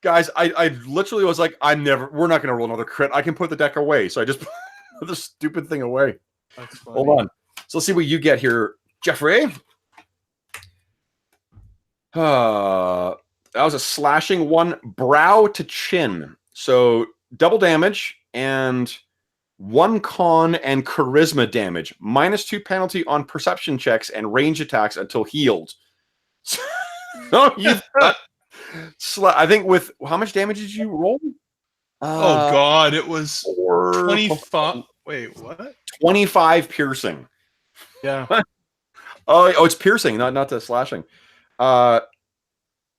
Guys, I literally was like, we're not going to roll another crit. I can put the deck away. So I just put the stupid thing away. That's funny. Hold on. So let's see what you get here, Jeffrey. That was a slashing 1, brow to chin. So double damage and 1 con and charisma damage. -2 penalty on perception checks and range attacks until healed. So you've got... I think with how much damage did you roll? Oh god, it was 25. Wait, what? 25 piercing. Yeah. Oh, it's piercing, not the slashing.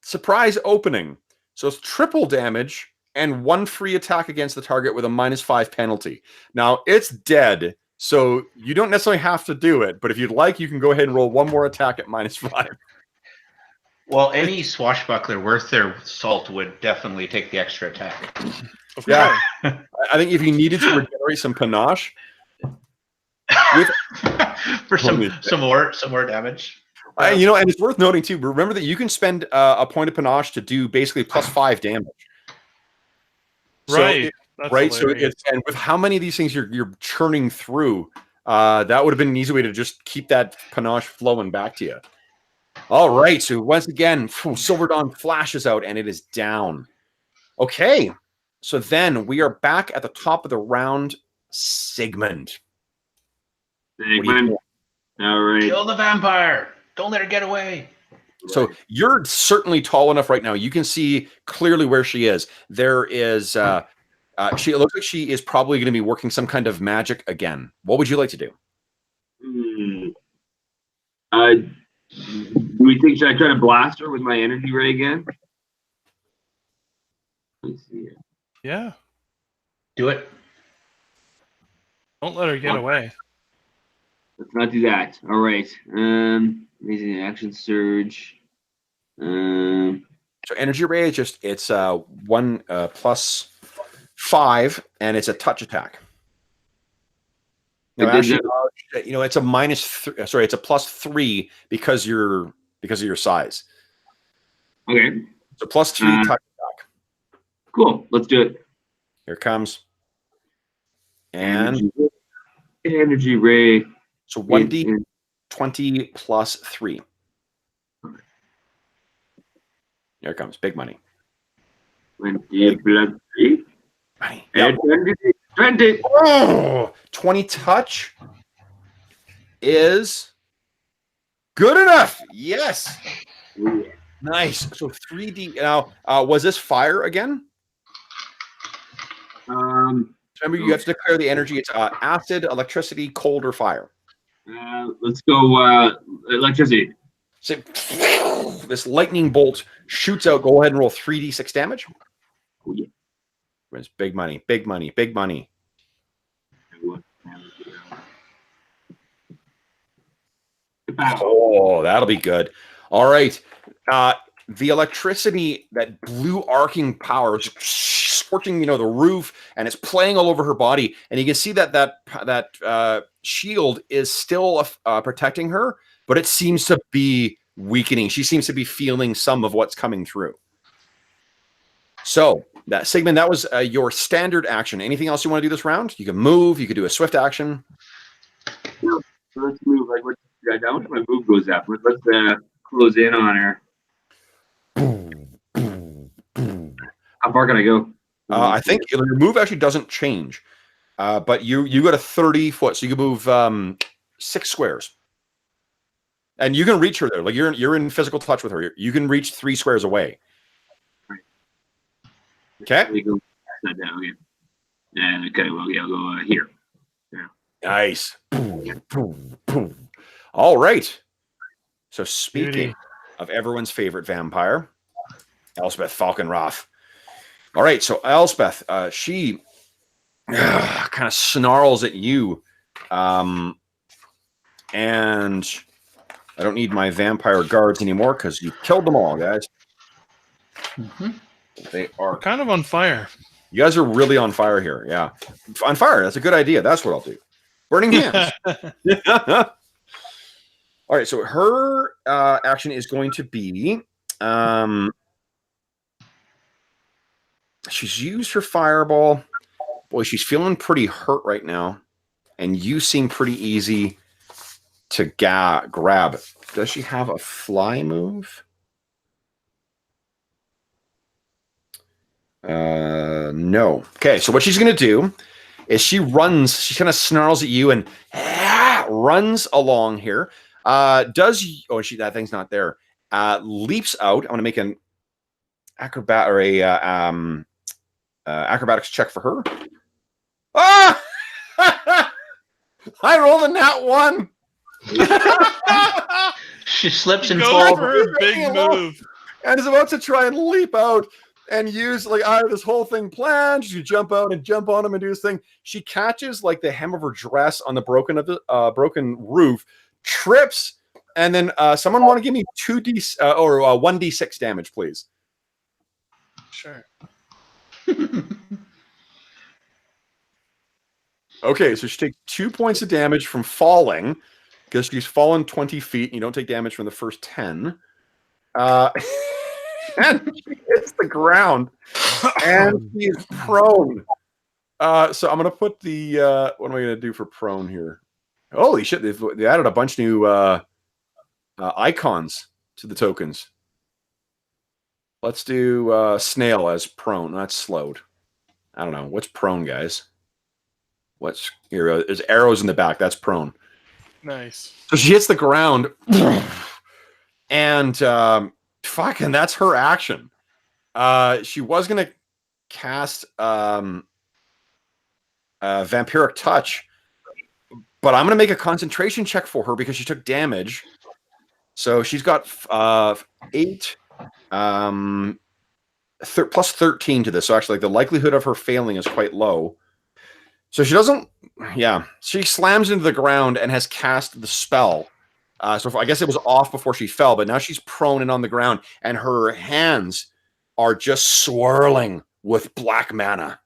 Surprise opening. So it's triple damage and 1 free attack against the target with a -5 penalty. Now it's dead, so you don't necessarily have to do it. But if you'd like, you can go ahead and roll 1 more attack at -5. Well, any swashbuckler worth their salt would definitely take the extra attack. Yeah, I think if you needed to regenerate some panache for some more damage. And it's worth noting too. Remember that you can spend a point of panache to do basically +5 damage. Right, right. So and with how many of these things you're churning through, that would have been an easy way to just keep that panache flowing back to you. All right, so once again, Silver Dawn flashes out, and it is down. Okay, so then we are back at the top of the round. Sigmund. All right. Kill the vampire. Don't let her get away. So you're certainly tall enough right now. You can see clearly where she is. There is... it looks like she is probably going to be working some kind of magic again. What would you like to do? Do we think, should I try to blast her with my energy ray again? Let's see here. Yeah. Do it. Don't let her get away. Let's not do that. All right. Amazing action surge. So energy ray is just it's 1 +5, and it's a touch attack. No, Like, actually, it's a it's a +3 because of your size. okay. So +3 touch attack. Cool. Let's do it. Here it comes. And energy ray. so 1d20 +3. Here it comes. Big money. 20 plus 3. Money. And 20. Oh, 20 touch is good enough. Yes. Yeah. Nice. So 3D. Now, was this fire again? Remember, you have to declare the energy. It's acid, electricity, cold, or fire. Let's go electricity. So this lightning bolt shoots out. Go ahead and roll 3d6 damage. Oh, yeah. It's big money, big money, big money. Oh, that'll be good. All right. The electricity, that blue arcing power, is scorching, the roof, and it's playing all over her body. And you can see that shield is still protecting her, but it seems to be weakening. She seems to be feeling some of what's coming through. So, Sigmund, that was your standard action. Anything else you want to do this round? You can move. You could do a swift action. Yeah, let's move. Like, I don't know if my move goes up. Let's close in on her. How far can I go? I think your move actually doesn't change, but you got a 30 foot, so you can move 6 squares, and you can reach her there. Like you're in physical touch with her. You can reach 3 squares away. Right. Okay. Go that down again. And okay, well, yeah, I'll go here. Yeah. Nice. All right. So speaking of everyone's favorite vampire, Elspeth Falkenroth. All right, so Elspeth, she kind of snarls at you, and I don't need my vampire guards anymore because you killed them all, guys. Mm-hmm. They are kind of on fire. You guys are really on fire here. Yeah, on fire. That's a good idea. That's what I'll do. Burning hands. All right, so her action is going to be. She's used her fireball. Boy, she's feeling pretty hurt right now. And you seem pretty easy to grab. Does she have a fly move? No. Okay, so what she's going to do is she kind of snarls at you and runs along here. That thing's not there. Leaps out. I want to make an acrobatics check for her. Ah! I rolled a nat 1. She slips and Go falls. for her big move. And is about to try and leap out and use I have this whole thing planned. She jump out and jump on him and do this thing. She catches the hem of her dress on the broken roof, trips, and then someone want to give me 1d6 damage, please. Sure. Okay, so she takes 2 points of damage from falling because she's fallen 20 feet. And you don't take damage from the first 10. And she hits the ground, and she is prone. So I'm going to put the what am I going to do for prone here? Holy shit, they added a bunch of new icons to the tokens. Let's do snail as prone. That's slowed. I don't know. What's prone, guys? What's here? There's arrows in the back. That's prone. Nice. So she hits the ground, and fucking that's her action. She was going to cast Vampiric Touch, but I'm going to make a concentration check for her because she took damage. So she's got 8 plus 13 to this. So actually, the likelihood of her failing is quite low. So she doesn't, she slams into the ground and has cast the spell. So I guess it was off before she fell, but now she's prone and on the ground, and her hands are just swirling with black mana.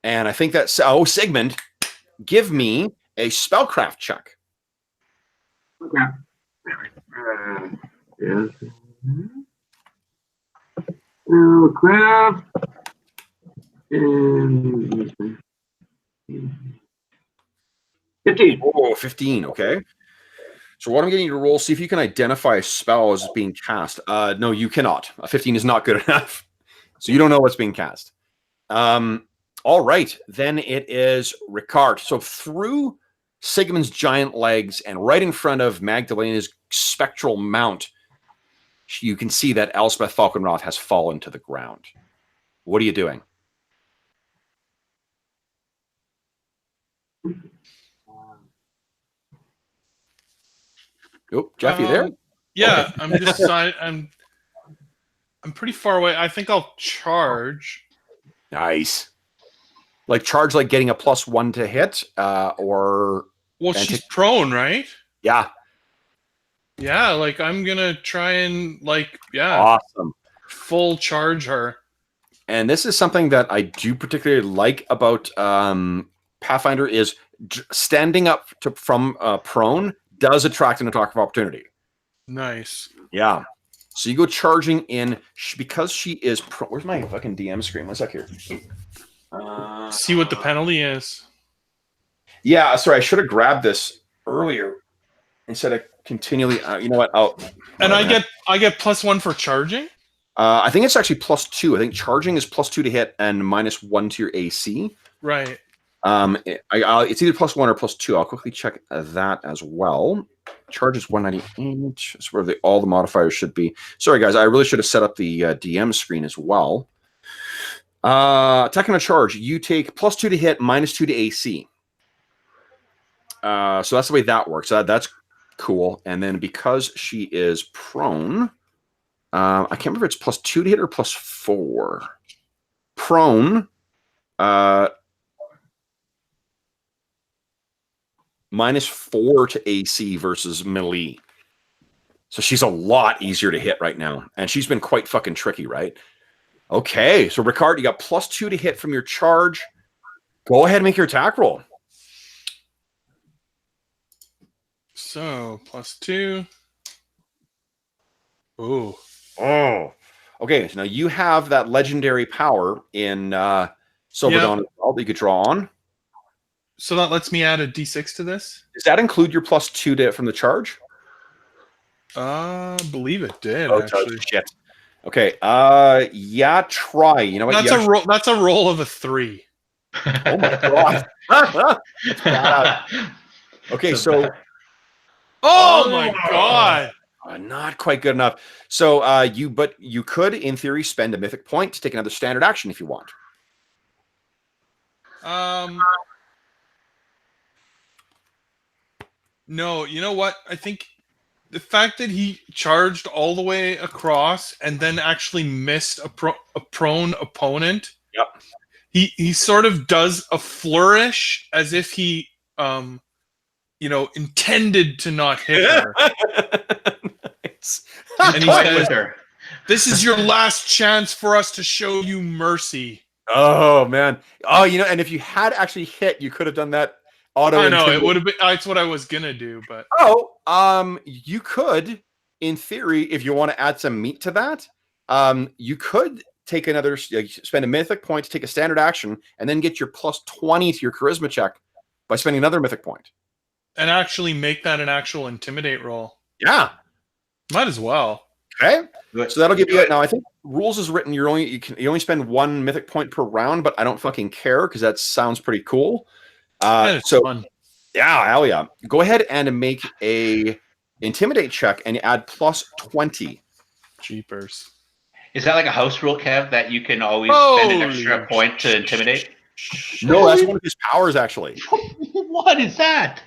And I think that's, Sigmund, give me a spellcraft check. Okay. Yeah. Craft. And 15. Oh, 15, okay. So what I'm getting you to roll, see if you can identify a spell as being cast. No, you cannot. A 15 is not good enough. So you don't know what's being cast. All right, then it is Ricard. So through Sigmund's giant legs and right in front of Magdalena's spectral mount, you can see that Elspeth Falkenroth has fallen to the ground. What are you doing? Oh, Jeff, you there? Yeah, Okay. I'm just I'm pretty far away. I think I'll charge. Nice. Like charge, like getting a +1 to hit, or Well, she's prone, right? yeah. Yeah, like I'm gonna try and Awesome. full charge her. And this is something that I do particularly like about Pathfinder is standing up from prone does attract an attack of opportunity. Nice. Yeah. So you go charging in because she is. Where's my fucking DM screen? One sec here. See what the penalty is. Yeah, sorry, I should have grabbed this earlier instead of continually. You know what? I get +1 for charging. I think it's actually +2. I think charging is +2 to hit and -1 to your AC. Right. It's either +1 or +2. I'll quickly check that as well. Charge is 198. That's where all the modifiers should be. Sorry, guys. I really should have set up the DM screen as well. Attacking a charge. You take +2 to hit, -2 to AC. So that's the way that works. That's cool. And then because she is prone, I can't remember if it's +2 to hit or +4. Prone, -4 to AC versus melee. So she's a lot easier to hit right now. And she's been quite fucking tricky, right? Okay, so Ricard, you got +2 to hit from your charge. Go ahead and make your attack roll. So +2. Ooh. Oh. Okay, so now you have that legendary power in Silver Dawn as well that you could draw on. So that lets me add a D6 to this? Does that include your +2 to from the charge? Believe it did, Oh, actually. shit. Okay. Yeah, try. You know what? That's a roll of a 3. Oh my god. Okay, so Oh my god. not quite good enough. So but you could, in theory, spend a mythic point to take another standard action if you want. No, you know what? I think the fact that he charged all the way across and then actually missed a prone opponent. Yep. He sort of does a flourish as if he intended to not hit her. Nice. And he says, "This is your last chance for us to show you mercy." Oh man. Oh, and if you had actually hit, you could have done that auto. I know it would have been. That's what I was gonna do, but you could, in theory, if you want to add some meat to that, you could take another, spend a mythic point to take a standard action, and then get your +20 to your charisma check by spending another mythic point, and actually make that an actual intimidate roll. Yeah, might as well. Okay, so that'll give you. Now, I think rules is written. You only spend 1 mythic point per round, but I don't fucking care because that sounds pretty cool. So fun. Yeah, hell yeah. Go ahead and make a intimidate check and add +20. Jeepers. Is that like a house rule, Kev, that you can always spend an extra point to intimidate? No, that's one of his powers, actually. What is that?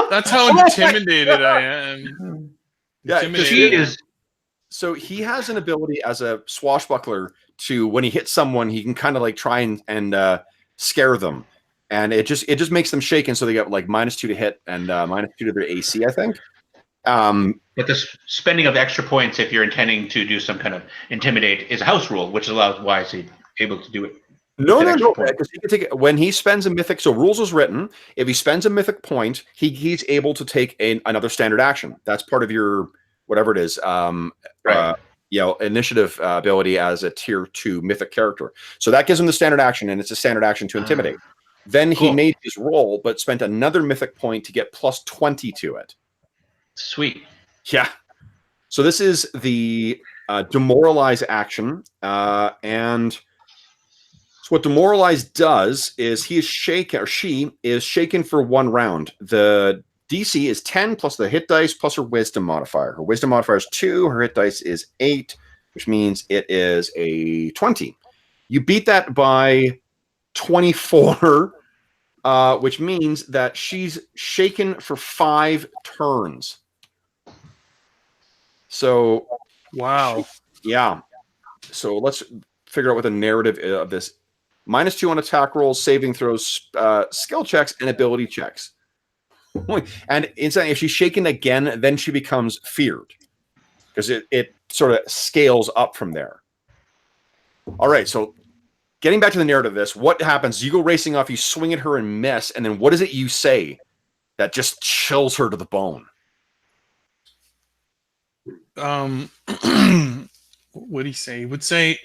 That's how intimidated I am. Yeah, intimidated. So he has an ability as a swashbuckler to, when he hits someone, he can kind of like try and scare them. And it just makes them shake, and so they get like -2 to hit and -2 to their AC, I think. But the spending of extra points, if you're intending to do some kind of intimidate, is a house rule, which allows why is he able to do it. No, An extra no. point. Because he can take it when he spends a mythic. So rules is written. If he spends a mythic point, he's able to take another standard action. That's part of your whatever it is. Right. Initiative ability as a tier 2 mythic character. So that gives him the standard action, and it's a standard action to intimidate. Then he Cool. made his roll, but spent another mythic point to get plus 20 to it. Sweet. Yeah. So this is the demoralize action, and so what demoralize does is he is shaken, or she is shaken for 1 round. The DC is 10 plus the hit dice plus her wisdom modifier. Her wisdom modifier is 2. Her hit dice is 8, which means it is a 20. You beat that by 24, which means that she's shaken for 5 turns. So, Wow. yeah. So let's figure out what the narrative of this. -2 on attack rolls, saving throws, skill checks, and ability checks. And if she's shaken again, then she becomes feared. Because it sort of scales up from there. All right, so getting back to the narrative of this, what happens? You go racing off, you swing at her and miss, and then what is it you say that just chills her to the bone? What would he say? He would say,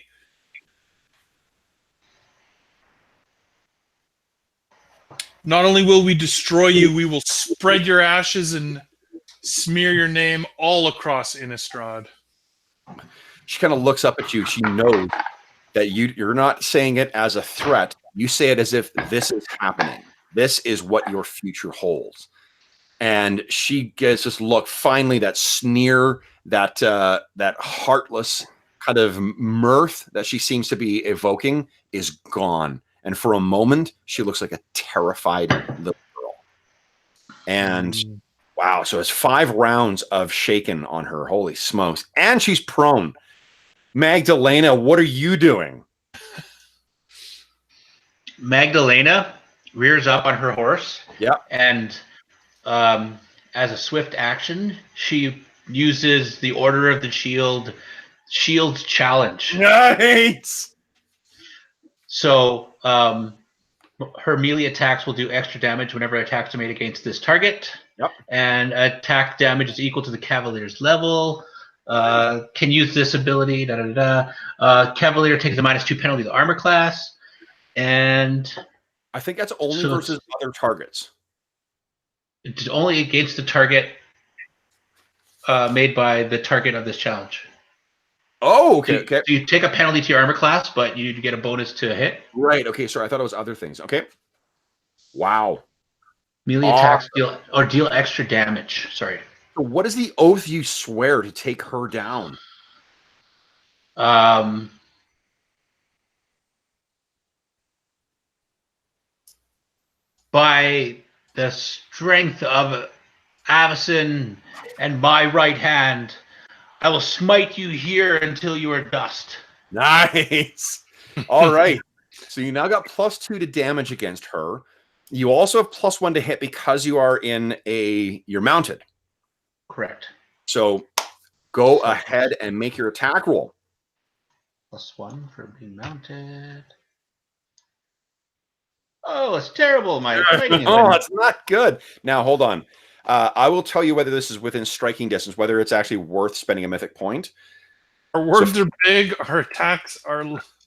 not only will we destroy you, we will spread your ashes and smear your name all across Innistrad. She kind of looks up at you. She knows that you're not saying it as a threat. You say it as if this is happening. This is what your future holds. And she gets this look, finally, that sneer, that heartless kind of mirth that she seems to be evoking is gone. And for a moment, she looks like a terrified little girl. And wow, so it's 5 rounds of shaken on her. Holy smokes. And she's prone. Magdalena, what are you doing? Magdalena rears up on her horse. Yeah. And as a swift action, she uses the Order of the Shield challenge. Nice. So her melee attacks will do extra damage whenever attacks are made against this target. Yep. And attack damage is equal to the Cavalier's level. Can use this ability. Cavalier takes a -2 penalty to armor class. And I think that's only versus other targets. It's only against the target made by the target of this challenge. Oh, okay. So you take a penalty to your armor class, but you get a bonus to hit. Right. Okay. Sorry, I thought it was other things. Okay. Wow. Melee attacks deal extra damage. Sorry. So what is the oath you swear to take her down? By the strength of Avacyn and my right hand, I will smite you here until you are dust. Nice. All right. So you now got +2 to damage against her. You also have +1 to hit because you are you're mounted. Correct. So go ahead and make your attack roll. +1 for being mounted. Oh, it's terrible. My fighting. Oh, it's not good. Now, hold on. I will tell you whether this is within striking distance, whether it's actually worth spending a mythic point. Our words are big. Our attacks are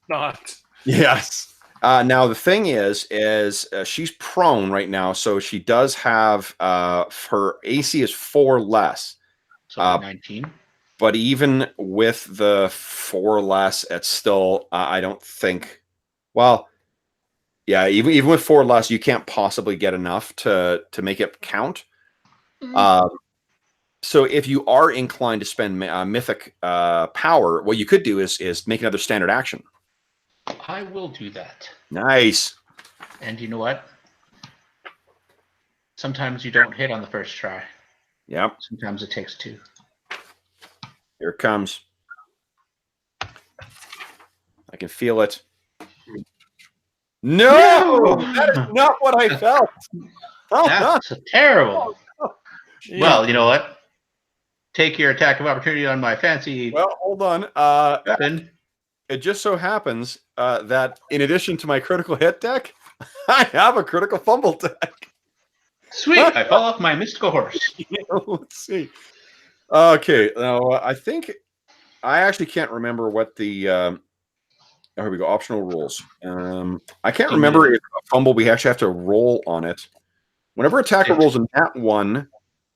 not. Yes. Now, the thing is she's prone right now, so she does have her AC is 4 less. So 19. But even with the 4 less, it's still, I don't think, well, yeah, even with 4 less, you can't possibly get enough to make it count. So if you are inclined to spend mythic power, what you could do is make another standard action. I will do that. Nice. And you know what? Sometimes you don't hit on the first try. Yep. Sometimes it takes 2. Here it comes. I can feel it. No! That is not what I felt. Oh, That's terrible. Yeah. Well, you know what? Take your attack of opportunity on my fancy well, hold on. weapon. it just so happens that in addition to my critical hit deck, I have a critical fumble deck. Sweet. I fell off my mystical horse. Let's see. Okay, now I think I actually can't remember what the. Here we go. Optional rules. I can't remember if a fumble we actually have to roll on it. Whenever attacker rolls in that one,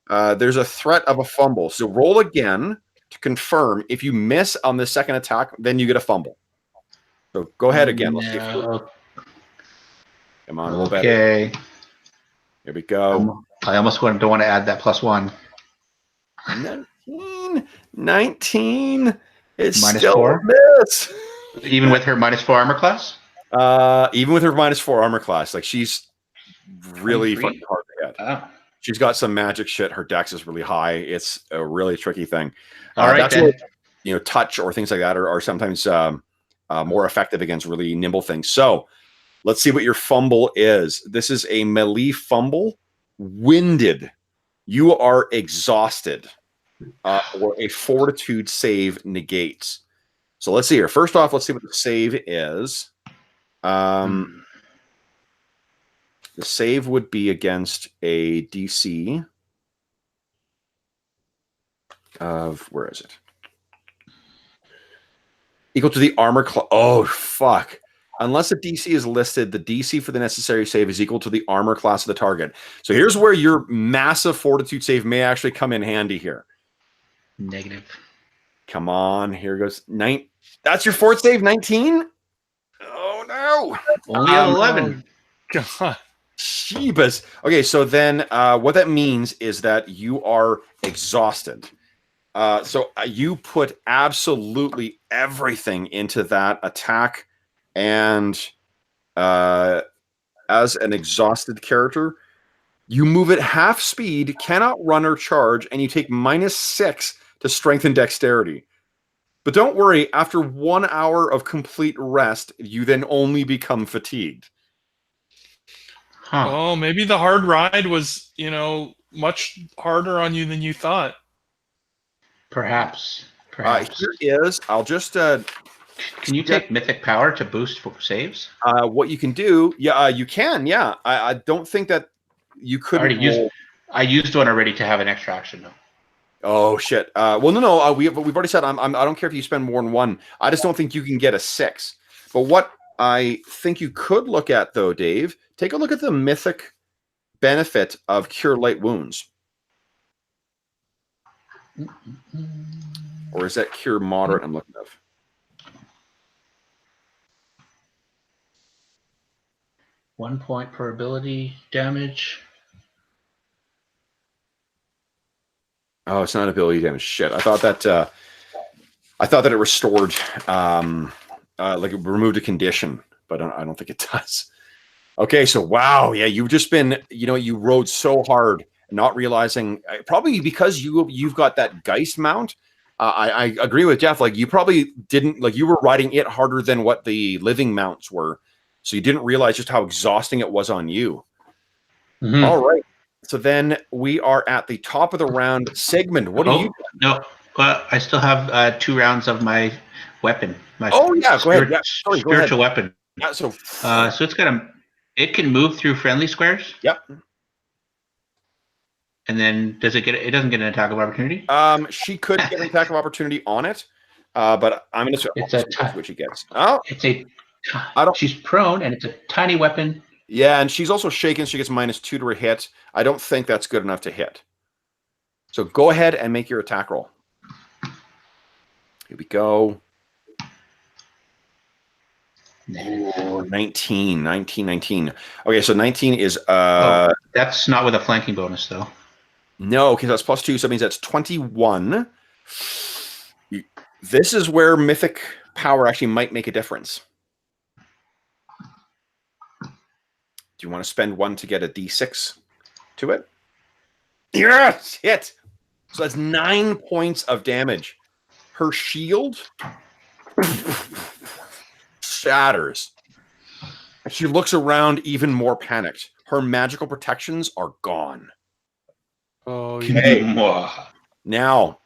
there's a threat of a fumble. So roll again to confirm. If you miss on the second attack, then you get a fumble. So go ahead again. Let's see if you... Come on, roll better. Okay. Here we go. I almost don't want to add that +1. 19. It's -4? still a miss. Even with her -4 armor class? Even with her -4 armor class, like she's really 23? fucking hard to hit. Oh. She's got some magic shit. Her dex is really high. It's a really tricky thing. All right, that's then. What, touch or things like that are sometimes more effective against really nimble things. So let's see what your fumble is. This is a melee fumble. Winded. You are exhausted. Or a fortitude save negates. So let's see here. First off, let's see what the save is. The save would be against a DC of, where is it? Equal to the armor class. Oh, fuck. Unless a DC is listed, the DC for the necessary save is equal to the armor class of the target. So here's where your massive fortitude save may actually come in handy here. Negative. Come on, here goes 9. That's your fort save, 19? Oh no! Only 11. God. Jeebus. Okay, so then what that means is that you are exhausted. So you put absolutely everything into that attack, and as an exhausted character, you move at half speed, cannot run or charge, and you take -6 to strength and dexterity. But don't worry, after 1 hour of complete rest, you then only become fatigued. Huh. Oh, maybe the hard ride was, much harder on you than you thought. Perhaps. Here is, I'll just... can you take mythic power to boost for saves? What you can do, you can, yeah. I don't think that you could... I used one already to have an extra action, though. Oh shit! Well, no. We've already said I don't care if you spend more than 1. I just don't think you can get a 6. But what I think you could look at, though, Dave, take a look at the mythic benefit of Cure Light Wounds, or is that Cure Moderate? I'm looking at. 1 point per ability damage. Oh, it's not ability damage. Shit, I thought that it restored, like it removed a condition, but I don't think it does. Okay, so wow, yeah, you've just been, you rode so hard, not realizing, probably because you've got that Geist mount. I agree with Jeff. Like you probably didn't, like you were riding it harder than what the living mounts were, so you didn't realize just how exhausting it was on you. Mm-hmm. All right. So then we are at the top of the round. Sigmund, what are you doing? No, I still have 2 rounds of my weapon. My go ahead. Yeah, spiritual weapon. Yeah, so it can move through friendly squares. Yep. And then it doesn't get an attack of opportunity? She could get an attack of opportunity on it, but I'm going to say what she gets. Oh, she's prone, and it's a tiny weapon. Yeah, and she's also shaken. She gets -2 to her hit. I don't think that's good enough to hit. So go ahead and make your attack roll. Here we go. Oh, 19. Okay, so 19 is... that's not with a flanking bonus, though. No, because that's +2, so that means that's 21. This is where mythic power actually might make a difference. Do you want to spend 1 to get a D6 to it? Yes! Hit! So that's 9 points of damage. Her shield shatters. She looks around even more panicked. Her magical protections are gone. Oh, okay. Now,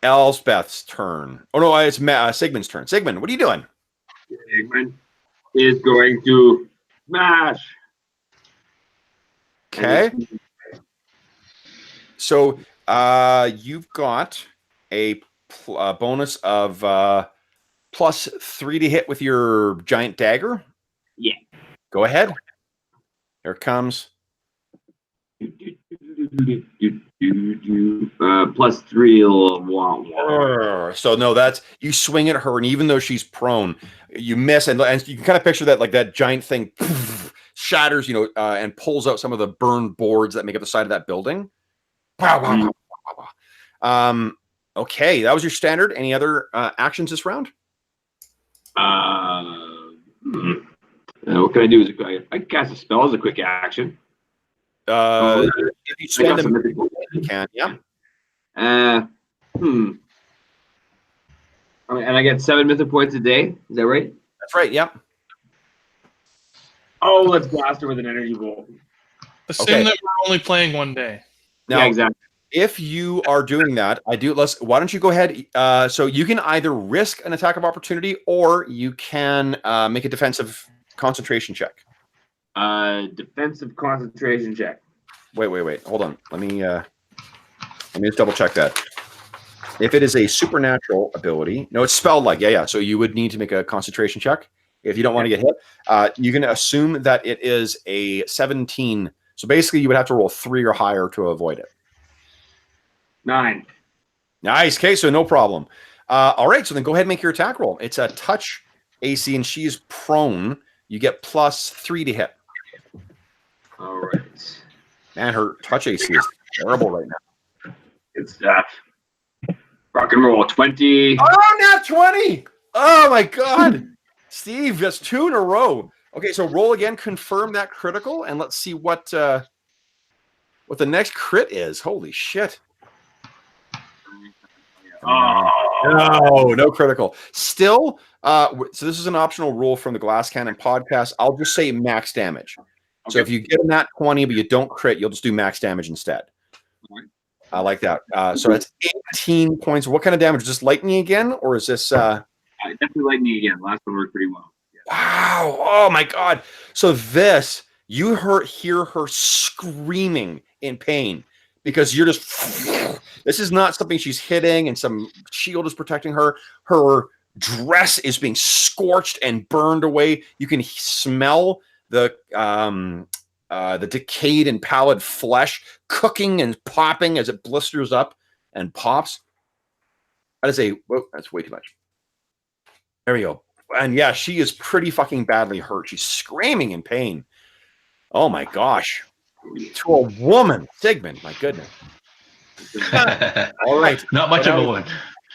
Elspeth's turn. Oh no, it's Sigmund's turn. Sigmund, what are you doing? Sigmund is going to smash. Okay. So you've got a bonus of +3 to hit with your giant dagger. Yeah. Go ahead. Here it comes. +3. So no, that's you swing at her, and even though she's prone, you miss, and you can kind of picture that like that giant thing shatters, and pulls out some of the burned boards that make up the side of that building. Okay, that was your standard. Any other actions this round? What can I do? I cast a spell as a quick action. If you spend them, you can. Yeah. And I get 7 mythic points a day. Is that right? That's right. Yep. Oh, let's blast her with an energy bolt. Assume that we're only playing one day. Now, yeah, exactly. If you are doing that, why don't you go ahead? So you can either risk an attack of opportunity, or you can make a defensive concentration check. Defensive concentration check. Wait. Hold on. Let me just double check that. If it is a supernatural ability, no, it's spell-like. Yeah. So you would need to make a concentration check if you don't want to get hit. You can assume that it is a 17. So basically, you would have to roll 3 or higher to avoid it. 9. Nice. Okay, so no problem. All right, so then go ahead and make your attack roll. It's a touch AC, and she's prone. You get +3 to hit. All right. Man, her touch AC is terrible right now. Good stuff. Rock and roll. 20. Oh, not 20! Oh my God, Steve, that's 2 in a row. Okay, so roll again. Confirm that critical, and let's see what the next crit is. Holy shit! Oh. No critical. Still, so this is an optional rule from the Glass Cannon podcast. I'll just say max damage. Okay. So if you get a nat 20 but you don't crit, you'll just do max damage instead. Right. I like that. So that's 18 points. What kind of damage? Just lightning again, or is this? Definitely lightning again. Last one worked pretty well. Yeah. Wow! Oh my God! So this, you hear her screaming in pain. Because you're just, this is not something she's hitting and some shield is protecting her. Her dress is being scorched and burned away. You can smell the decayed and pallid flesh cooking and popping as it blisters up and pops. That's way too much. There we go. And yeah, she is pretty fucking badly hurt. She's screaming in pain. Oh my gosh. To a woman, Sigmund, my goodness. All right. Not much of a one.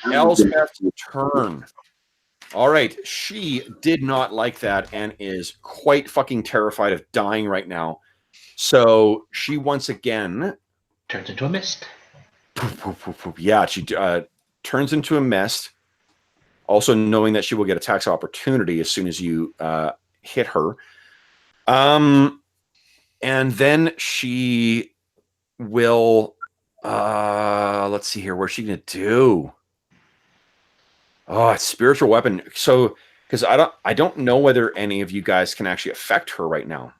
Elspeth's turn. All right. She did not like that and is quite fucking terrified of dying right now. So she once again turns into a mist. Yeah, she turns into a mist. Also knowing that she will get attacks of opportunity as soon as you hit her. And then she will, let's see here. What's she going to do? Oh, it's spiritual weapon. So, because I don't know whether any of you guys can actually affect her right now.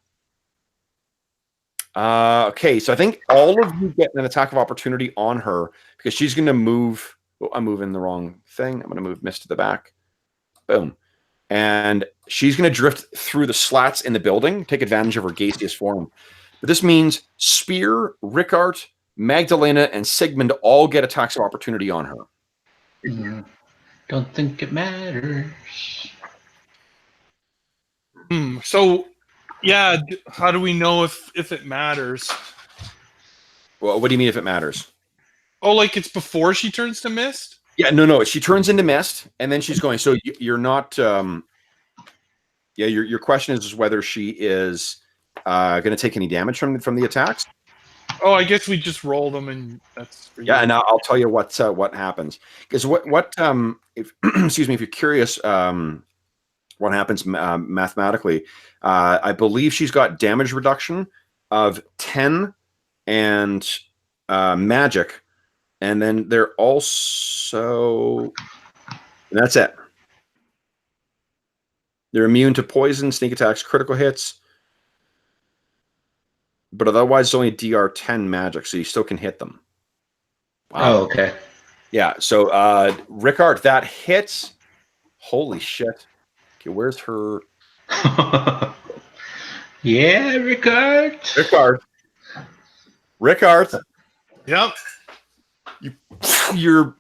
Okay, so I think all of you get an attack of opportunity on her because she's going to move. Oh, I'm moving the wrong thing. I'm going to move Mist to the back. Boom. And she's going to drift through the slats in the building, take advantage of her gaseous form. But this means Spear, Rickard, Magdalena, and Sigmund all get attacks of opportunity on her. Don't think it matters. So, yeah, how do we know if it matters? Well, what do you mean if it matters? Oh, like it's before she turns to mist? Yeah, no. She turns into mist, and then she's going. So you're not. Yeah, your question is whether she is going to take any damage from the attacks. Oh, I guess we just roll them, and that's. Yeah, and I'll tell you what happens. Because if excuse me, if you're curious, what happens mathematically? I believe she's got damage reduction of 10 and magic. And then they're also, and that's it. They're immune to poison, sneak attacks, critical hits, but otherwise it's only DR 10 magic, so you still can hit them. Wow. Oh, okay. Yeah, so Rickard, that hits. Holy shit. Okay, where's her? Yeah, Rickard. Rickard. Yep. Your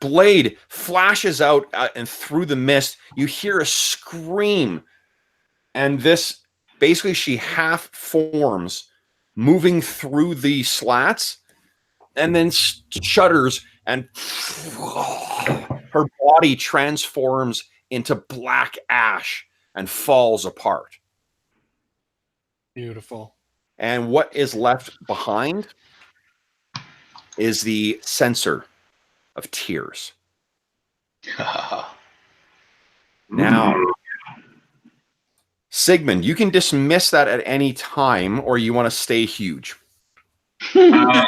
blade flashes out and through the mist, you hear a scream. And this, basically she half forms, moving through the slats, and then shudders, and her body transforms into black ash and falls apart. Beautiful. And what is left behind is the censer of tears. Now, Sigmund, you can dismiss that at any time, or you want to stay huge. Let's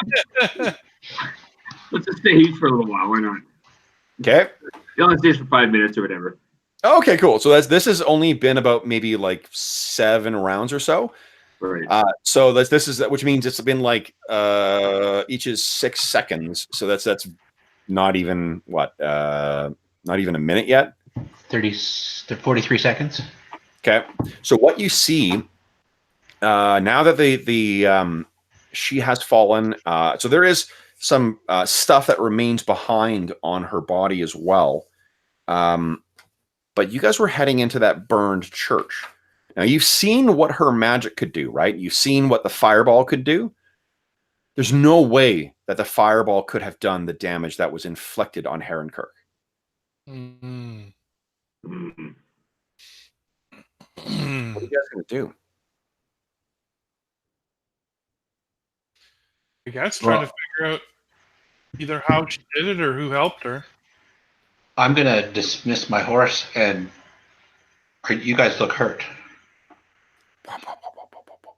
just stay huge for a little while. Why not? Okay. You only stays for 5 minutes or whatever. Okay, cool. So this has only been about maybe like 7 rounds or so. Right. So this is, which means it's been like each is 6 seconds. So that's not even what not even a minute yet. 30 to 43 seconds. Okay. So what you see now that the she has fallen, so there is some stuff that remains behind on her body as well. But you guys were heading into that burned church. Now, you've seen what her magic could do, right? You've seen what the fireball could do. There's no way that the fireball could have done the damage that was inflicted on Herron Kirk. Mm. Mhm. What are you guys going to do? I guess trying to figure out either how she did it or who helped her. I'm gonna dismiss my horse, and you guys look hurt.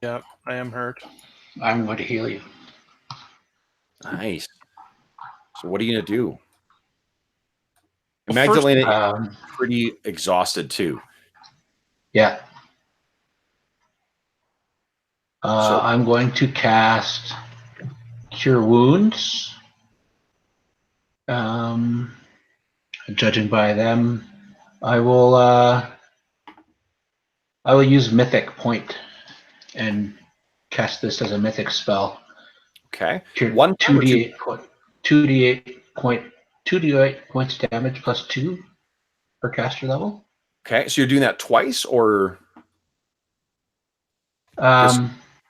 Yep, I am hurt. I'm going to heal you. Nice. So what are you going to do? Well, Magdalena is pretty exhausted too. Yeah. I'm going to cast Cure Wounds. Judging by them, I will use Mythic Point and cast this as a Mythic spell. Okay. Cure 2d8 points damage plus 2 per caster level. Okay, so you're doing that twice, or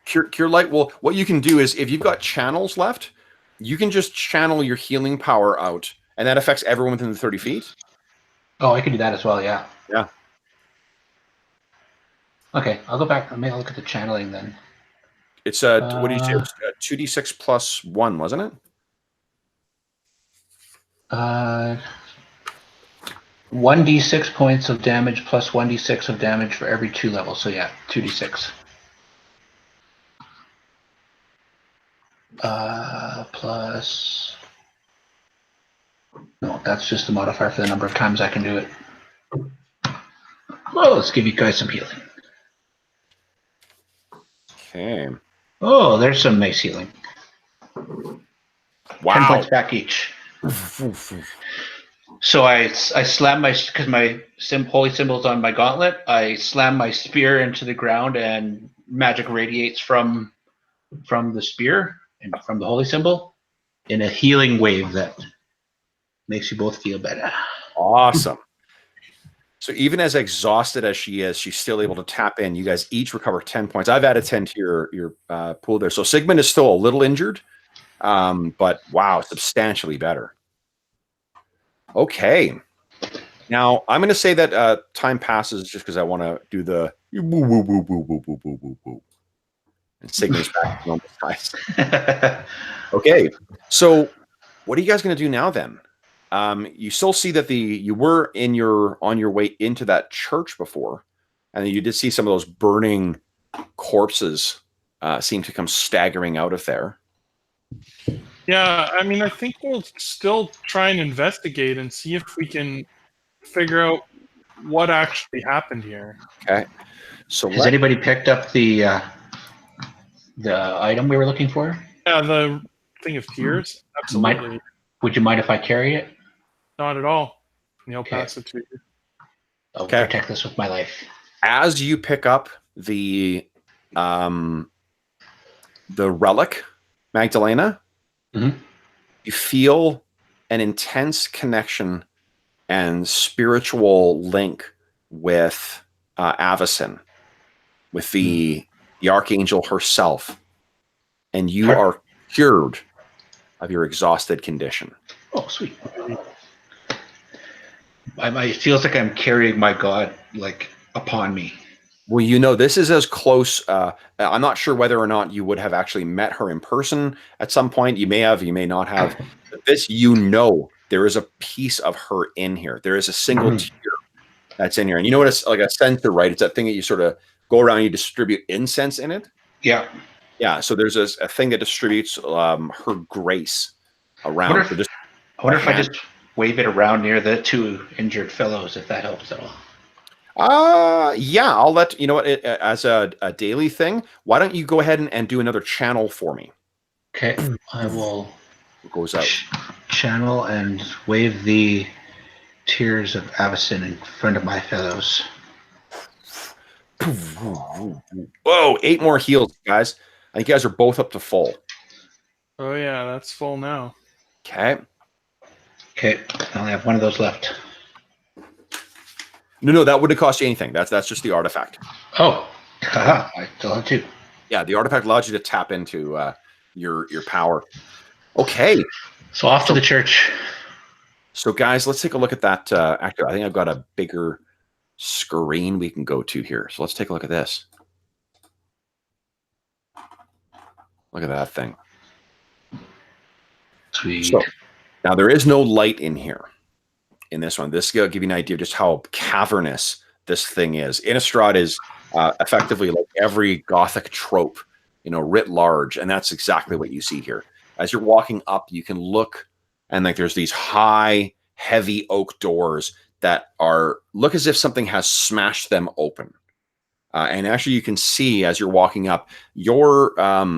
cure light? Well, what you can do is, if you've got channels left, you can just channel your healing power out, and that affects everyone within the 30 feet. Oh, I can do that as well. Yeah. Yeah. Okay, I'll go back. Maybe I'll look at the channeling then. It's what did you say? It was 2d6 plus 1, wasn't it? 1d6 points of damage plus 1d6 of damage for every 2 levels. So yeah, 2d6. Plus... No, that's just the modifier for the number of times I can do it. Well, let's give you guys some healing. Okay. Oh, there's some nice healing. Wow. 10 points back each. So I slam because my holy symbol's on my gauntlet. I slam my spear into the ground, and magic radiates from the spear and from the holy symbol in a healing wave that makes you both feel better. Awesome. So even as exhausted as she is, she's still able to tap in. You guys each recover 10 points. I've added 10 to your pool there. So Sigmund is still a little injured, but wow, substantially better. Okay. Now, I'm going to say that time passes just because I want to do the woo, woo, woo, woo, woo, woo, woo, woo, woo. And Sigmund's back to normal size. Okay. So what are you guys going to do now then? You still see that you were on your way into that church before, and you did see some of those burning corpses seem to come staggering out of there. Yeah, I mean, I think we'll still try and investigate and see if we can figure out what actually happened here. Okay. So Has anybody picked up the item we were looking for? Yeah, the thing of tears? Absolutely. Would you mind if I carry it? Not at all. And he'll Okay. pass it to you. I'll Okay. protect this with my life. as you pick up the relic, Magdalena, you feel an intense connection and spiritual link with Avacyn, with the archangel herself, and you are cured of your exhausted condition. Oh, sweet. It feels like I'm carrying my god upon me. Well, you know, this is as close. I'm not sure whether or not you would have actually met her in person at some point. You may have, you may not have. But this, you know, there is a piece of her in here. There is a single tear that's in here. And you know what it's like, a censer, right? It's that thing that you sort of go around and you distribute incense in it. Yeah. Yeah. So there's a thing that distributes her grace around. I wonder if I just wave it around near the two injured fellows, if that helps at all. Yeah, I'll let you know what, as a daily thing. Why don't you go ahead and do another channel for me? Okay, I will. It goes out. Channel and wave the tears of Avacyn in front of my fellows. Whoa, 8 more heals, guys. I think you guys are both up to full. Oh yeah, that's full now. Okay. Okay, I only have one of those left. No, that wouldn't cost you anything. That's just the artifact. Oh, I still have 2. Yeah, the artifact allows you to tap into your power. Okay. So off to the church. So guys, let's take a look at that actor. I think I've got a bigger screen we can go to here. So let's take a look at this. Look at that thing. Sweet. So, now there is no light in here. In this one, this will give you an idea of just how cavernous this thing is. Innistrad is effectively like every Gothic trope, you know, writ large, and that's exactly what you see here. As you're walking up, you can look, and like there's these high, heavy oak doors that look as if something has smashed them open. And actually, you can see as you're walking up, your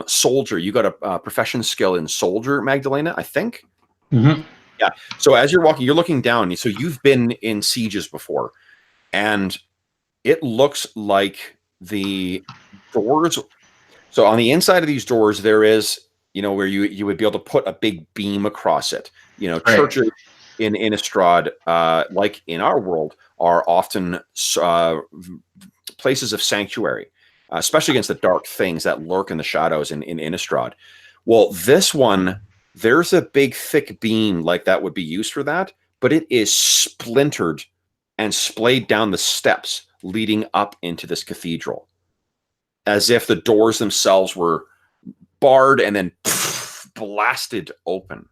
soldier. You got a profession skill in soldier, Magdalena, I think. Mm-hmm. Yeah. So as you're walking, you're looking down. So you've been in sieges before, and it looks like the doors. So on the inside of these doors, there is, you know, where you would be able to put a big beam across it. You know, right. Churches in Innistrad, like in our world, are often places of sanctuary, especially against the dark things that lurk in the shadows in Innistrad. Well, this one. There's a big thick beam like that would be used for that, but it is splintered and splayed down the steps leading up into this cathedral, as if the doors themselves were barred and then blasted open.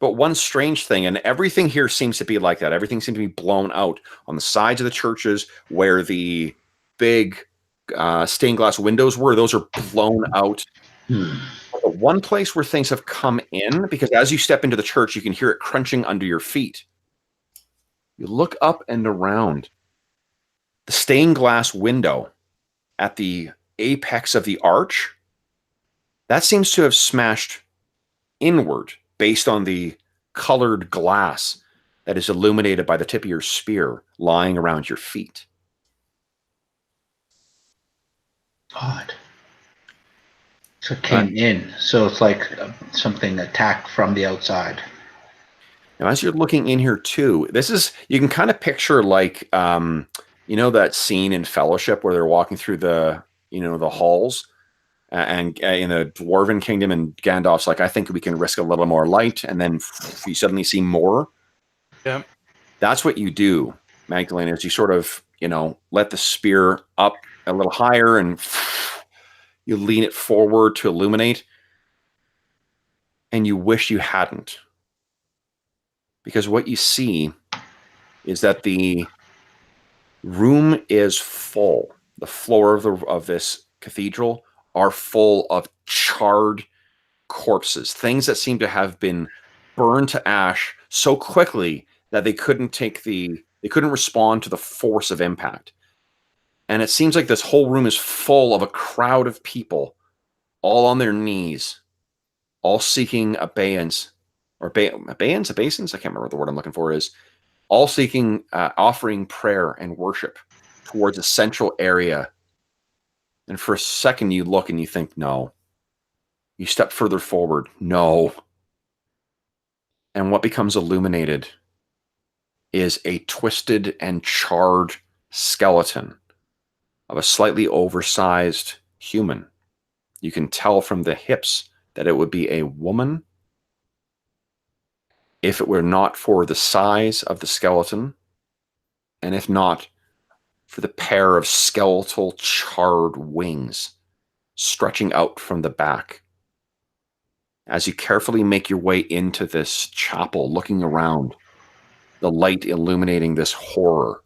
But one strange thing, and everything here seems to be like that, everything seems to be blown out on the sides of the churches where the big stained glass windows were. Those are blown out. The one place where things have come in, because as you step into the church, you can hear it crunching under your feet. You look up and around. The stained glass window at the apex of the arch, that seems to have smashed inward based on the colored glass that is illuminated by the tip of your spear lying around your feet. Odd. So it came in. So it's like something attacked from the outside. Now, as you're looking in here too, you can kind of picture like, you know, that scene in Fellowship where they're walking through the halls and in the Dwarven Kingdom, and Gandalf's like, I think we can risk a little more light. And then you suddenly see more. Yeah. That's what you do, Magdalena, is you sort of, you know, let the spear up a little higher and you lean it forward to illuminate, and you wish you hadn't. Because what you see is that the room is full. The floor of this cathedral are full of charred corpses, things that seem to have been burned to ash so quickly that they couldn't respond to the force of impact. And it seems like this whole room is full of a crowd of people, all on their knees, all seeking abeyance, or obeisance? I can't remember what the word I'm looking for is. All seeking, offering prayer and worship towards a central area. And for a second, you look and you think, no. You step further forward, no. And what becomes illuminated is a twisted and charred skeleton of a slightly oversized human. You can tell from the hips that it would be a woman if it were not for the size of the skeleton, and if not for the pair of skeletal charred wings stretching out from the back. As you carefully make your way into this chapel, looking around, the light illuminating this horror,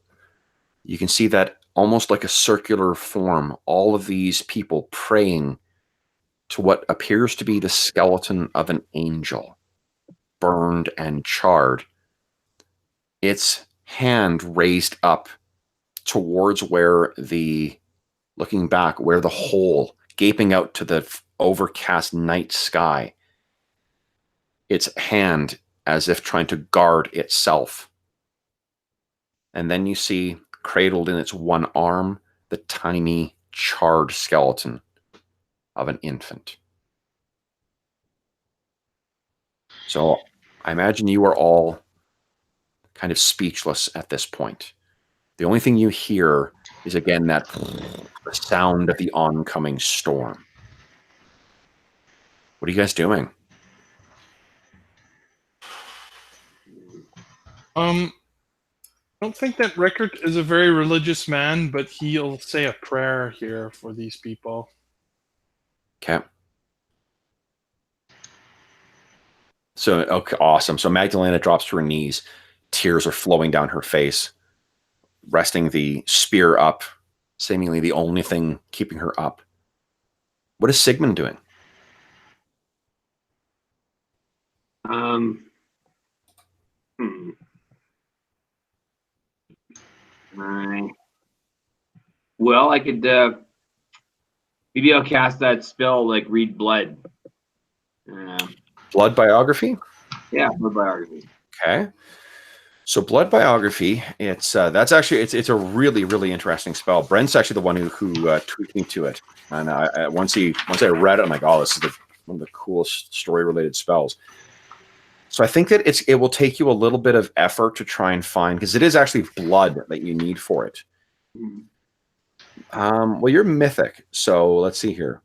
you can see that almost like a circular form, all of these people praying to what appears to be the skeleton of an angel, burned and charred. Its hand raised up towards looking back, where the hole gaping out to the overcast night sky. Its hand as if trying to guard itself. And then you see, cradled in its one arm, the tiny, charred skeleton of an infant. So I imagine you are all kind of speechless at this point. The only thing you hear is, again, the sound of the oncoming storm. What are you guys doing? I don't think that Rickert is a very religious man, but he'll say a prayer here for these people. Okay. So, okay, awesome. So Magdalena drops to her knees. Tears are flowing down her face, resting the spear up, seemingly the only thing keeping her up. What is Sigmund doing? Well, I could maybe I'll cast that spell, like read blood. Blood biography? Yeah, blood biography. Okay. So blood biography, it's a really, really interesting spell. Brent's actually the one who tweaked me to it, and once I read it, I'm like, oh, this is one of the coolest story related spells. So I think that it will take you a little bit of effort to try and find, because it is actually blood that you need for it. Well, you're mythic, so let's see here.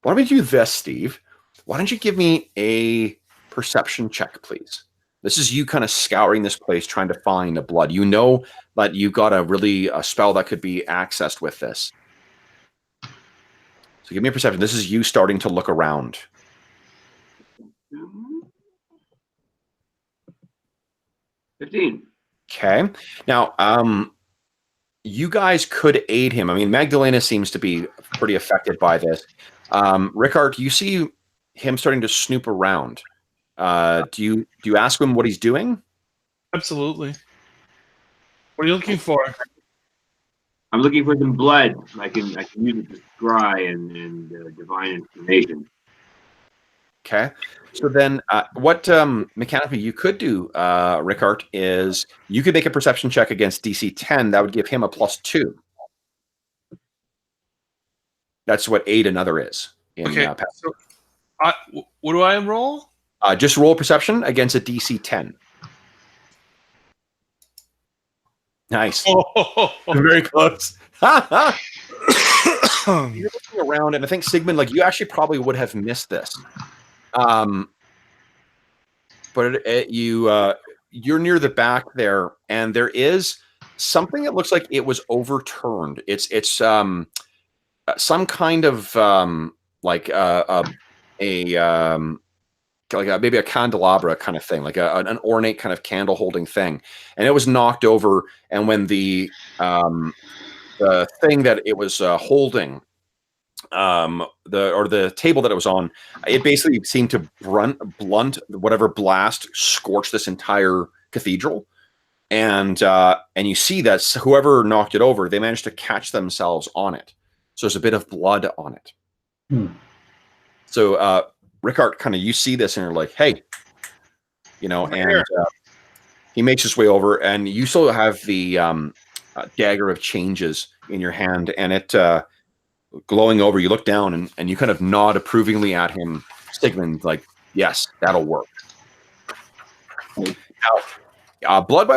Why don't we do this, Steve? Why don't you give me a perception check, please? This is you kind of scouring this place, trying to find the blood. You know that you got a spell that could be accessed with this. So give me a perception. This is you starting to look around. 15. Okay. Now, you guys could aid him. I mean, Magdalena seems to be pretty affected by this. Rickard, you see him starting to snoop around. Do you ask him what he's doing? Absolutely. What are you looking for? I'm looking for some blood. I can use it to scry and divine information. Okay. So then what mechanically you could do, Rickard, is you could make a perception check against DC 10. That would give him a +2. That's what aid another is. Okay. So what do I roll? Just roll perception against a DC 10. Nice. Very close. You're looking around, and I think Sigmund, like, you actually probably would have missed this. But you're near the back there, and there is something that looks like it was overturned. It's some kind of maybe a candelabra kind of thing, like an ornate kind of candle holding thing, and it was knocked over. And when the thing that it was holding the table that it was on, it basically seemed to blunt whatever blast scorched this entire cathedral. And you see that whoever knocked it over, they managed to catch themselves on it. So there's a bit of blood on it. So Rickard, kind of, you see this and you're like, hey, and he makes his way over, and you still have the dagger of changes in your hand, and it glowing over. You look down and you kind of nod approvingly at him, Sigmund, like, yes, that'll work. Now, blood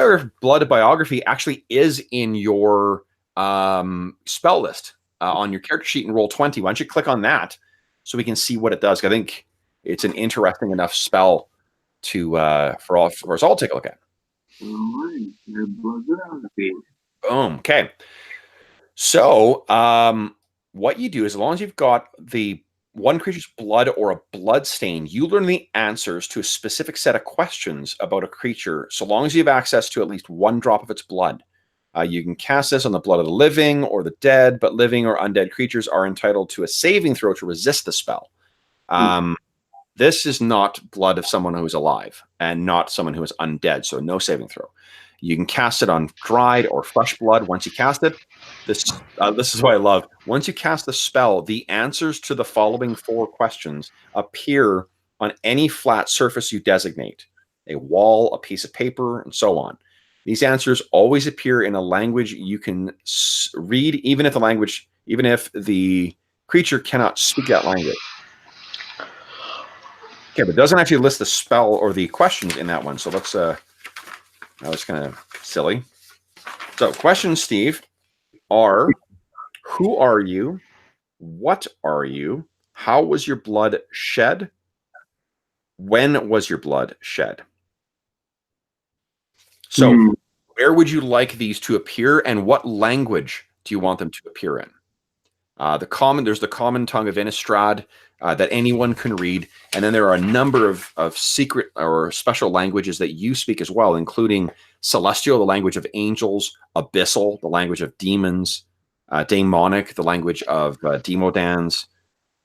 biography actually is in your spell list on your character sheet in Roll20. Why don't you click on that so we can see what it does? I think it's an interesting enough spell to for us all to take a look at. All right. Boom. Okay. So what you do is, as long as you've got the one creature's blood or a blood stain, you learn the answers to a specific set of questions about a creature, so long as you have access to at least one drop of its blood. You can cast this on the blood of the living or the dead, but living or undead creatures are entitled to a saving throw to resist the spell. This is not blood of someone who's alive and not someone who is undead, so no saving throw. You can cast it on dried or fresh blood. Once you cast it, this is what I love. Once you cast the spell, the answers to the following 4 questions appear on any flat surface you designate: a wall, a piece of paper, and so on. These answers always appear in a language you can read, even if the creature cannot speak that language. Okay, but it doesn't actually list the spell or the questions in that one. So let's that was kind of silly. So questions, Steve, are: who are you? What are you? How was your blood shed? When was your blood shed? So where would you like these to appear, and what language do you want them to appear in? There's the common tongue of Innistrad that anyone can read, and then there are a number of secret or special languages that you speak as well, including Celestial, the language of angels; Abyssal, the language of demons; Daemonic, the language of Demodans.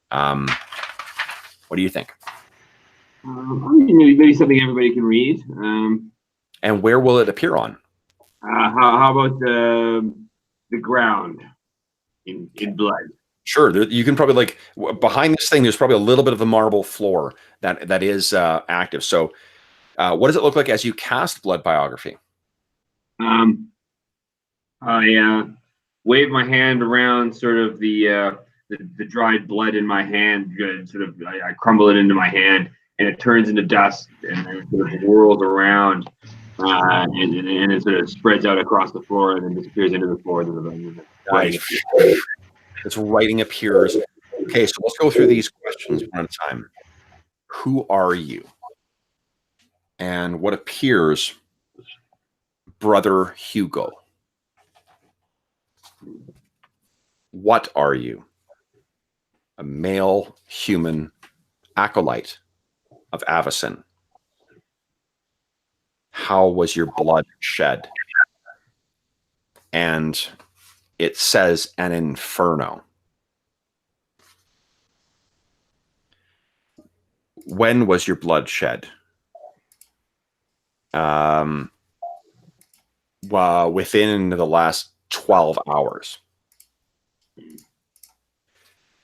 What do you think? Maybe something everybody can read. And where will it appear on? How about the ground in blood? Sure, you can probably, like, behind this thing, there's probably a little bit of the marble floor that is active. So what does it look like as you cast Blood Biography? I wave my hand around, sort of the dried blood in my hand. I crumble it into my hand, and it turns into dust, and it sort of whirls around, and it sort of spreads out across the floor, and then disappears into the floor. Its writing appears. Okay, so let's go through these questions one at a time. Who are you? And what appears? Brother Hugo. What are you? A male human acolyte of Avacyn. How was your blood shed? And it says an inferno. When was your blood shed? Within the last 12 hours.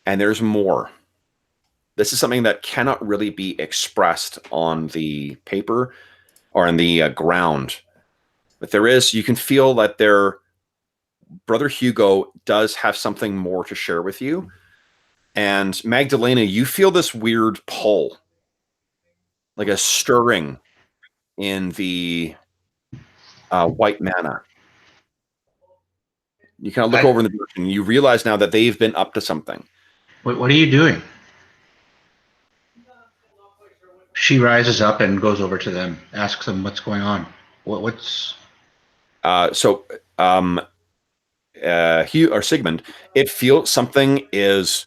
And there's more. This is something that cannot really be expressed on the paper or on the ground. But there is, you can feel that Brother Hugo does have something more to share with you. And Magdalena, you feel this weird pull, like a stirring in the white mana. You kind of look over in the direction, and you realize now that they've been up to something. What are you doing? She rises up and goes over to them, asks them what's going on. What's... Hugh or Sigmund, it feels something is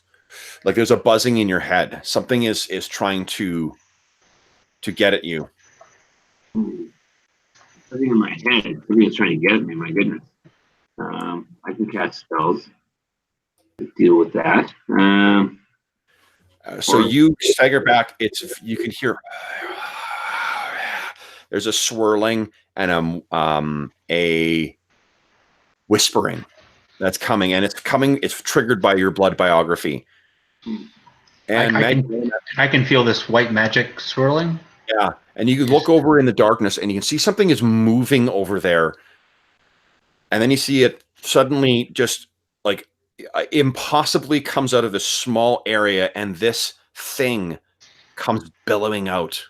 like there's a buzzing in your head. Something is trying to get at you. Something in my head. Something is trying to get at me. My goodness. I can cast spells. deal with that. So you stagger back. You can hear there's a swirling and a whispering that's coming, and it's triggered by your blood biography. And I can feel this white magic swirling. Yeah, and you can look over in the darkness, and you can see something is moving over there, and then you see it suddenly just like impossibly comes out of this small area, and this thing comes billowing out,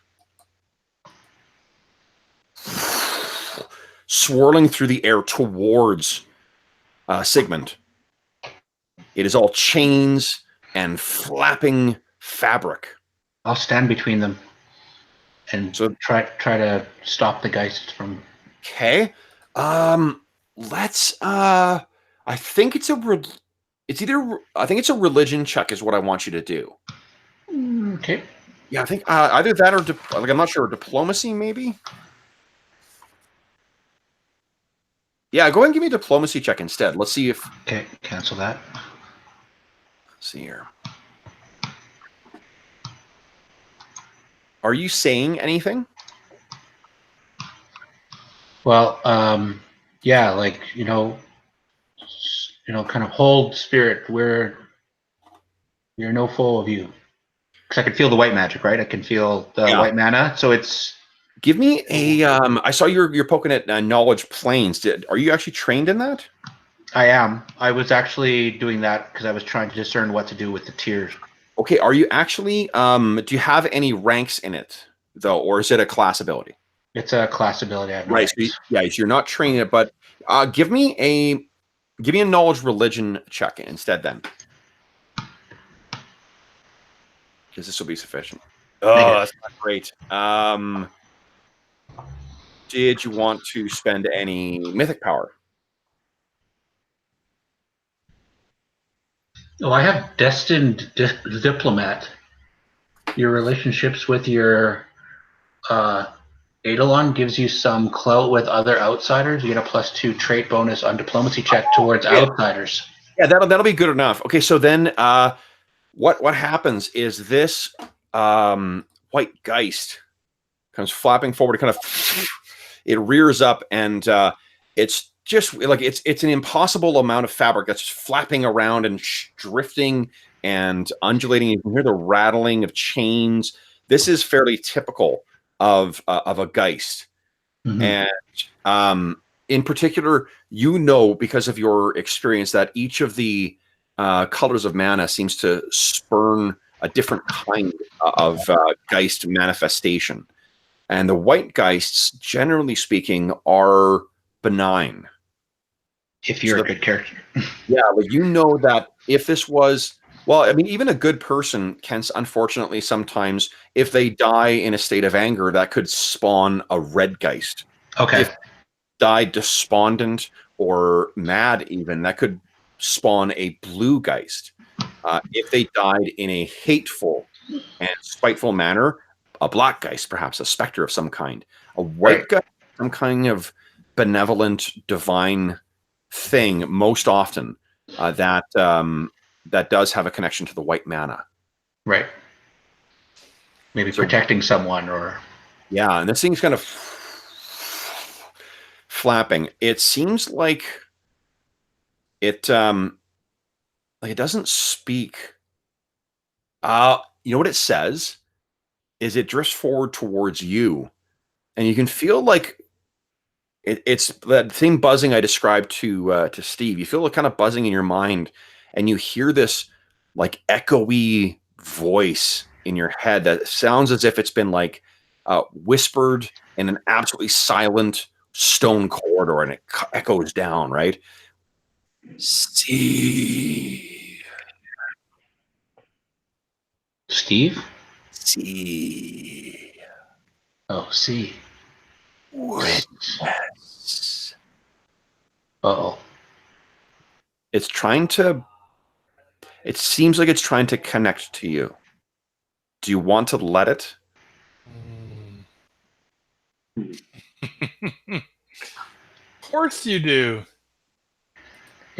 swirling through the air towards Sigmund. It is all chains and flapping fabric. I'll stand between them and try to stop the Geist from. Okay. Let's. I think it's a religion check is what I want you to do. Okay. Yeah, I think either that or I'm not sure, diplomacy maybe. Yeah, go ahead and give me a diplomacy check instead. Let's see if. Okay, cancel that. Let's see here. Are you saying anything? Well, yeah, like kind of hold spirit. We're no foe of you. Because I can feel the white magic, right? I can feel the white mana. So it's. Give me a. I saw you're poking at knowledge planes. Are you actually trained in that? I am. I was actually doing that because I was trying to discern what to do with the tiers. Okay, are you actually? Do you have any ranks in it though, or is it a class ability? It's a class ability. Right. So you're not training it, but give me a knowledge religion check instead then, because this will be sufficient. Oh, that's not great. Did you want to spend any mythic power? Oh, I have destined diplomat. Your relationships with your Eidolon gives you some clout with other outsiders. You get a +2 trait bonus on diplomacy check towards outsiders. Yeah, that'll be good enough. Okay, so then what happens is this white Geist comes flapping forward, kind of it rears up, and it's just like it's an impossible amount of fabric that's just flapping around and drifting and undulating. You can hear the rattling of chains. This is fairly typical of a Geist. Mm-hmm. And in particular, because of your experience, that each of the colors of mana seems to spurn a different kind of Geist manifestation. And the white Geists, generally speaking, are benign. If you're a good character. Yeah, like that if this was, well, I mean, even a good person can, unfortunately, sometimes, if they die in a state of anger, that could spawn a red Geist. Okay. If died despondent or mad, even, that could spawn a blue Geist. If they died in a hateful and spiteful manner, a black Geist, perhaps a specter of some kind. A white Geist, some kind of benevolent, divine thing, most often that does have a connection to the white mana. Right. Maybe protecting someone or. Yeah, and this thing's kind of flapping. It seems like it doesn't speak. You know what it says? Is it drifts forward towards you, and you can feel like it's that same buzzing I described to Steve. You feel a kind of buzzing in your mind, and you hear this like echoey voice in your head that sounds as if it's been like whispered in an absolutely silent stone corridor, and it echoes down, right? Steve. See. Oh, see. Witness. Uh-oh. It seems like it's trying to connect to you. Do you want to let it? Of course you do.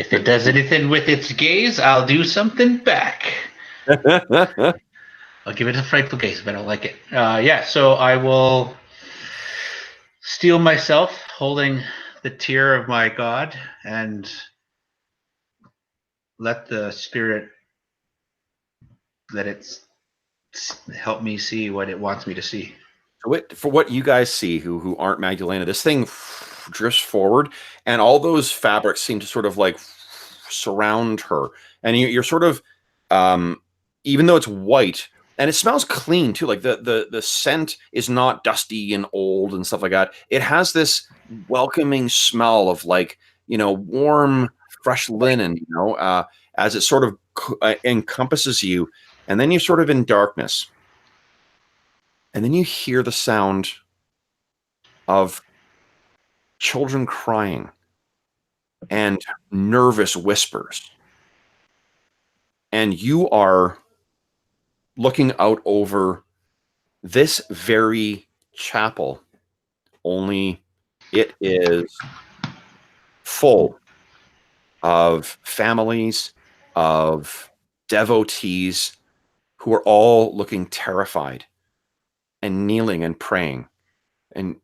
If it does anything with its gaze, I'll do something back. I'll give it a frightful gaze if I don't like it. Yeah, so I will steel myself holding the tear of my god and let the spirit let it help me see what it wants me to see. For what you guys see who aren't Magdalena, this thing drifts forward and all those fabrics seem to sort of like surround her. And you're sort of, even though it's white, and it smells clean too, like the scent is not dusty and old and stuff like that. It has this welcoming smell of like, warm, fresh linen, as it sort of encompasses you. And then you're sort of in darkness. And then you hear the sound of children crying and nervous whispers. And you are looking out over this very chapel, only it is full of families, of devotees who are all looking terrified and kneeling and praying. And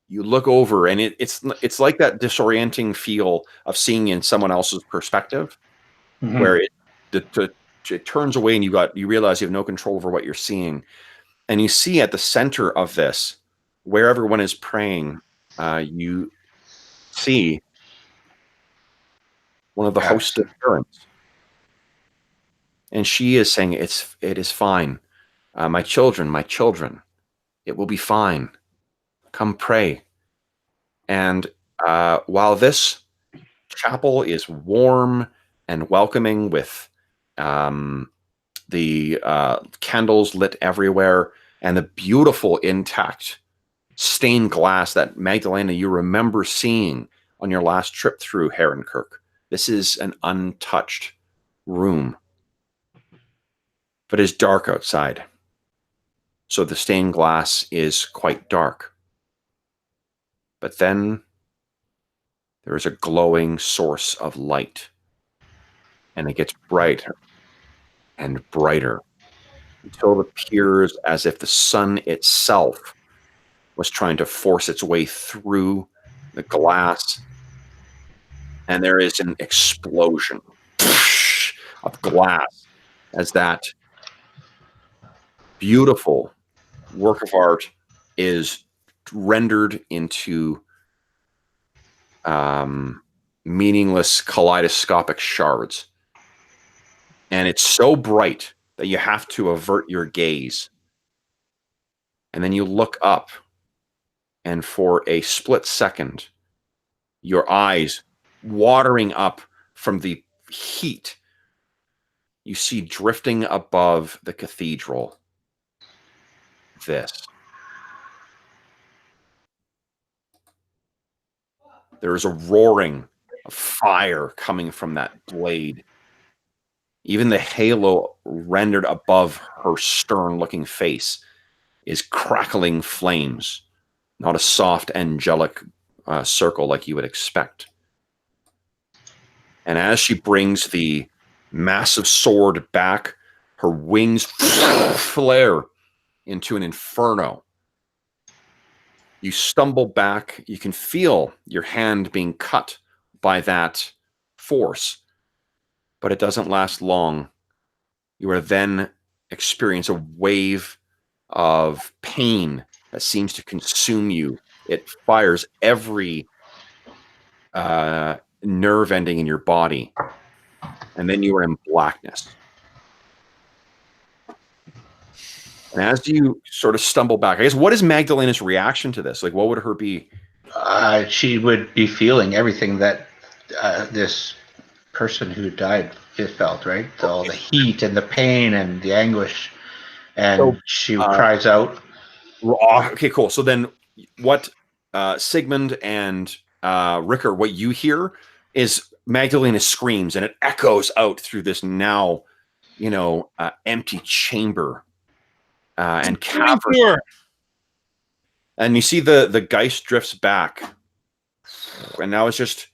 you look over and it's like that disorienting feel of seeing in someone else's perspective, where it turns away and you realize you have no control over what you're seeing. And you see at the center of this, where everyone is praying, you see one of the hosts of Herron. And she is saying, it is fine. My children, it will be fine. Come pray. And while this chapel is warm and welcoming with the candles lit everywhere and the beautiful intact stained glass that Magdalena you remember seeing on your last trip through Herron, Kirk. This is an untouched room, but it's dark outside. So the stained glass is quite dark. But then there is a glowing source of light, and it gets brighter and brighter until it appears as if the sun itself was trying to force its way through the glass. And there is an explosion of glass as that beautiful work of art is rendered into meaningless kaleidoscopic shards. And it's so bright that you have to avert your gaze. And then you look up, and for a split second, your eyes watering up from the heat, you see drifting above the cathedral this. There is a roaring of fire coming from that blade. Even the halo rendered above her stern-looking face is crackling flames, not a soft, angelic circle like you would expect. And as she brings the massive sword back, her wings flare into an inferno. You stumble back. You can feel your hand being cut by that force, but it doesn't last long. You are then experience a wave of pain that seems to consume you. It fires every nerve ending in your body, and then you are in blackness. And as you sort of stumble back, I guess, what is Magdalena's reaction to this? Like, what would her be? She would be feeling everything that this person who died felt, right? All the heat and the pain and the anguish. And so, she cries out. Okay, cool. So then what Sigmund and Ricker, what you hear is Magdalena screams, and it echoes out through this now, empty chamber. And cavern. And you see the Geist drifts back, and now it's just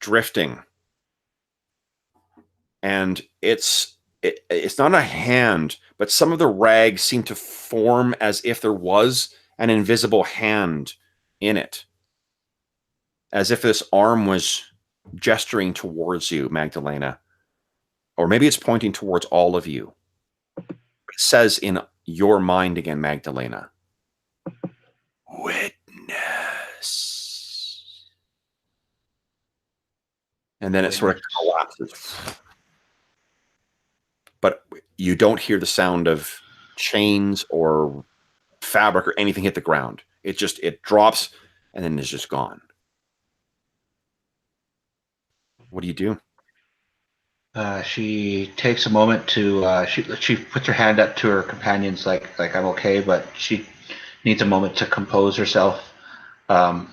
drifting and it's not a hand, but some of the rags seem to form as if there was an invisible hand in it, as if this arm was gesturing towards you, Magdalena, or maybe it's pointing towards all of you. It says in your mind again, Magdalena, witness. And then it sort of collapses. But you don't hear the sound of chains or fabric or anything hit the ground. It drops and then is just gone. What do you do? She takes a moment to she puts her hand up to her companions like I'm okay, but she needs a moment to compose herself. And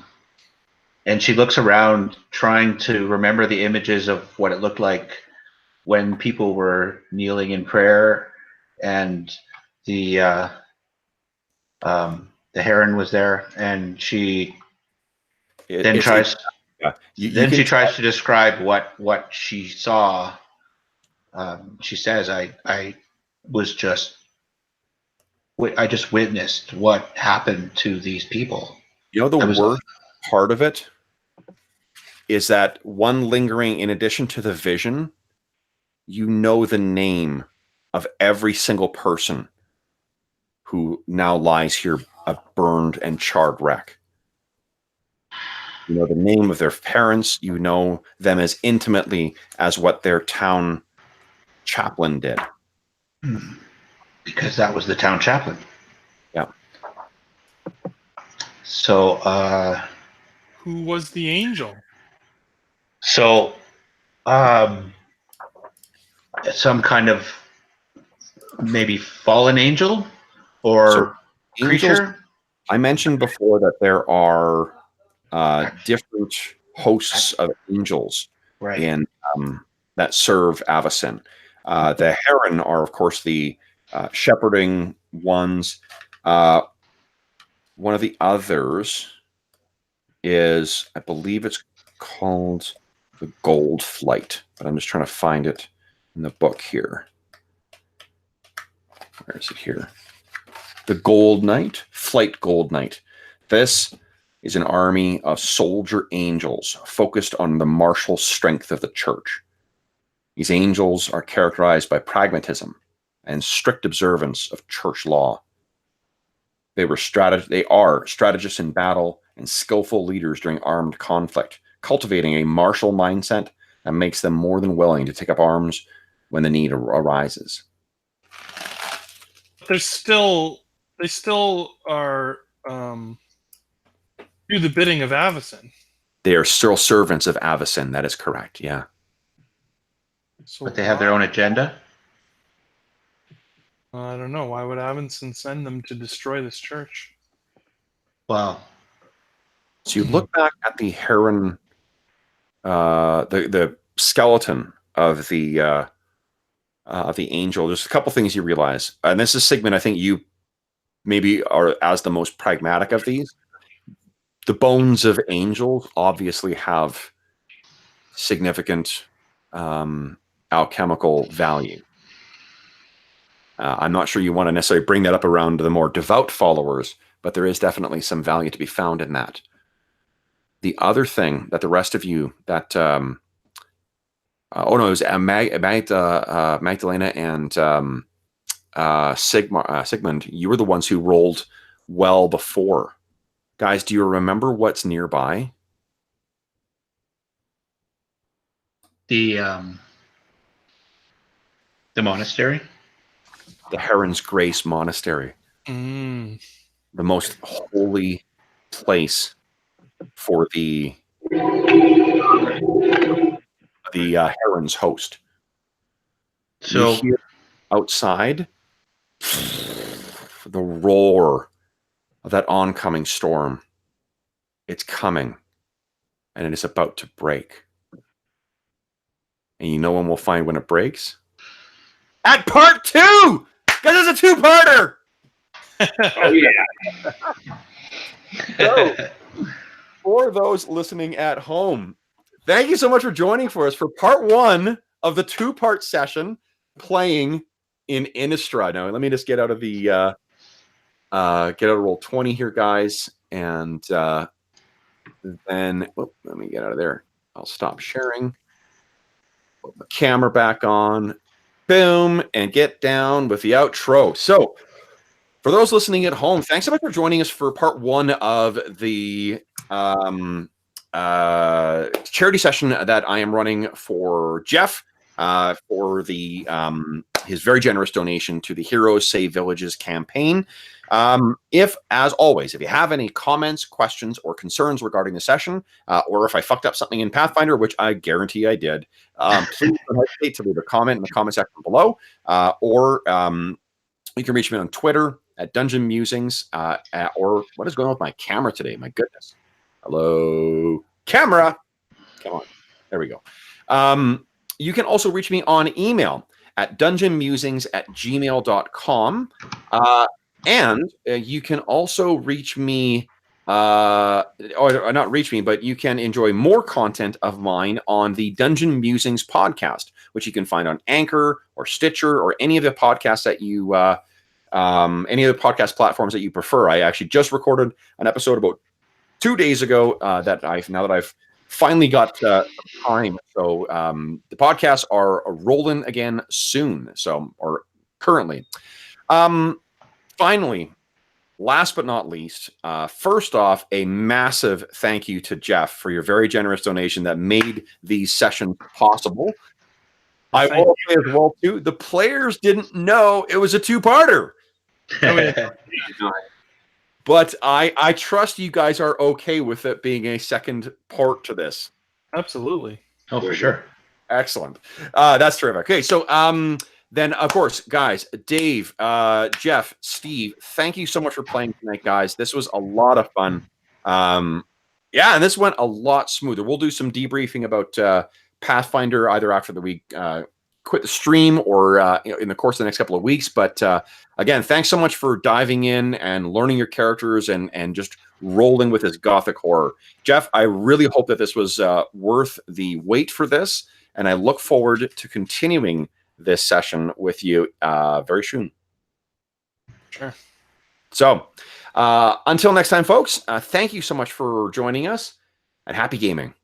she looks around trying to remember the images of what it looked like when people were kneeling in prayer, and the Herron was there, and she tries to describe what she saw. She says, I just witnessed what happened to these people. You know, the worst part of it is that one lingering, in addition to the vision, you know the name of every single person who now lies here, a burned and charred wreck. You know the name of their parents. You know them as intimately as what their town chaplain did. Because that was the town chaplain. Yeah. So, who was the angel? So, some kind of maybe fallen angel or creature? Angels, I mentioned before that there are different hosts of angels in that serve Avacyn. The Herron are, of course, the shepherding ones. One of the others is, I believe it's called the Gold Flight, but I'm just trying to find it in the book here. Where is it here? The Gold Knight, Flight Gold Knight. This is an army of soldier angels focused on the martial strength of the church. These angels are characterized by pragmatism and strict observance of church law. They are strategists in battle and skillful leaders during armed conflict, cultivating a martial mindset that makes them more than willing to take up arms when the need arises. They still are do the bidding of Avacyn. They are still servants of Avacyn. That is correct. Yeah. So but they have their own agenda? I don't know. Why would Avacyn send them to destroy this church? Wow. So you look back at the Herron, the skeleton of the angel. There's a couple things you realize, and this is Sigmund. I think you maybe are as the most pragmatic of these. The bones of angels obviously have significant alchemical value. I'm not sure you want to necessarily bring that up around the more devout followers, but there is definitely some value to be found in that. The other thing that the rest of you that it was Magdalena and Sigmund, you were the ones who rolled well before. Guys, do you remember what's nearby? The monastery? The Herron's Grace Monastery. The most holy place for the Herron's host. So you hear outside the roar of that oncoming storm. It's coming, and it is about to break. And you know when we'll find when it breaks? At part 2! Because it's a two-parter! Oh, yeah. So, for those listening at home, thank you so much for joining for us for part 1 of the 2-part session playing in Innistrad. Now, let me just get out of the get out of roll 20 here, guys, and then let me get out of there. I'll stop sharing. Put the camera back on. Boom, and get down with the outro. So, for those listening at home, thanks so much for joining us for part 1 of the charity session that I am running for Jeff for the his very generous donation to the Heroes Save Villages campaign. If, as always, if you have any comments, questions, or concerns regarding the session, or if I fucked up something in Pathfinder, which I guarantee I did, please don't hesitate to leave a comment in the comment section below, or you can reach me on Twitter at Dungeon Musings, or what is going on with my camera today? My goodness. Hello, camera. Come on. There we go. You can also reach me on email at dungeonmusings@gmail.com. And you can also reach me, or not reach me, but you can enjoy more content of mine on the Dungeon Musings podcast, which you can find on Anchor or Stitcher or any of the podcasts that you, any of the podcast platforms that you prefer. I actually just recorded an episode about 2 days ago that I've finally got time. So the podcasts are rolling again soon. So, or currently. Finally, last but not least, first off, a massive thank you to Jeff for your very generous donation that made these sessions possible. I will say as well, too, the players didn't know it was a 2-parter. But I trust you guys are okay with it being a second part to this. Absolutely. Oh, for sure. Excellent. That's terrific. Okay, so then, of course, guys, Dave, Jeff, Steve, thank you so much for playing tonight, guys. This was a lot of fun. Yeah, and this went a lot smoother. We'll do some debriefing about Pathfinder either after we quit the stream or in the course of the next couple of weeks. But again, thanks so much for diving in and learning your characters and just rolling with this gothic horror. Jeff, I really hope that this was worth the wait for this, and I look forward to continuing this session with you very soon. Sure. So until next time, folks, thank you so much for joining us, and happy gaming.